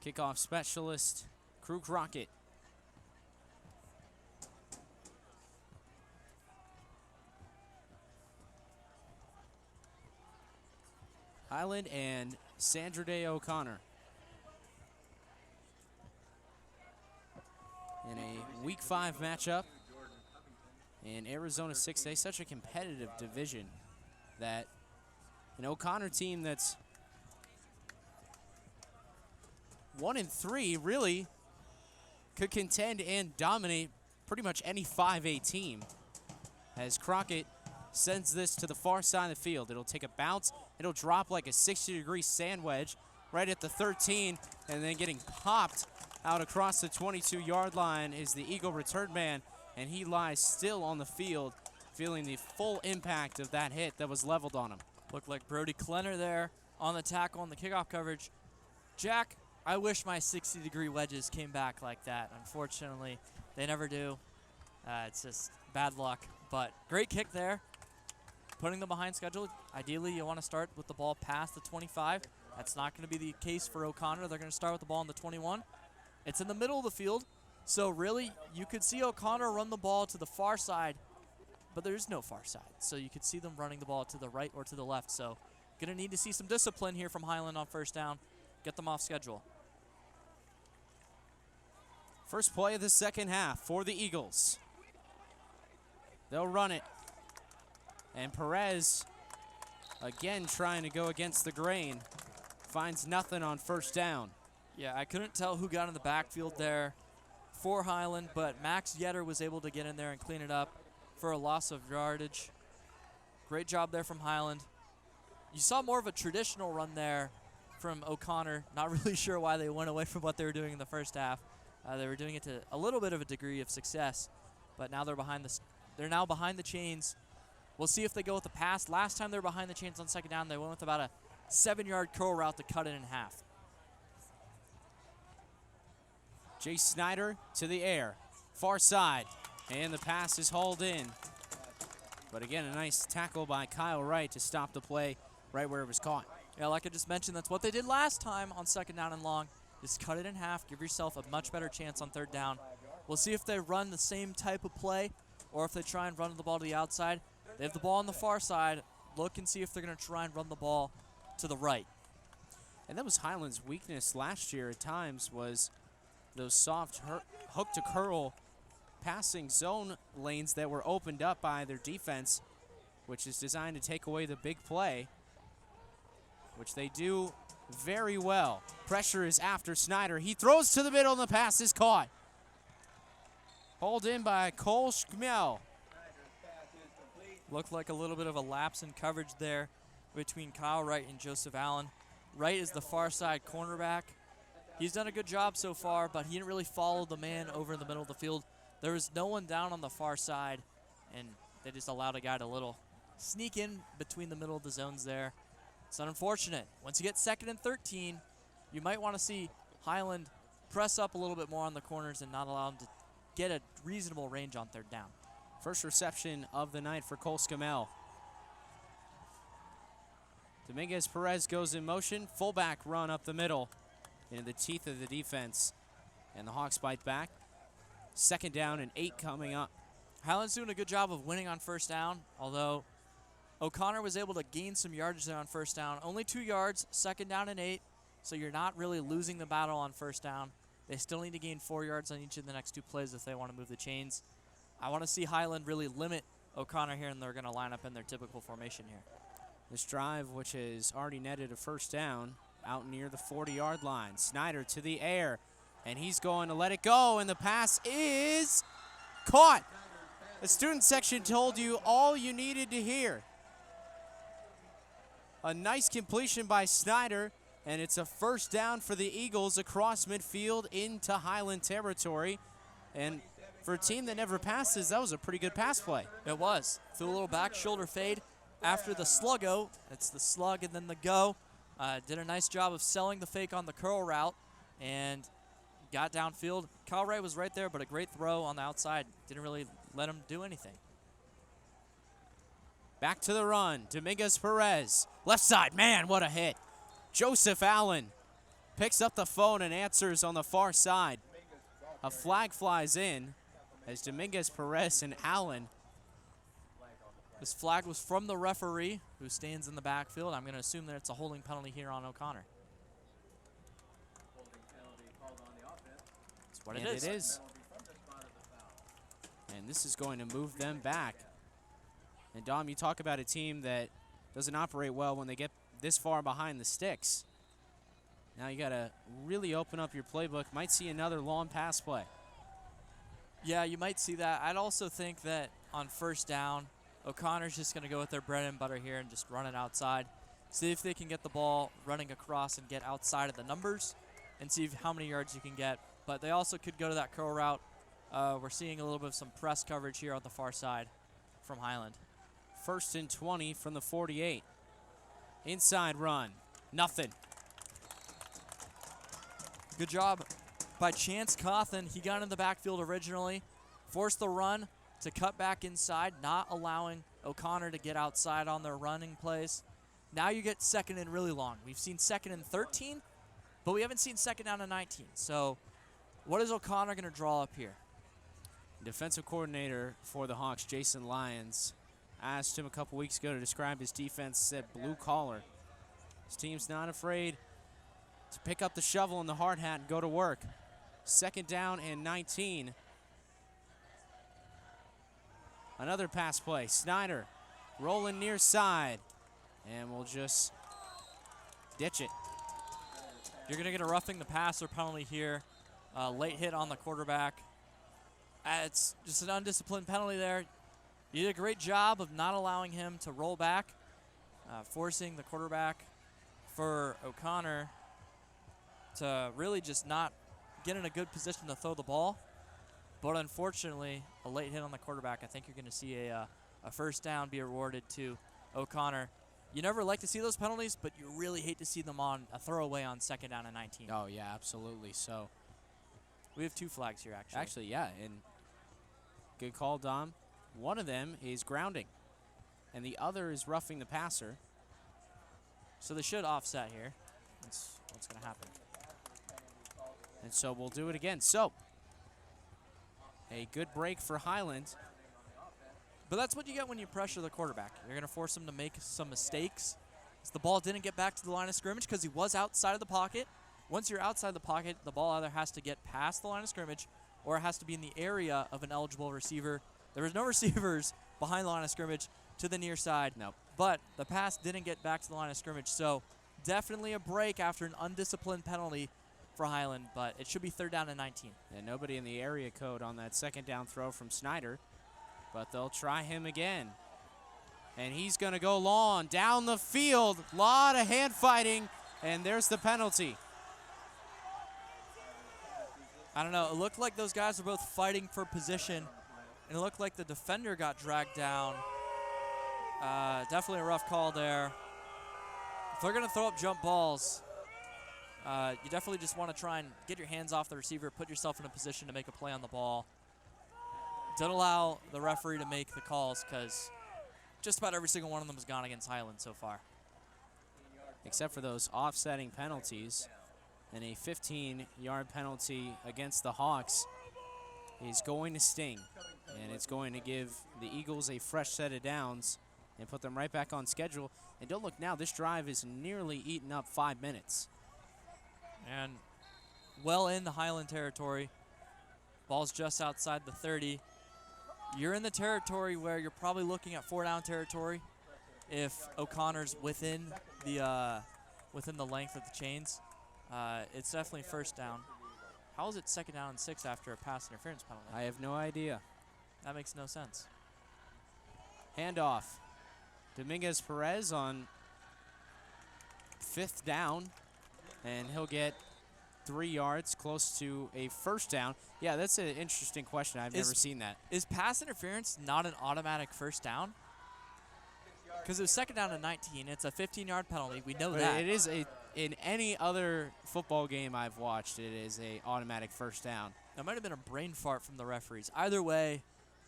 kickoff specialist Crew Crockett. Highland and Sandra Day O'Connor in a Week 5 matchup in Arizona 6A. Such a competitive division that an O'Connor team that's 1-3 really could contend and dominate pretty much any 5A team as Crockett sends this to the far side of the field. It'll take a bounce. It'll drop like a 60-degree sand wedge right at the 13, and then getting popped out across the 22-yard line is the Eagle return man, and he lies still on the field, feeling the full impact of that hit that was leveled on him. Looked like Brody Klenner there on the tackle on the kickoff coverage. Jack, I wish my 60-degree wedges came back like that. Unfortunately, they never do. It's just bad luck, but great kick there. Putting them behind schedule. Ideally, you want to start with the ball past the 25. That's not going to be the case for O'Connor. They're going to start with the ball on the 21. It's in the middle of the field, so really you could see O'Connor run the ball to the far side, but there's no far side. So you could see them running the ball to the right or to the left. So going to need to see some discipline here from Highland on first down. Get them off schedule. First play of the second half for the Eagles. They'll run it. And Perez, again trying to go against the grain, finds nothing on first down. Yeah, I couldn't tell who got in the backfield there for Highland, but Max Yetter was able to get in there and clean it up for a loss of yardage. Great job there from Highland. You saw more of a traditional run there from O'Connor. Not really sure why they went away from what they were doing in the first half. They were doing it to a little bit of a degree of success, but now they're now behind the chains. We'll see if they go with the pass. Last time they were behind the chains on second down, they went with about a 7-yard curl route to cut it in half. Jay Snyder to the air, far side, and the pass is hauled in. But again, a nice tackle by Kyle Wright to stop the play right where it was caught. Yeah, like I just mentioned, that's what they did last time on second down and long. Just cut it in half, give yourself a much better chance on third down. We'll see if they run the same type of play or if they try and run the ball to the outside. They have the ball on the far side. Look and see if they're going to try and run the ball to the right. And that was Highland's weakness last year at times, was those soft hook to curl passing zone lanes that were opened up by their defense, which is designed to take away the big play, which they do very well. Pressure is after Snyder. He throws to the middle and the pass is caught. Hauled in by Cole Schmel. Looked like a little bit of a lapse in coverage there between Kyle Wright and Joseph Allen. Wright is the far side cornerback. He's done a good job so far, but he didn't really follow the man over in the middle of the field. There was no one down on the far side, and they just allowed a guy to little sneak in between the middle of the zones there. It's unfortunate. Once you get 2nd and 13, you might want to see Highland press up a little bit more on the corners and not allow them to get a reasonable range on 3rd down. First reception of the night for Cole Scamell. Dominguez Perez goes in motion. Fullback run up the middle into the teeth of the defense. And the Hawks bite back. 2nd down and 8 coming up. Highland's doing a good job of winning on 1st down, although O'Connor was able to gain some yardage there on 1st down. Only 2 yards, 2nd down and 8, so you're not really losing the battle on 1st down. They still need to gain 4 yards on each of the next 2 plays if they want to move the chains. I want to see Highland really limit O'Connor here, and they're going to line up in their typical formation here. This drive, which has already netted a 1st down, out near the 40-yard line. Snyder to the air, and he's going to let it go, and the pass is caught. The student section told you all you needed to hear. A nice completion by Snyder, and it's a 1st down for the Eagles across midfield into Highland territory. And for a team that never passes, that was a pretty good pass play. It was. Threw a little back shoulder fade after the sluggo. It's the slug and then the go. Did a nice job of selling the fake on the curl route and got downfield. Kyle Wright was right there, but a great throw on the outside. Didn't really let him do anything. Back to the run. Dominguez Perez. Left side. Man, what a hit. Joseph Allen picks up the phone and answers on the far side. A flag flies in as Dominguez Perez and Allen. This flag was from the referee who stands in the backfield. I'm going to assume that it's a holding penalty here on O'Connor. That's what it is. It is. And this is going to move them back. And Dom, you talk about a team that doesn't operate well when they get this far behind the sticks. Now you got to really open up your playbook. Might see another long pass play. Yeah, you might see that. I'd also think that on 1st down, O'Connor's just going to go with their bread and butter here and just run it outside. See if they can get the ball running across and get outside of the numbers and see how many yards you can get. But they also could go to that curl route. We're seeing a little bit of some press coverage here on the far side from Highland. 1st and 20 from the 48. Inside run. Nothing. Good job by Chance Cawthon. He got in the backfield originally, forced the run to cut back inside, not allowing O'Connor to get outside on their running plays. Now you get 2nd and really long. We've seen 2nd and 13, but we haven't seen 2nd down and 19. So what is O'Connor going to draw up here? Defensive coordinator for the Hawks, Jason Lyons, asked him a couple weeks ago to describe his defense, said blue collar. His team's not afraid to pick up the shovel and the hard hat and go to work. 2nd down and 19. Another pass play. Snyder rolling near side. And we'll just ditch it. You're going to get a roughing the passer penalty here. Late hit on the quarterback. It's just an undisciplined penalty there. You did a great job of not allowing him to roll back, forcing the quarterback for O'Connor to really just not get in a good position to throw the ball. But unfortunately, a late hit on the quarterback. I think you're going to see a 1st down be awarded to O'Connor. You never like to see those penalties, but you really hate to see them on a throwaway on 2nd down and 19. Oh, yeah, absolutely. So we have 2 flags here, actually. Actually, yeah, and good call, Dom. One of them is grounding, and the other is roughing the passer. So they should offset here. That's what's going to happen. And so we'll do it again. So a good break for Highland. But that's what you get when you pressure the quarterback. You're going to force him to make some mistakes. So the ball didn't get back to the line of scrimmage because he was outside of the pocket. Once you're outside the pocket, the ball either has to get past the line of scrimmage or it has to be in the area of an eligible receiver. There was no receivers behind the line of scrimmage to the near side. No. But the pass didn't get back to the line of scrimmage. So definitely a break after an undisciplined penalty for Highland, but it should be 3rd down and 19. And nobody in the area code on that 2nd down throw from Snyder, but they'll try him again. And he's going to go long down the field. A lot of hand fighting And there's the penalty. I don't know. It looked like those guys were both fighting for position, and it looked like the defender got dragged down. Definitely a rough call there. If they're going to throw up jump balls, you definitely just want to try and get your hands off the receiver, put yourself in a position to make a play on the ball. Don't allow the referee to make the calls, because just about every single one of them has gone against Highland so far. Except for those offsetting penalties. And a 15-yard penalty against the Hawks is going to sting. And it's going to give the Eagles a fresh set of downs and put them right back on schedule. And don't look now, this drive is nearly eaten up 5 minutes. And well in the Highland territory. Ball's just outside the 30. You're in the territory where you're probably looking at 4-down territory if O'Connor's within the length of the chains. It's definitely first down. How is it 2nd down and 6 after a pass interference penalty? I have no idea. That makes no sense. Handoff. Dominguez Perez on 5th down, and he'll get 3 yards, close to a first down. Yeah, that's an interesting question. I've never seen that. Is pass interference not an automatic first down? Because it was 2nd down and 19. It's a 15-yard penalty. We know But that. it is in any other football game I've watched, it is a automatic first down. That might have been a brain fart from the referees. Either way,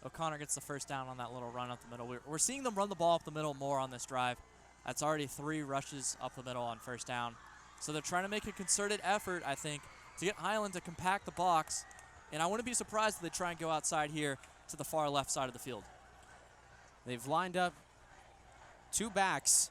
O'Connor gets the first down on that little run up the middle. We're seeing them run the ball up the middle more on this drive. That's already 3 rushes up the middle on first down. So they're trying to make a concerted effort, I think, to get Highland to compact the box. And I wouldn't be surprised if they try and go outside here to the far left side of the field. They've lined up 2 backs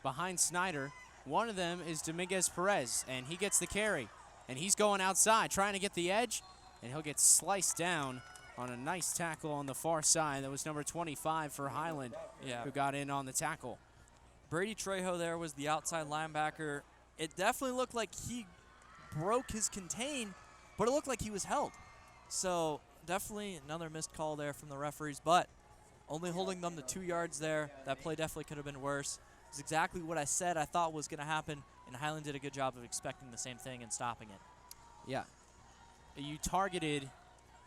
behind Snyder. One of them is Dominguez Perez, and he gets the carry. And he's going outside, trying to get the edge, and he'll get sliced down on a nice tackle on the far side. That was number 25 for Highland, who got in on the tackle. Brady Trejo there was the outside linebacker. It definitely looked like he broke his contain, but it looked like he was held. So definitely another missed call there from the referees, but only holding them to 2 yards there. That play definitely could have been worse. It's exactly what I said I thought was going to happen, and Highland did a good job of expecting the same thing and stopping it. Yeah. You targeted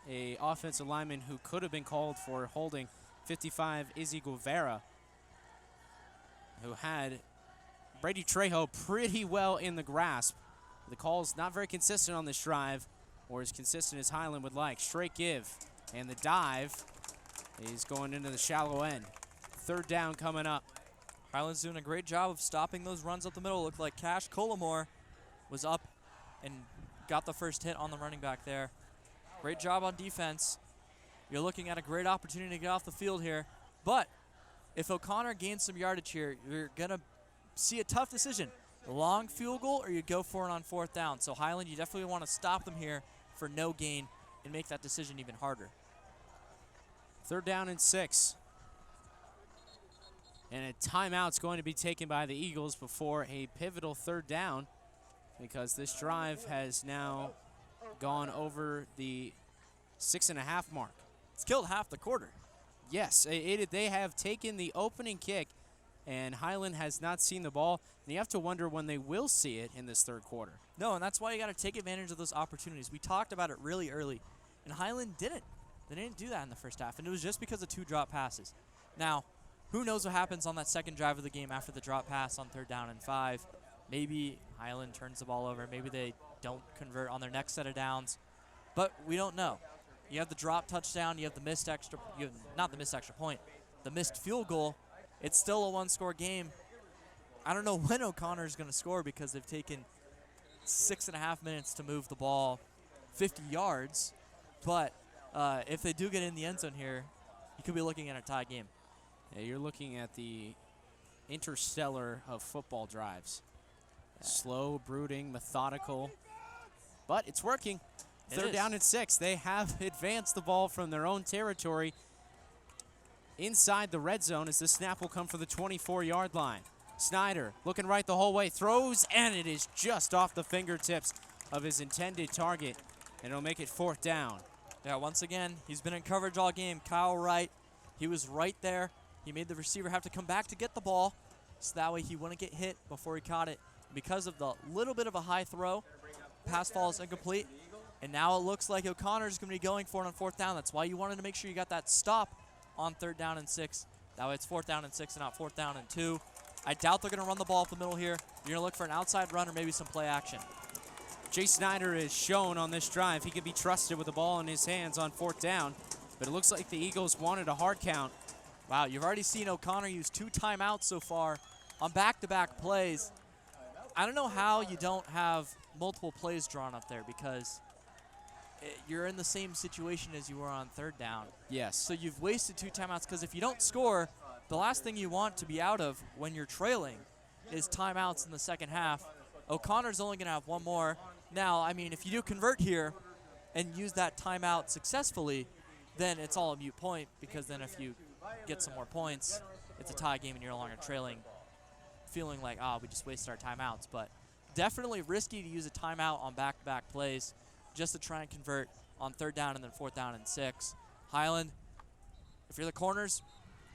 a offensive lineman who could have been called for holding 55 Izzy Guevara, who had Brady Trejo pretty well in the grasp. The call's not very consistent on this drive, or as consistent as Highland would like. Straight give, and the dive is going into the shallow end. 3rd down coming up. Highland's doing a great job of stopping those runs up the middle. Looked like Cash Collimore was up and got the first hit on the running back there. Great job on defense. You're looking at a great opportunity to get off the field here. But if O'Connor gains some yardage here, you're going to see a tough decision. A long field goal, or you go for it on 4th down. So Highland, you definitely want to stop them here for no gain and make that decision even harder. 3rd down and 6. And a timeout's going to be taken by the Eagles before a pivotal 3rd down, because this drive has now gone over the 6.5 mark. It's killed half the quarter. Yes, they have taken the opening kick, and Highland has not seen the ball. And you have to wonder when they will see it in this 3rd quarter. No, and that's why you got to take advantage of those opportunities. We talked about it really early, and Highland didn't. They didn't do that in the first half, and it was just because of 2 drop passes. Now, who knows what happens on that 2nd drive of the game after the drop pass on 3rd down and 5. Maybe Highland turns the ball over. Maybe they don't convert on their next set of downs. But we don't know. You have the drop touchdown. You have the missed extra – not the missed extra point. The missed field goal. It's still a 1-score game. I don't know when O'Connor's going to score, because they've taken 6.5 minutes to move the ball 50 yards. But if they do get in the end zone here, you could be looking at a tie game. Yeah, you're looking at the interstellar of football drives. Slow, brooding, methodical, but it's working. 3rd down and 6. They have advanced the ball from their own territory inside the red zone, as the snap will come for the 24-yard line. Snyder looking right the whole way, throws, and it is just off the fingertips of his intended target, and it'll make it 4th down. Yeah, once again, he's been in coverage all game. Kyle Wright, he was right there. He made the receiver have to come back to get the ball, so that way he wouldn't get hit before he caught it. because of the little bit of a high throw, pass falls incomplete, and now it looks like O'Connor's going to be going for it on 4th down. That's why you wanted to make sure you got that stop on 3rd down and 6. That way it's 4th down and 6 and not 4th down and 2. I doubt they're going to run the ball up the middle here. You're going to look for an outside run or maybe some play action. Jay Snyder is shown on this drive. He could be trusted with the ball in his hands on 4th down, but it looks like the Eagles wanted a hard count. Wow, you've already seen O'Connor use 2 timeouts so far on back-to-back plays. I don't know how you don't have multiple plays drawn up there because you're in the same situation as you were on 3rd down. Yes. So you've wasted 2 timeouts because if you don't score, the last thing you want to be out of when you're trailing is timeouts in the second half. O'Connor's only going to have 1 more. Now, I mean, if you do convert here and use that timeout successfully, then it's all a moot point because then if you get some more points, it's a tie game and you're no longer trailing, feeling like, we just wasted our timeouts. But definitely risky to use a timeout on back-to-back plays just to try and convert on 3rd down and then 4th down and 6. Highland, if you're the corners,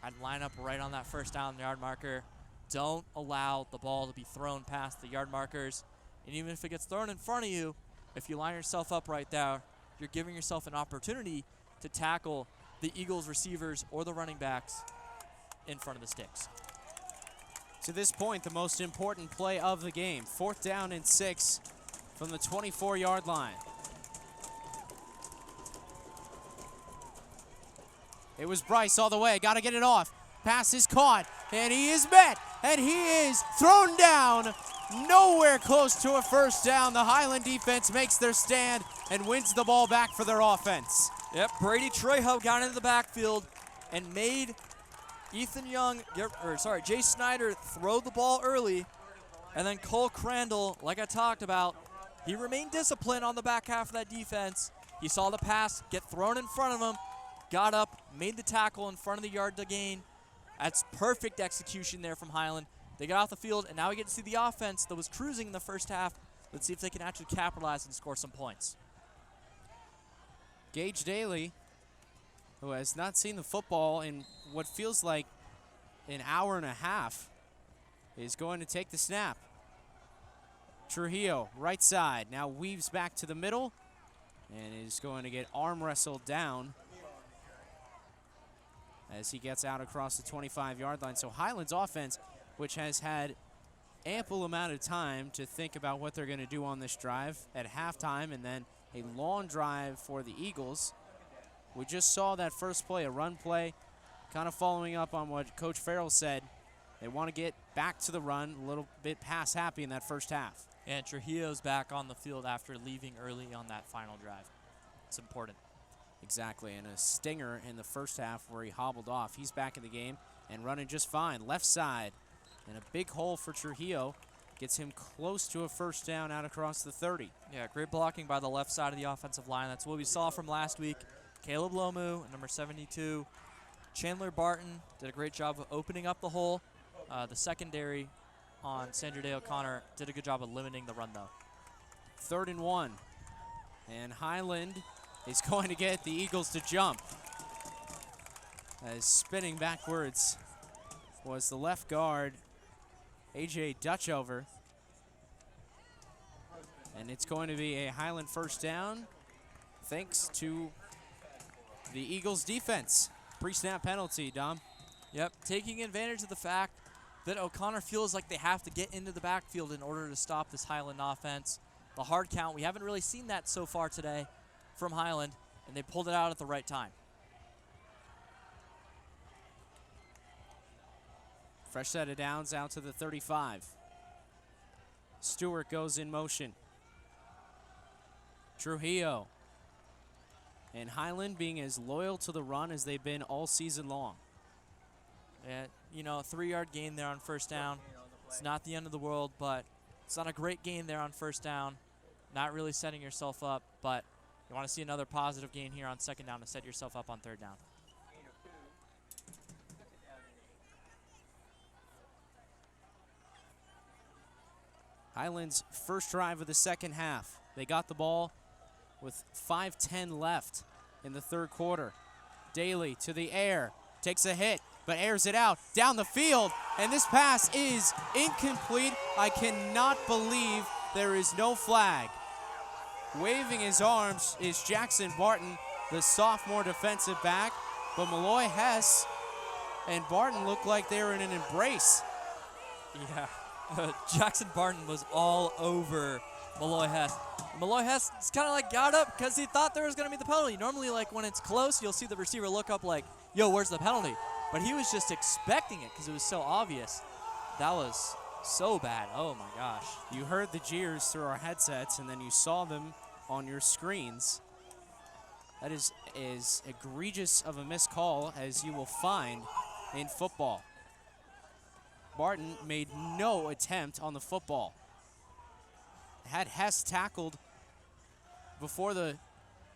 I'd line up right on that 1st down yard marker. Don't allow the ball to be thrown past the yard markers. And even if it gets thrown in front of you, if you line yourself up right there, you're giving yourself an opportunity to tackle the Eagles receivers or the running backs in front of the sticks. To this point, the most important play of the game. 4th down and 6 from the 24-yard line. It was Bryce all the way. Got to get it off. Pass is caught, and he is met, and he is thrown down. Nowhere close to a 1st down. The Highland defense makes their stand and wins the ball back for their offense. Yep, Brady Trejo got into the backfield and made Jay Snyder throw the ball early, and then Cole Crandall, like I talked about, he remained disciplined on the back half of that defense. He saw the pass get thrown in front of him, got up, made the tackle in front of the yard to gain. That's perfect execution there from Highland. They got off the field, and now we get to see the offense that was cruising in the first half. Let's see if they can actually capitalize and score some points. Gage Daly, who has not seen the football in what feels like an hour and a half, is going to take the snap. Trujillo, right side, now weaves back to the middle and is going to get arm wrestled down as he gets out across the 25-yard line. So Highland's offense, which has had ample amount of time to think about what they're going to do on this drive at halftime, and then a long drive for the Eagles. We just saw that first play, a run play, kind of following up on what Coach Farrell said. They want to get back to the run, a little bit pass happy in that first half. And Trujillo's back on the field after leaving early on that final drive. It's important. Exactly, and a stinger in the first half where he hobbled off. He's back in the game and running just fine. Left side, and a big hole for Trujillo. Gets him close to a 1st down out across the 30. Yeah, great blocking by the left side of the offensive line. That's what we saw from last week. Caleb Lomu, number 72. Chandler Barton did a great job of opening up the hole. The secondary on Sandra Day O'Connor did a good job of limiting the run, though. 3rd and 1. And Highland is going to get the Eagles to jump. As spinning backwards was the left guard, A.J. Dutchover. And it's going to be a Highland 1st down thanks to the Eagles defense. Pre-snap penalty, Dom. Yep, taking advantage of the fact that O'Connor feels like they have to get into the backfield in order to stop this Highland offense. The hard count, we haven't really seen that so far today from Highland, and they pulled it out at the right time. Fresh set of downs out to the 35. Stewart goes in motion. Trujillo. And Highland being as loyal to the run as they've been all season long. Yeah, you know, a 3-yard gain there on 1st down. It's not the end of the world, but it's not a great gain there on 1st down. Not really setting yourself up, but you want to see another positive gain here on 2nd down to set yourself up on 3rd down. Highland's first drive of the second half. They got the ball with 5:10 left in the 3rd quarter. Daly to the air, takes a hit, but airs it out down the field, and this pass is incomplete. I cannot believe there is no flag. Waving his arms is Jackson Barton, the sophomore defensive back, but Malloy Hess and Barton look like they were in an embrace. Yeah, Jackson Barton was all over Malloy Hess. Malloy Hess kind of like got up because he thought there was going to be the penalty. Normally, like when it's close, you'll see the receiver look up like, yo, where's the penalty? But he was just expecting it because it was so obvious. That was so bad. Oh my gosh. You heard the jeers through our headsets, and then you saw them on your screens. That is as egregious of a missed call as you will find in football. Barton made no attempt on the football. Had Hess tackled before the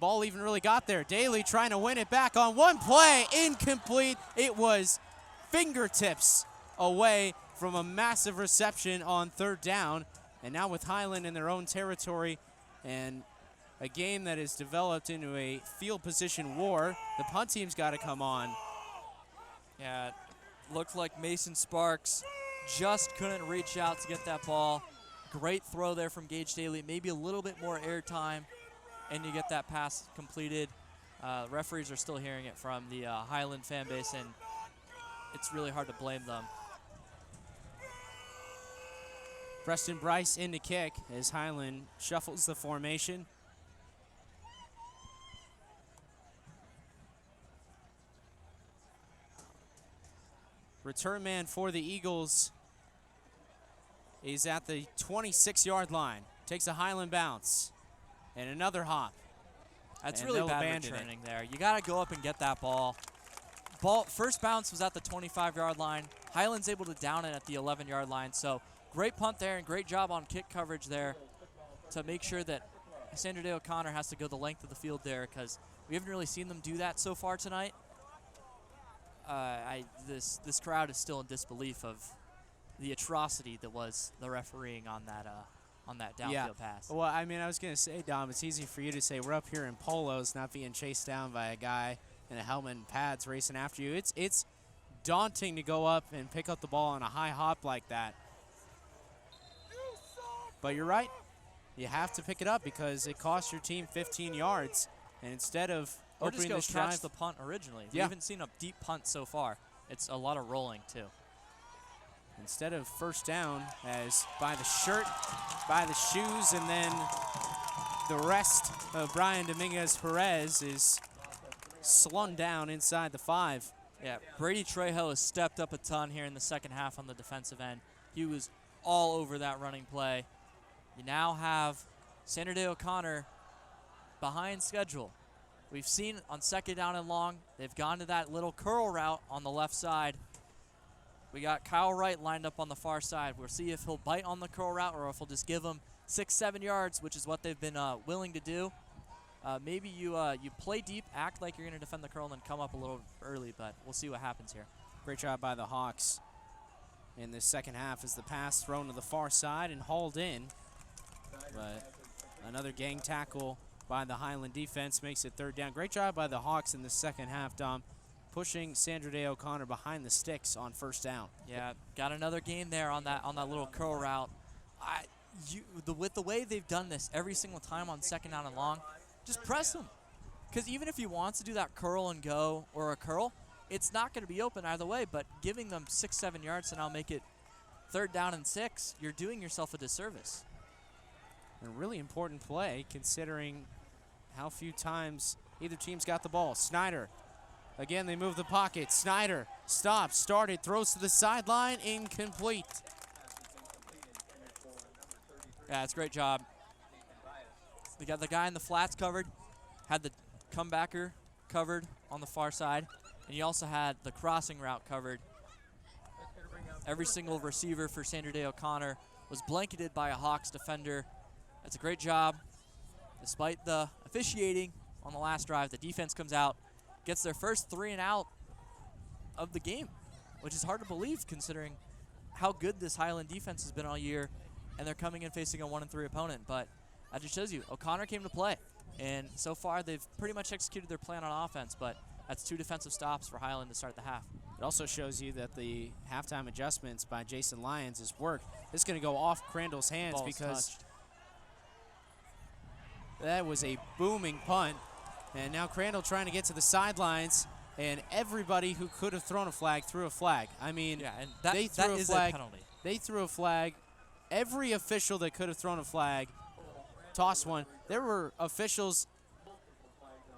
ball even really got there. Daly trying to win it back on one play, incomplete. It was fingertips away from a massive reception on third down. And now with Highland in their own territory and a game that has developed into a field position war, the punt team's got to come on. Yeah, it looked like Mason Sparks just couldn't reach out to get that ball. Great throw there from Gage Daly. Maybe a little bit more air time, and you get that pass completed. Referees are still hearing it from the Highland fan base, and it's really hard to blame them. Preston Bryce in to kick as Highland shuffles the formation. Return man for the Eagles is at the 26-yard line. Takes a Highland bounce and another hop. That's and really bad returning there. You got to go up and get that ball. First bounce was at the 25-yard line. Highland's able to down it at the 11-yard line. So great punt there and great job on kick coverage there to make sure that Sandra Day O'Connor has to go the length of the field there, because we haven't really seen them do that so far tonight. This crowd is still in disbelief of the atrocity that was the refereeing on that downfield pass. Well, I mean, I was going to say, Dom, it's easy for you to say we're up here in polos, not being chased down by a guy in a helmet and pads racing after you. It's daunting to go up and pick up the ball on a high hop like that. But you're right. You have to pick it up because it costs your team 15 yards. And instead of or just go catch drive, the punt originally. Yeah. We haven't seen a deep punt so far. It's a lot of rolling, too. Instead of first down, as by the shirt, by the shoes, and then the rest of Brian Dominguez-Perez is slung down inside the 5. Yeah, Brady Trejo has stepped up a ton here in the second half on the defensive end. He was all over that running play. You now have Sandra Day O'Connor behind schedule. We've seen on second down and long, they've gone to that little curl route on the left side. We got Kyle Wright lined up on the far side. We'll see if he'll bite on the curl route or if he'll just give him 6-7 yards, which is what they've been willing to do. Maybe you play deep, act like you're going to defend the curl, and then come up a little early, but we'll see what happens here. Great job by the Hawks in the second half as the pass thrown to the far side and hauled in. But another gang tackle by the Highland defense makes it third down. Great job by the Hawks in the second half, Dom, pushing Sandra Day O'Connor behind the sticks on first down. Yeah, got another gain there on that little curl route. With the way they've done this every single time on second down and long, just press them. Because even if he wants to do that curl and go or a curl, it's not going to be open either way, but giving them 6-7 yards to now make it third down and 6, you're doing yourself a disservice. A really important play considering how few times either team's got the ball. Snyder, again, they move the pocket. Snyder stops, started, throws to the sideline, incomplete. Yeah, it's a great job. They got the guy in the flats covered, had the comebacker covered on the far side, and you also had the crossing route covered. Every single receiver for Sandra Day O'Connor was blanketed by a Hawks defender. That's a great job. Despite the officiating on the last drive, the defense comes out, gets their first 3 and out of the game, which is hard to believe considering how good this Highland defense has been all year, and they're coming in facing a 1-3 opponent. But that just shows you O'Connor came to play, and so far they've pretty much executed their plan on offense, but that's 2 defensive stops for Highland to start the half. It also shows you that the halftime adjustments by Jason Lyons has worked. This is going to go off Crandall's hands Ball's because touched. that was a booming punt. And now Crandall trying to get to the sidelines, and everybody who could have thrown a flag threw a flag. I mean, Yeah, and that, they that threw is a flag. a penalty. They threw a flag. Every official that could have thrown a flag tossed one. There were officials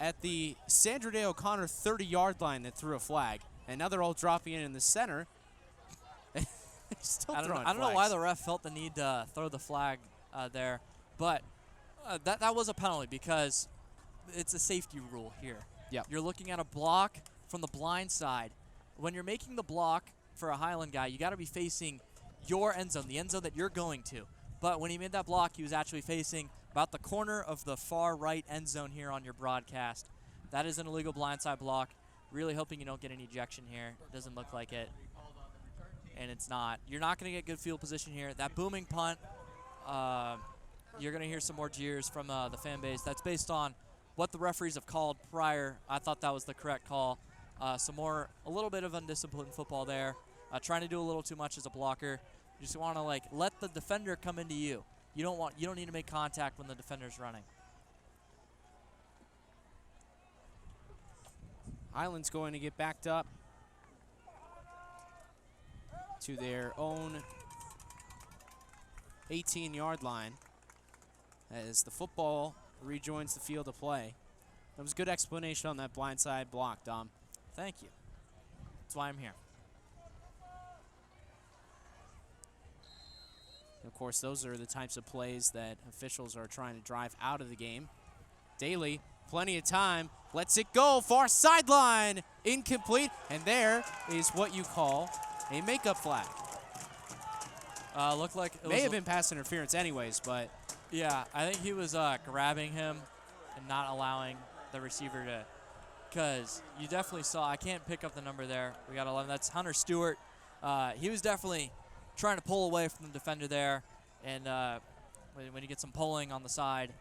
at the Sandra Day O'Connor 30-yard line that threw a flag, and now they're all dropping in the center. Still I don't throwing know why flags. the ref felt the need to throw the flag there, but that was a penalty because it's a safety rule here. Yep. You're looking at a block from the blind side. When you're making the block for a Highland guy, you got to be facing your end zone, the end zone that you're going to. But when he made that block, he was actually facing about the corner of the far right end zone here on your broadcast. That is an illegal blindside block. Really hoping you don't get an ejection here. It doesn't look like it. And it's not. You're not going to get good field position here. That booming punt, you're going to hear some more jeers from the fan base. That's based on what the referees have called prior. I thought that was the correct call. A little bit of undisciplined football there. Trying to do a little too much as a blocker. You just want to let the defender come into you. You don't need to make contact when the defender's running. Highland's going to get backed up to their own 18-yard line as the football rejoins the field of play. That was a good explanation on that blindside block, Dom. Thank you. That's why I'm here. Of course, those are the types of plays that officials are trying to drive out of the game. Daly, plenty of time, lets it go, far sideline, incomplete, and there is what you call a makeup flag. Looked like it May have been pass interference anyways, but yeah, I think he was grabbing him and not allowing the receiver to, because you definitely saw, I can't pick up the number there. We got 11. That's Hunter Stewart. He was definitely trying to pull away from the defender there, and when you get some pulling on the side,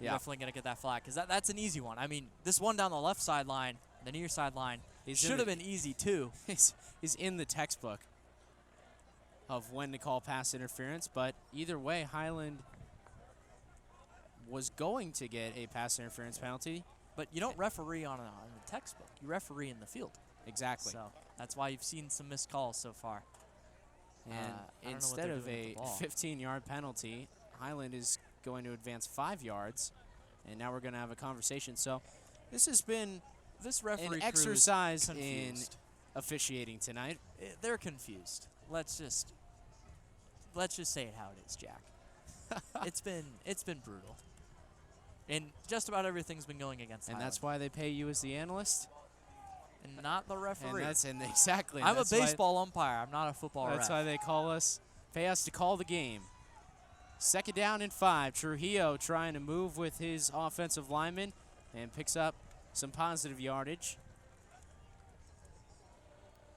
you're definitely going to get that flag, because that's an easy one. I mean, this one down the left sideline, the near sideline, should have been easy too. Is in the textbook of when to call pass interference, but either way, Highland was going to get a pass interference penalty. But you don't referee on a textbook. You referee in the field. Exactly. So that's why you've seen some missed calls so far. And instead of a 15-yard penalty, Highland is going to advance 5 yards, and now we're going to have a conversation. So this has been this referee an exercise in officiating tonight. They're confused. Let's just say it how it is, Jack. it's been brutal. And just about everything's been going against And Highland. that's why they pay you as the analyst? And not the referee. Exactly. I'm a baseball umpire. I'm not a football ref. That's why they pay us to call the game. 2nd down and 5. Trujillo trying to move with his offensive lineman and picks up some positive yardage.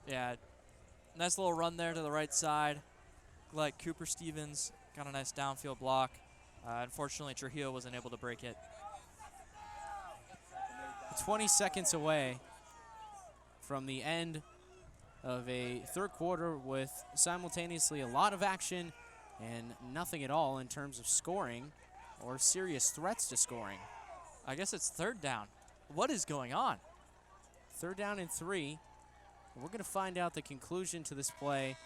Yeah, nice little run there to the right side. Like Cooper Stevens got a nice downfield block. Unfortunately, Trujillo wasn't able to break it. 20 seconds away from the end of a third quarter with simultaneously a lot of action and nothing at all in terms of scoring or serious threats to scoring. I guess it's 3rd down. What is going on? 3rd down and 3. We're going to find out the conclusion to this play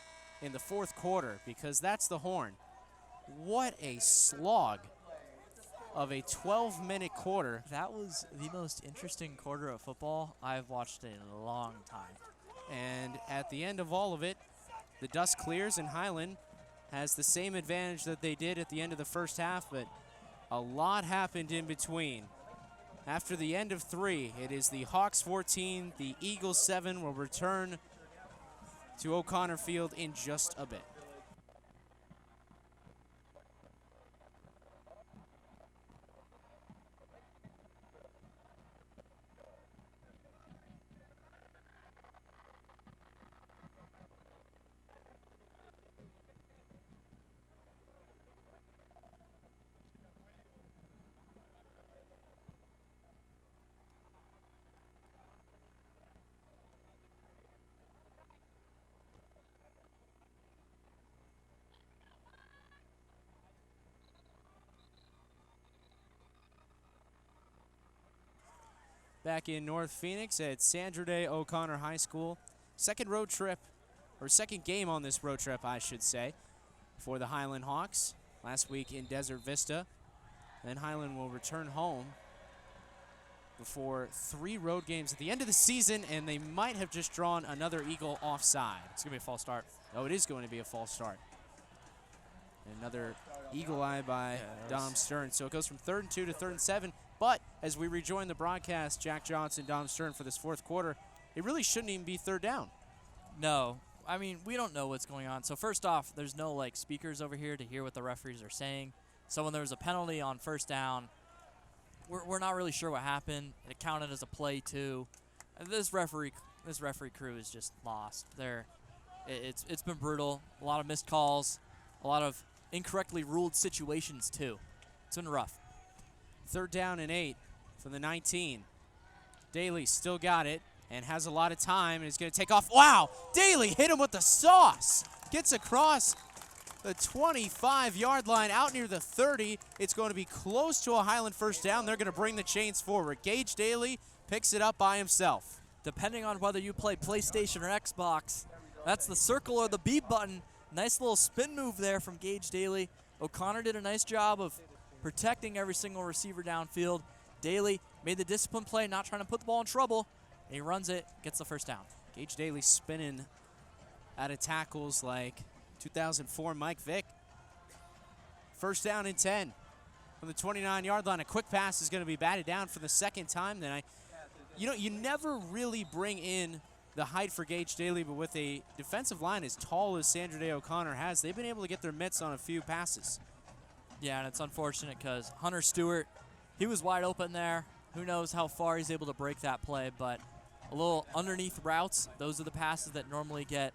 in the 4th quarter, because that's the horn. What a slog of a 12-minute quarter. That was the most interesting quarter of football I've watched in a long time. And at the end of all of it, the dust clears and Highland has the same advantage that they did at the end of the first half, but a lot happened in between. After the end of 3, it is the Hawks 14, the Eagles 7 will return to O'Connor Field in just a bit. back in North Phoenix at Sandra Day O'Connor High School. Second game on this road trip, I should say, for the Highland Hawks. Last week in Desert Vista. Then Highland will return home before 3 road games at the end of the season, and they might have just drawn another Eagle offside. It's going to be a false start. Oh, it is going to be a false start. Another eagle eye by Dom Stern. So it goes from 3rd and 2 to 3rd and 7. But as we rejoin the broadcast, Jack Johnson, Dom Stern for this 4th quarter, it really shouldn't even be 3rd down. No. I mean, we don't know what's going on. So first off, there's no like speakers over here to hear what the referees are saying. So when there was a penalty on 1st down, we're not really sure what happened. It counted as a play too. This referee crew is just lost. It's been brutal. A lot of missed calls, a lot of incorrectly ruled situations too. It's been rough. 3rd down and 8 from the 19. Daly still got it and has a lot of time and is going to take off. Wow! Daly hit him with the sauce. Gets across the 25-yard line out near the 30. It's going to be close to a Highland 1st down. They're going to bring the chains forward. Gage Daly picks it up by himself. Depending on whether you play PlayStation or Xbox, that's the circle or the B button. Nice little spin move there from Gage Daly. O'Connor did a nice job of protecting every single receiver downfield. Daly made the discipline play, not trying to put the ball in trouble. And he runs it, gets the 1st down. Gage Daly spinning out of tackles like 2004 Mike Vick. 1st down and 10 from the 29-yard line. A quick pass is going to be batted down for the 2nd time tonight. You never really bring in the height for Gage Daly, but with a defensive line as tall as Sandra Day O'Connor has, they've been able to get their mitts on a few passes. Yeah, and it's unfortunate because Hunter Stewart, he was wide open there. Who knows how far he's able to break that play, but a little underneath routes, those are the passes that normally get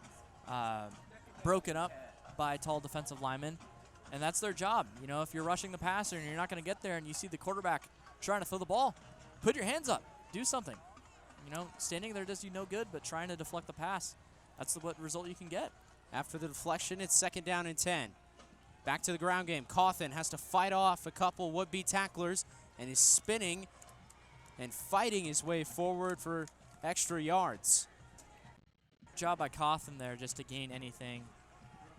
broken up by tall defensive linemen, and that's their job. You know, if you're rushing the passer and you're not going to get there and you see the quarterback trying to throw the ball, put your hands up, do something. You know, standing there does you no good, but trying to deflect the pass, that's what result you can get. After the deflection, it's 2nd down and 10. Back to the ground game. Cawthon has to fight off a couple would-be tacklers and is spinning and fighting his way forward for extra yards. Job by Cawthon there just to gain anything.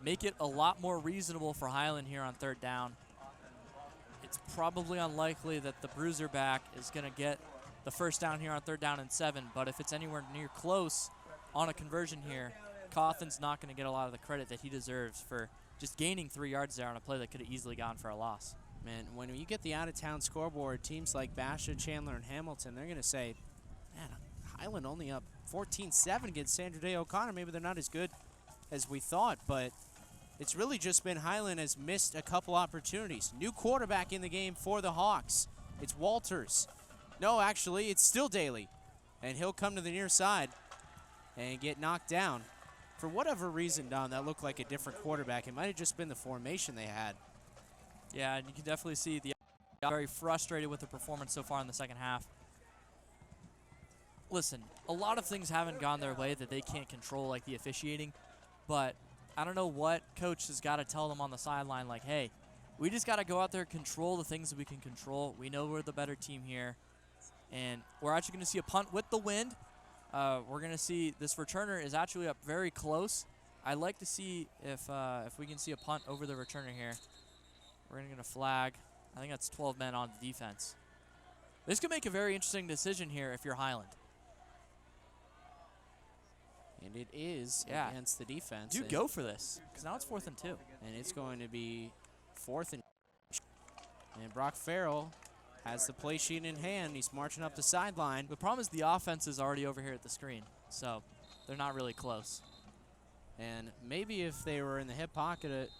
Make it a lot more reasonable for Highland here on 3rd down. It's probably unlikely that the bruiser back is going to get the 1st down here on 3rd down and 7, but if it's anywhere near close on a conversion here, Cawthon's not going to get a lot of the credit that he deserves for just gaining 3 yards there on a play that could have easily gone for a loss. Man, when you get the out-of-town scoreboard, teams like Basha, Chandler, and Hamilton, they're going to say, man, Highland only up 14-7 against Sandra Day O'Connor. Maybe they're not as good as we thought, but it's really just been Highland has missed a couple opportunities. New quarterback in the game for the Hawks. It's Walters. No, actually, it's still Daly. And he'll come to the near side and get knocked down. For whatever reason, Don, that looked like a different quarterback. It might have just been the formation they had. Yeah, and you can definitely see the very frustrated with the performance so far in the 2nd half. Listen, a lot of things haven't gone their way that they can't control, like the officiating. But I don't know what coach has got to tell them on the sideline, like, hey, we just got to go out there and control the things that we can control. We know we're the better team here. And we're actually going to see a punt with the wind. We're going to see this returner is actually up very close. I'd like to see if we can see a punt over the returner here. We're going to get a flag. I think that's 12 men on the defense. This could make a very interesting decision here if you're Highland. And it is against the defense. Do go for this, because now it's 4th and 2. And it's going to be 4th and Brock Farrell has the play sheet in hand. He's marching up the sideline. The problem is the offense is already over here at the screen, so they're not really close. And maybe if they were in the hip pocket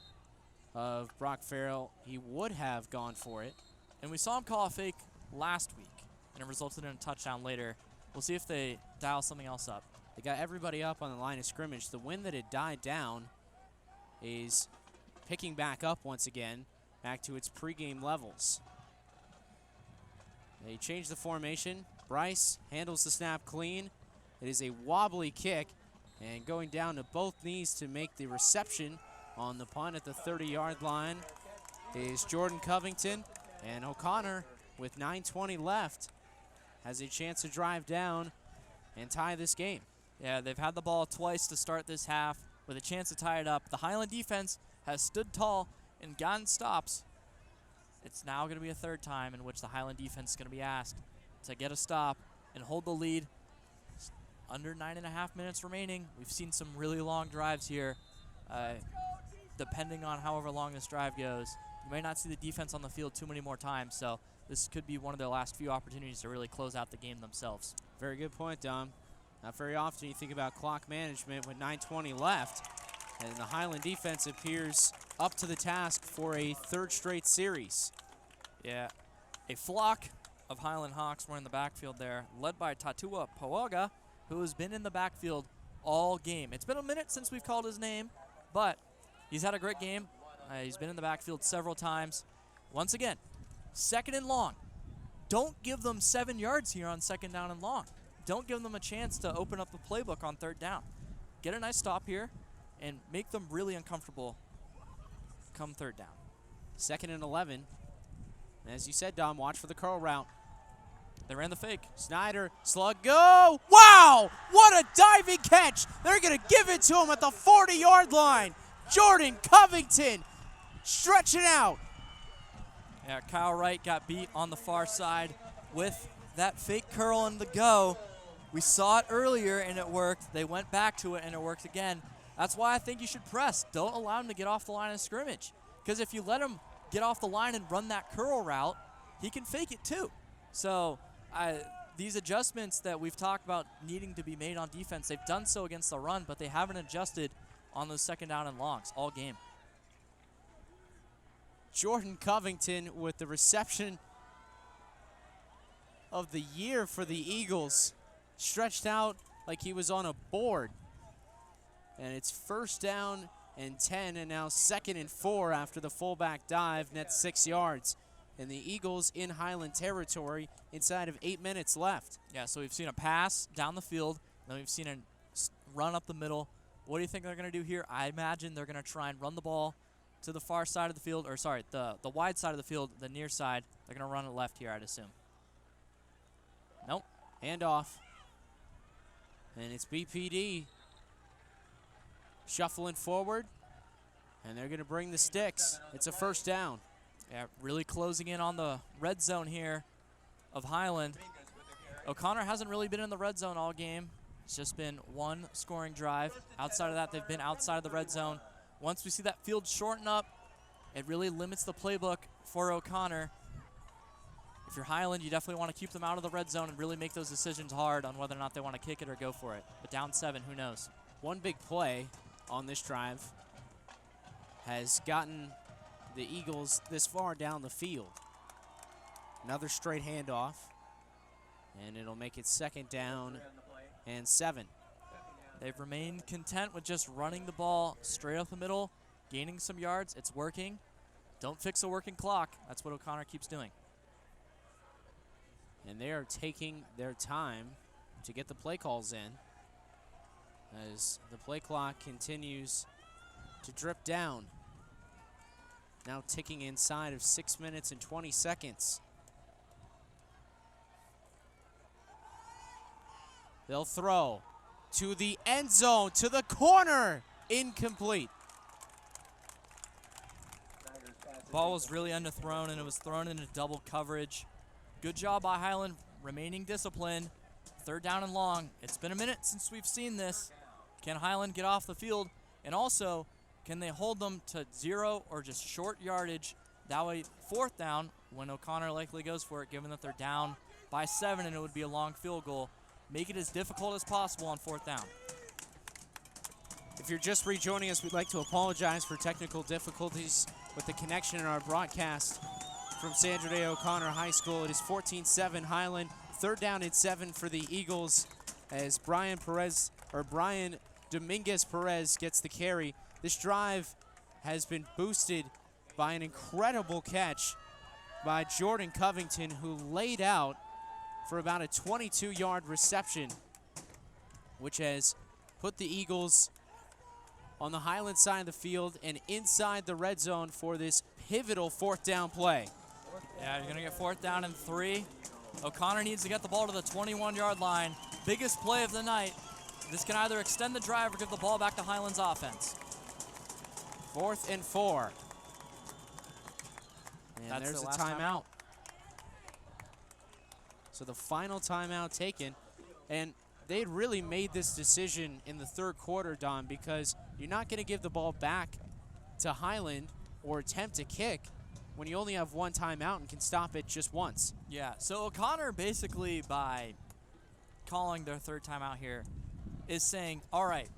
of Brock Farrell, he would have gone for it. And we saw him call a fake last week, and it resulted in a touchdown later. We'll see if they dial something else up. They got everybody up on the line of scrimmage. The wind that had died down is picking back up once again, back to its pregame levels. They changed the formation. Bryce handles the snap clean. It is a wobbly kick, and going down to both knees to make the reception on the punt at the 30-yard line is Jordan Covington. And O'Connor, with 9:20 left, has a chance to drive down and tie this game. Yeah, they've had the ball twice to start this half with a chance to tie it up. The Highland defense has stood tall and gotten stops. It's now going to be a third time in which the Highland defense is going to be asked to get a stop and hold the lead. Under 9.5 minutes remaining. We've seen some really long drives here. Depending on however long this drive goes, you may not see the defense on the field too many more times, so this could be one of their last few opportunities to really close out the game themselves. Very good point, Dom. Not very often you think about clock management with 9:20 left, and the Highland defense appears up to the task for a third straight series. Yeah, a flock of Highland Hawks were in the backfield there, led by Tatua Poaga, who has been in the backfield all game. It's been a minute since we've called his name, but he's had a great game. He's been in the backfield several times. Once again, second and long. Don't give them 7 yards here on second down and long. Don't give them a chance to open up the playbook on third down. Get a nice stop here and make them really uncomfortable come third down. 2nd and 11. And as you said, Dom, watch for the curl route. They ran the fake. Snyder, slug, go! Wow! What a diving catch! They're going to give it to him at the 40-yard line. Jordan Covington stretching out. Yeah, Kyle Wright got beat on the far side with that fake curl and the go. We saw it earlier and it worked. They went back to it and it worked again. That's why I think you should press. Don't allow him to get off the line of scrimmage. Because if you let him get off the line and run that curl route, he can fake it too. So these adjustments that we've talked about needing to be made on defense, they've done so against the run, but they haven't adjusted on those second down and longs all game. Jordan Covington with the reception of the year for the Eagles. Stretched out like he was on a board. And it's 1st down and 10, and now 2nd and 4 after the fullback dive, net 6 yards. And the Eagles in Highland territory inside of 8 minutes left. Yeah, so we've seen a pass down the field, then we've seen a run up the middle. What do you think they're going to do here? I imagine they're going to try and run the ball to the far side of the field, or sorry, the wide side of the field, the near side. They're going to run it left here, I'd assume. Nope. Hand off. And it's BPD shuffling forward, and they're going to bring the sticks. It's a 1st down. Yeah, really closing in on the red zone here of Highland. O'Connor hasn't really been in the red zone all game. It's just been one scoring drive. Outside of that, they've been outside of the red zone. Once we see that field shorten up, it really limits the playbook for O'Connor. If you're Highland, you definitely want to keep them out of the red zone and really make those decisions hard on whether or not they want to kick it or go for it. But down 7, who knows? One big play on this drive has gotten the Eagles this far down the field. Another straight handoff, and it'll make it 2nd down and 7. They've remained content with just running the ball straight up the middle, gaining some yards. It's working. Don't fix a working clock. That's what O'Connor keeps doing. And they are taking their time to get the play calls in as the play clock continues to drip down. Now ticking inside of 6 minutes and 20 seconds. They'll throw to the end zone, to the corner, incomplete. Ball was really underthrown, and it was thrown into double coverage. Good job by Highland, remaining disciplined. 3rd down and long. It's been a minute since we've seen this. Can Highland get off the field? And also, can they hold them to 0 or just short yardage? That way, 4th down, when O'Connor likely goes for it, given that they're down by 7 and it would be a long field goal. Make it as difficult as possible on 4th down. If you're just rejoining us, we'd like to apologize for technical difficulties with the connection in our broadcast from Sandra Day O'Connor High School. It is 14-7 Highland, 3rd down and 7 for the Eagles as Brian Dominguez Perez gets the carry. This drive has been boosted by an incredible catch by Jordan Covington, who laid out for about a 22-yard reception, which has put the Eagles on the Highland side of the field and inside the red zone for this pivotal 4th down play. Yeah, you're going to get 4th down and 3. O'Connor needs to get the ball to the 21-yard line. Biggest play of the night. This can either extend the drive or give the ball back to Highland's offense. 4th and 4. And That's there's the a last timeout. So the final timeout taken. And they had really made this decision in the third quarter, Don, because you're not going to give the ball back to Highland or attempt to kick when you only have one timeout and can stop it just once. Yeah, so O'Connor basically, by calling their third timeout here, is saying, all right,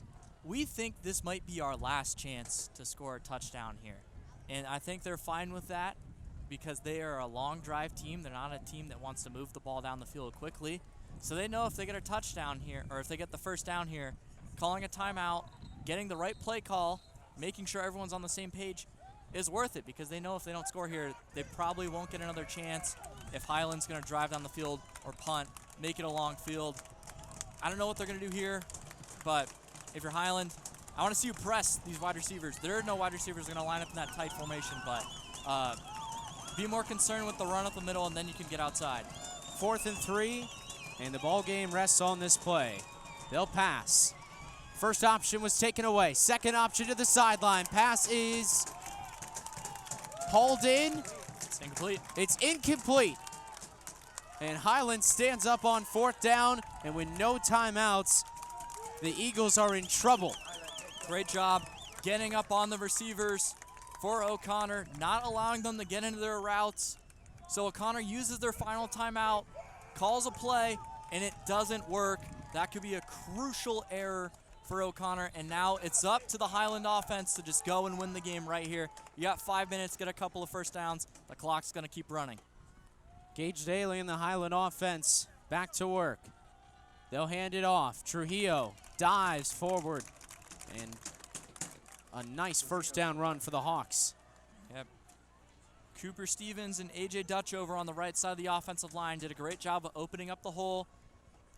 we think this might be our last chance to score a touchdown here. And I think they're fine with that because they are a long drive team. They're not a team that wants to move the ball down the field quickly. So they know if they get a touchdown here, or if they get the first down here, calling a timeout, getting the right play call, making sure everyone's on the same page is worth it because they know if they don't score here, they probably won't get another chance if Highland's going to drive down the field or punt, make it a long field. I don't know what they're going to do here, but if you're Highland, I want to see you press these wide receivers. There are no wide receivers going to line up in that tight formation, but be more concerned with the run up the middle, and then you can get outside. 4th and 3, and the ball game rests on this play. They'll pass. First option was taken away. Second option to the sideline. Pass is hauled in. It's incomplete. It's incomplete. And Highland stands up on 4th down, and with no timeouts, the Eagles are in trouble. Great job getting up on the receivers for O'Connor, not allowing them to get into their routes. So O'Connor uses their final timeout, calls a play, and it doesn't work. That could be a crucial error for O'Connor, and now it's up to the Highland offense to just go and win the game right here. You got 5 minutes, get a couple of first downs. The clock's going to keep running. Gage Daly and the Highland offense back to work. They'll hand it off. Trujillo dives forward, and a nice first down run for the Hawks. Yep. Cooper Stevens and A.J. Dutch over on the right side of the offensive line did a great job of opening up the hole,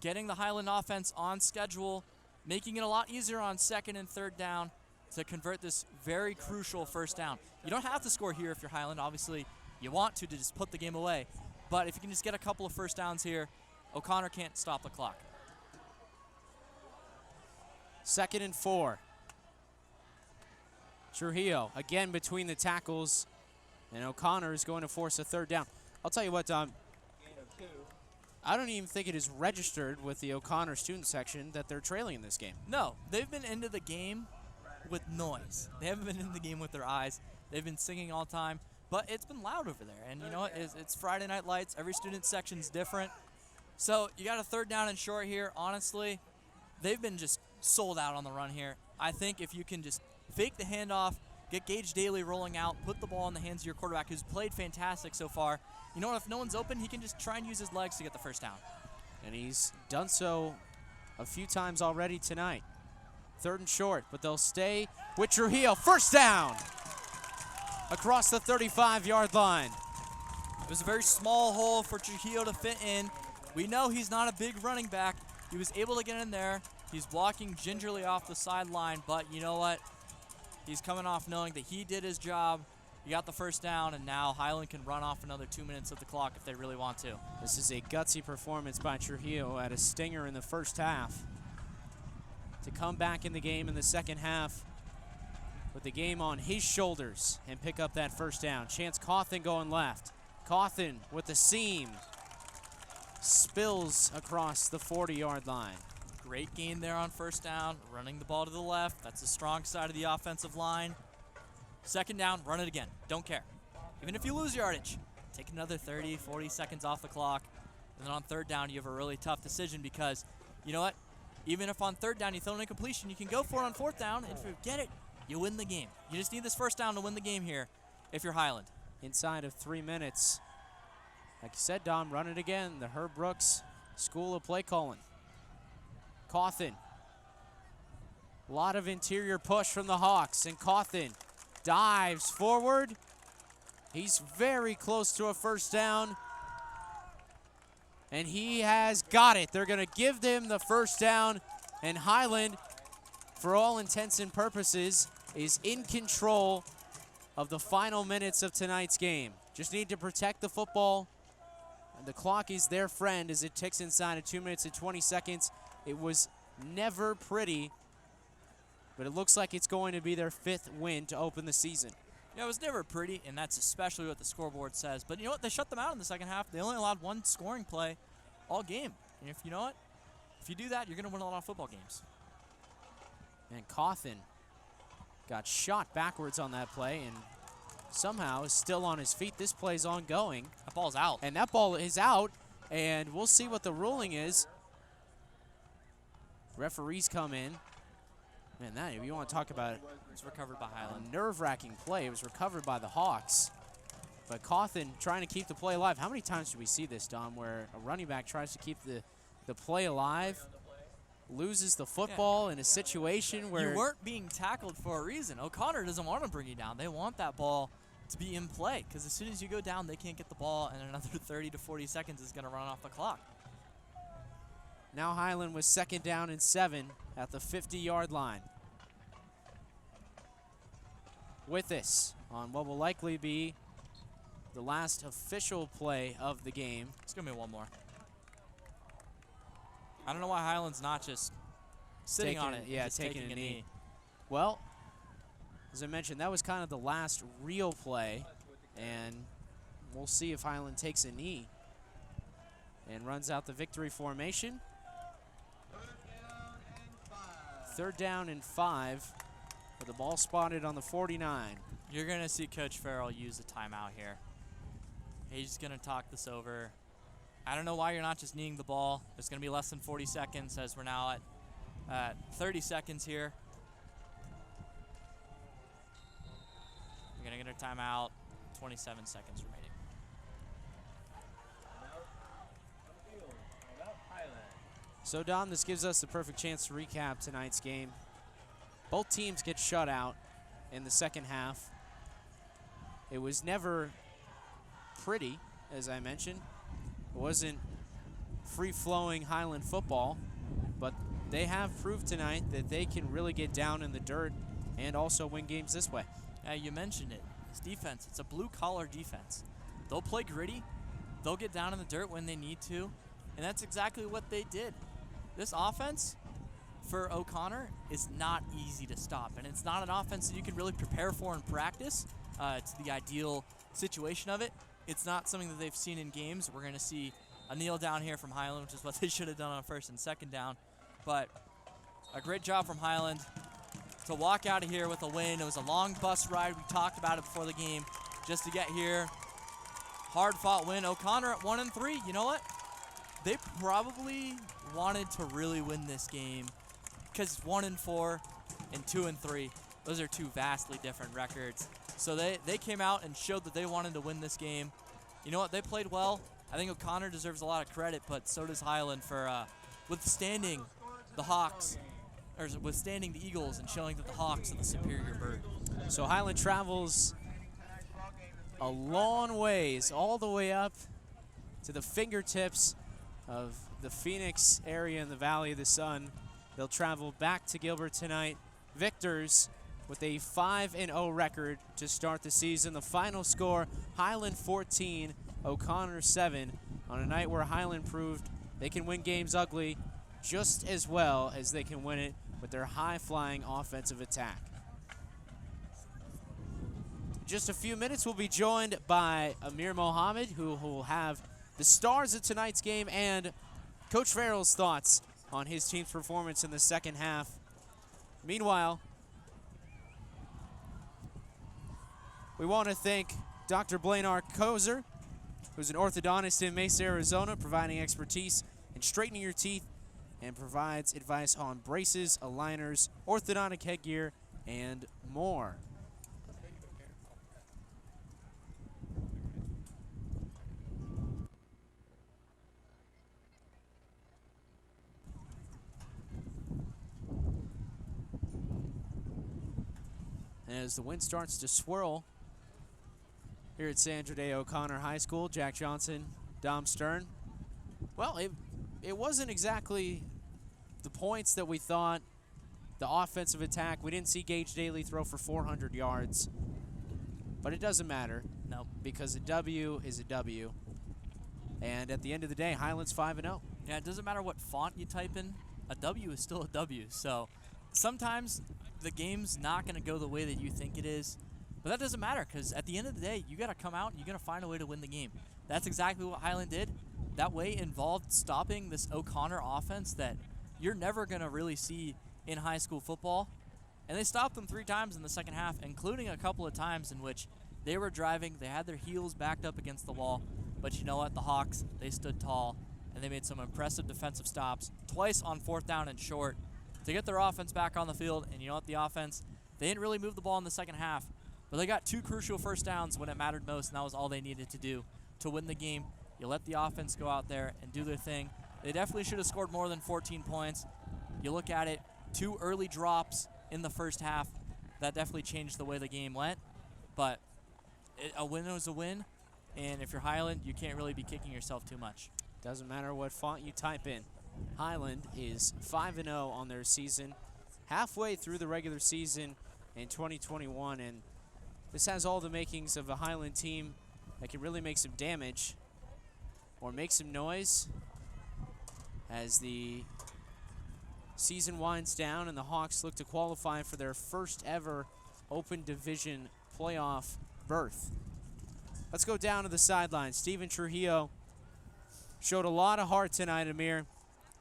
getting the Highland offense on schedule, making it a lot easier on 2nd and 3rd down to convert this very crucial first down. You don't have to score here if you're Highland. Obviously, you want to just put the game away. But if you can just get a couple of first downs here, O'Connor can't stop the clock. 2nd and 4. Trujillo again between the tackles, and O'Connor is going to force a 3rd down. I'll tell you what, Dom, I don't even think it is registered with the O'Connor student section that they're trailing in this game. No, they've been into the game with noise. They haven't been in the game with their eyes. They've been singing all the time, but it's been loud over there. And you know what? It's Friday Night Lights. Every student section's different. So you got a 3rd down and short here. Honestly, they've been just sold out on the run here. I think if you can just fake the handoff, get Gage Daly rolling out, put the ball in the hands of your quarterback who's played fantastic so far. You know what? If no one's open, he can just try and use his legs to get the first down. And he's done so a few times already tonight. 3rd and short, but they'll stay with Trujillo. First down across the 35-yard line. It was a very small hole for Trujillo to fit in. We know he's not a big running back. He was able to get in there. He's walking gingerly off the sideline, but you know what? He's coming off knowing that he did his job. He got the first down, and now Highland can run off another 2 minutes of the clock if they really want to. This is a gutsy performance by Trujillo at a stinger in the first half to come back in the game in the second half with the game on his shoulders and pick up that first down. Chance Cawthon going left. Cawthon with the seam. Spills across the 40-yard line. Great gain there on first down, running the ball to the left. That's the strong side of the offensive line. 2nd down, run it again. Don't care. Even if you lose yardage, take another 30, 40 seconds off the clock. And then on 3rd down, you have a really tough decision because, you know what? Even if on 3rd down you throw an incompletion, you can go for it on 4th down, and if you get it, you win the game. You just need this first down to win the game here if you're Highland. Inside of 3 minutes. Like you said, Dom, run it again. The Herb Brooks School of Play Calling. Cawthon. A lot of interior push from the Hawks, and Cawthon dives forward. He's very close to a first down, and he has got it. They're going to give them the first down, and Highland, for all intents and purposes, is in control of the final minutes of tonight's game. Just need to protect the football the clock is their friend as it ticks inside of 2 minutes and 20 seconds. It was never pretty, but it looks like it's going to be their 5th win to open the season. Yeah, it was never pretty, and that's especially what the scoreboard says. But you know what? They shut them out in the second half. They only allowed 1 scoring play all game. And if you know what? If you do that, you're going to win a lot of football games. And Cawthon got shot backwards on that play and somehow is still on his feet. This play's ongoing. That ball's out. And that ball is out, and we'll see what the ruling is. Referees come in. Man, that, if you want to talk about it, it's recovered by Highland. A nerve-wracking play. It was recovered by the Hawks. But Cawthon trying to keep the play alive. How many times do we see this, Dom, where a running back tries to keep the play alive, loses the football in a situation where... You weren't being tackled for a reason. O'Connor doesn't want to bring you down. They want that ball to be in play, because as soon as you go down, they can't get the ball, and another 30 to 40 seconds is going to run off the clock. Now Highland with 2nd down and 7 at the 50-yard line. With this on what will likely be the last official play of the game. It's going to be one more. I don't know why Highland's not just sitting on it. Yeah, taking a knee. Well, as I mentioned, that was kind of the last real play, and we'll see if Highland takes a knee and runs out the victory formation. 3rd down and 5 with the ball spotted on the 49. You're going to see Coach Farrell use a timeout here. He's going to talk this over. I don't know why you're not just kneeing the ball. There's going to be less than 40 seconds as we're now at 30 seconds here. We're going to get a timeout. 27 seconds remaining. So, Dom, this gives us the perfect chance to recap tonight's game. Both teams get shut out in the second half. It was never pretty, as I mentioned. It wasn't free-flowing Highland football, but they have proved tonight that they can really get down in the dirt and also win games this way. Yeah, you mentioned it. This defense, it's a blue-collar defense. They'll play gritty. They'll get down in the dirt when they need to, and that's exactly what they did. This offense for O'Connor is not easy to stop, and it's not an offense that you can really prepare for in practice. It's the ideal situation of it. It's not something that they've seen in games. We're going to see a kneel down here from Highland, which is what they should have done on 1st and 2nd down. But a great job from Highland to walk out of here with a win. It was a long bus ride. We talked about it before the game just to get here. Hard-fought win. O'Connor at 1-3. You know what? They probably wanted to really win this game because 1-4 and 2-3. Those are 2 vastly different records. So they came out and showed that they wanted to win this game. You know what? They played well. I think O'Connor deserves a lot of credit, but so does Highland for withstanding the Hawks, or withstanding the Eagles and showing that the Hawks are the superior bird. So Highland travels a long ways, all the way up to the fingertips of the Phoenix area in the Valley of the Sun. They'll travel back to Gilbert tonight. Victors with a 5-0 record to start the season. The final score, Highland 14, O'Connor 7, on a night where Highland proved they can win games ugly just as well as they can win it with their high-flying offensive attack. In just a few minutes, we'll be joined by Amir Mohammed, who will have the stars of tonight's game and Coach Farrell's thoughts on his team's performance in the second half. Meanwhile, we want to thank Dr. Blaine Kozer, who's an orthodontist in Mesa, Arizona, providing expertise in straightening your teeth and provides advice on braces, aligners, orthodontic headgear, and more. And as the wind starts to swirl here at Sandra Day O'Connor High School, Jack Johnson, Dom Stern. Well, it wasn't exactly the points that we thought. The offensive attack, we didn't see Gage Daly throw for 400 yards. But it doesn't matter. Nope. Because a W is a W. And at the end of the day, Highland's 5-0. Yeah, it doesn't matter what font you type in. A W is still a W. So sometimes the game's not going to go the way that you think it is. But that doesn't matter because at the end of the day, you got to come out and you got to find a way to win the game. That's exactly what Highland did. That way involved stopping this O'Connor offense that you're never going to really see in high school football. And they stopped them 3 times in the second half, including a couple of times in which they were driving, they had their heels backed up against the wall. But you know what? The Hawks, they stood tall, and they made some impressive defensive stops, twice on 4th down and short, to get their offense back on the field. And you know what? The offense, they didn't really move the ball in the second half, but they got 2 crucial first downs when it mattered most, and that was all they needed to do to win the game. You let the offense go out there and do their thing. They definitely should have scored more than 14 points. You look at it, 2 early drops in the first half. That definitely changed the way the game went. But a win was a win, and if you're Highland, you can't really be kicking yourself too much. Doesn't matter what font you type in. Highland is 5-0 on their season, halfway through the regular season in 2021, and this has all the makings of a Highland team that can really make some damage or make some noise as the season winds down and the Hawks look to qualify for their first ever Open Division playoff berth. Let's go down to the sideline. Steven Trujillo showed a lot of heart tonight, Amir,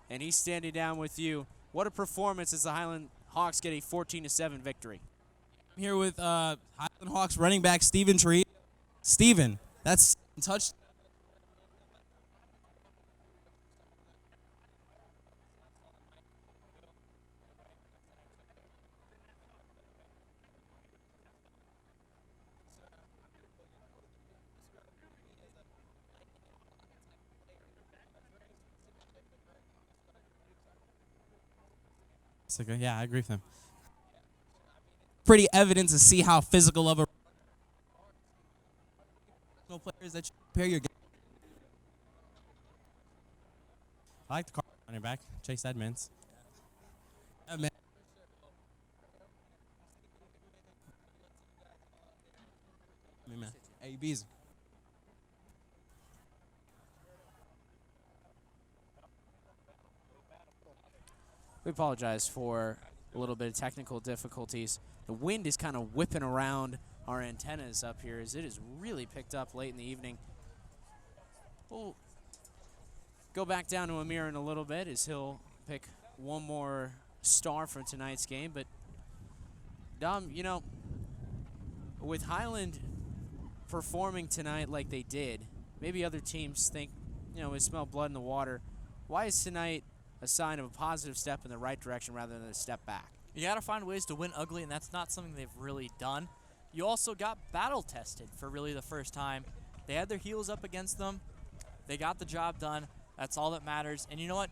and he's standing down with you. What a performance as the Highland Hawks get a 14-7 victory. I'm here with Highland Hawks running back Steven Trujillo. Steven, that's touch. Yeah, I agree with him. Pretty evident to see how physical of a players that you prepare your game. I like the car running back, Chase Edmonds. Yeah, man. ABs. We apologize for a little bit of technical difficulties. The wind is kind of whipping around our antennas up here as it is really picked up late in the evening. We'll go back down to Amir in a little bit as he'll pick one more star from tonight's game. But, Dom, you know, with Highland performing tonight like they did, maybe other teams think, you know, we smell blood in the water. Why is tonight a sign of a positive step in the right direction rather than a step back? You got to find ways to win ugly, and that's not something they've really done. You also got battle tested for really the first time. They had their heels up against them. They got the job done. That's all that matters. And you know what?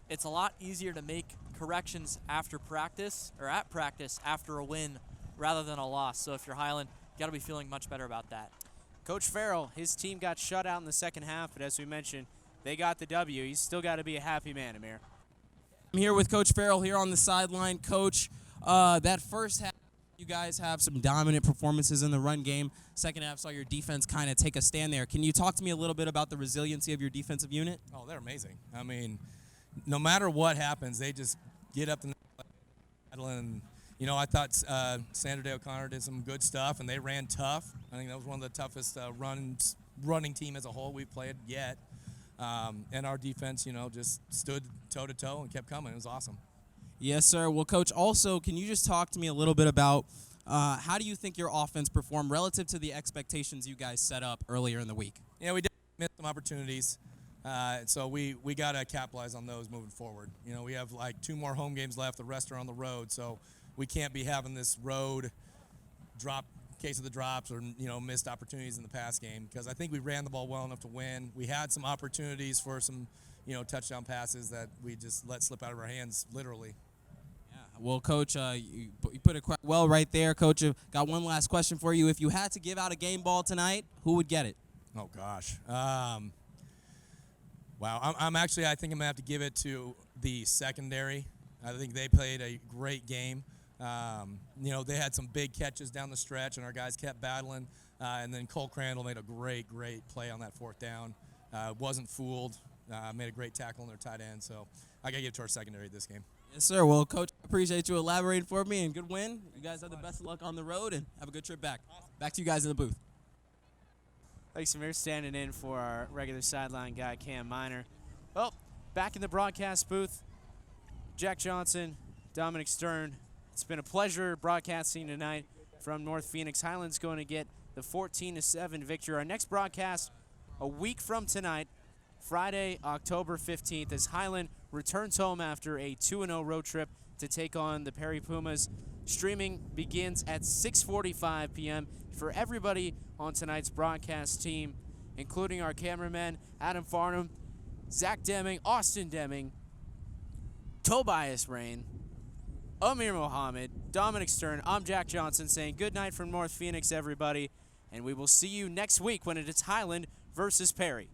It's a lot easier to make corrections after practice or at practice after a win rather than a loss. So if you're Highland, you got to be feeling much better about that. Coach Farrell, his team got shut out in the second half, but as we mentioned, they got the W. He's still got to be a happy man, Amir. I'm here with Coach Farrell here on the sideline. Coach, that first half, you guys have some dominant performances in the run game. Second half saw your defense kind of take a stand there. Can you talk to me a little bit about the resiliency of your defensive unit? Oh, they're amazing. I mean, no matter what happens, they just get up and and you know, I thought Sandra Day O'Connor did some good stuff, and they ran tough. I think that was one of the toughest running team as a whole we've played yet. And our defense, you know, just stood toe-to-toe and kept coming. It was awesome. Yes, sir. Well, Coach, also, can you just talk to me a little bit about how do you think your offense performed relative to the expectations you guys set up earlier in the week? Yeah, we did miss some opportunities. So we got to capitalize on those moving forward. You know, we have like 2 more home games left. The rest are on the road. So we can't be having this road drop case of the drops or, you know, missed opportunities in the pass game, because I think we ran the ball well enough to win. We had some opportunities for some, you know, touchdown passes that we just let slip out of our hands, literally. Yeah. Well, Coach, you put it quite well right there. Coach, got one last question for you. If you had to give out a game ball tonight, who would get it? Oh, gosh. Wow. I'm actually, I think I'm going to have to give it to the secondary. I think they played a great game. You know, they had some big catches down the stretch, and our guys kept battling. And then Cole Crandall made a great play on that 4th down. wasn't fooled. Made a great tackle on their tight end. So I got to give it to our secondary this game. Yes, sir. Well, Coach, I appreciate you elaborating for me, and good win. You guys have the best of luck on the road, and have a good trip back. Back to you guys in the booth. Thanks, Samir, standing in for our regular sideline guy, Cam Miner. Well, back in the broadcast booth, Jack Johnson, Dominic Stern. It's been a pleasure broadcasting tonight from North Phoenix. Highland's going to get the 14-7 victory. Our next broadcast a week from tonight, Friday, October 15th, as Highland returns home after a 2-0 road trip to take on the Perry Pumas. Streaming begins at 6:45 p.m. For everybody on tonight's broadcast team, including our cameramen, Adam Farnham, Zach Deming, Austin Deming, Tobias Rain, Amir Mohammed, Dominic Stern, I'm Jack Johnson saying good night from North Phoenix, everybody, and we will see you next week when it is Highland versus Perry.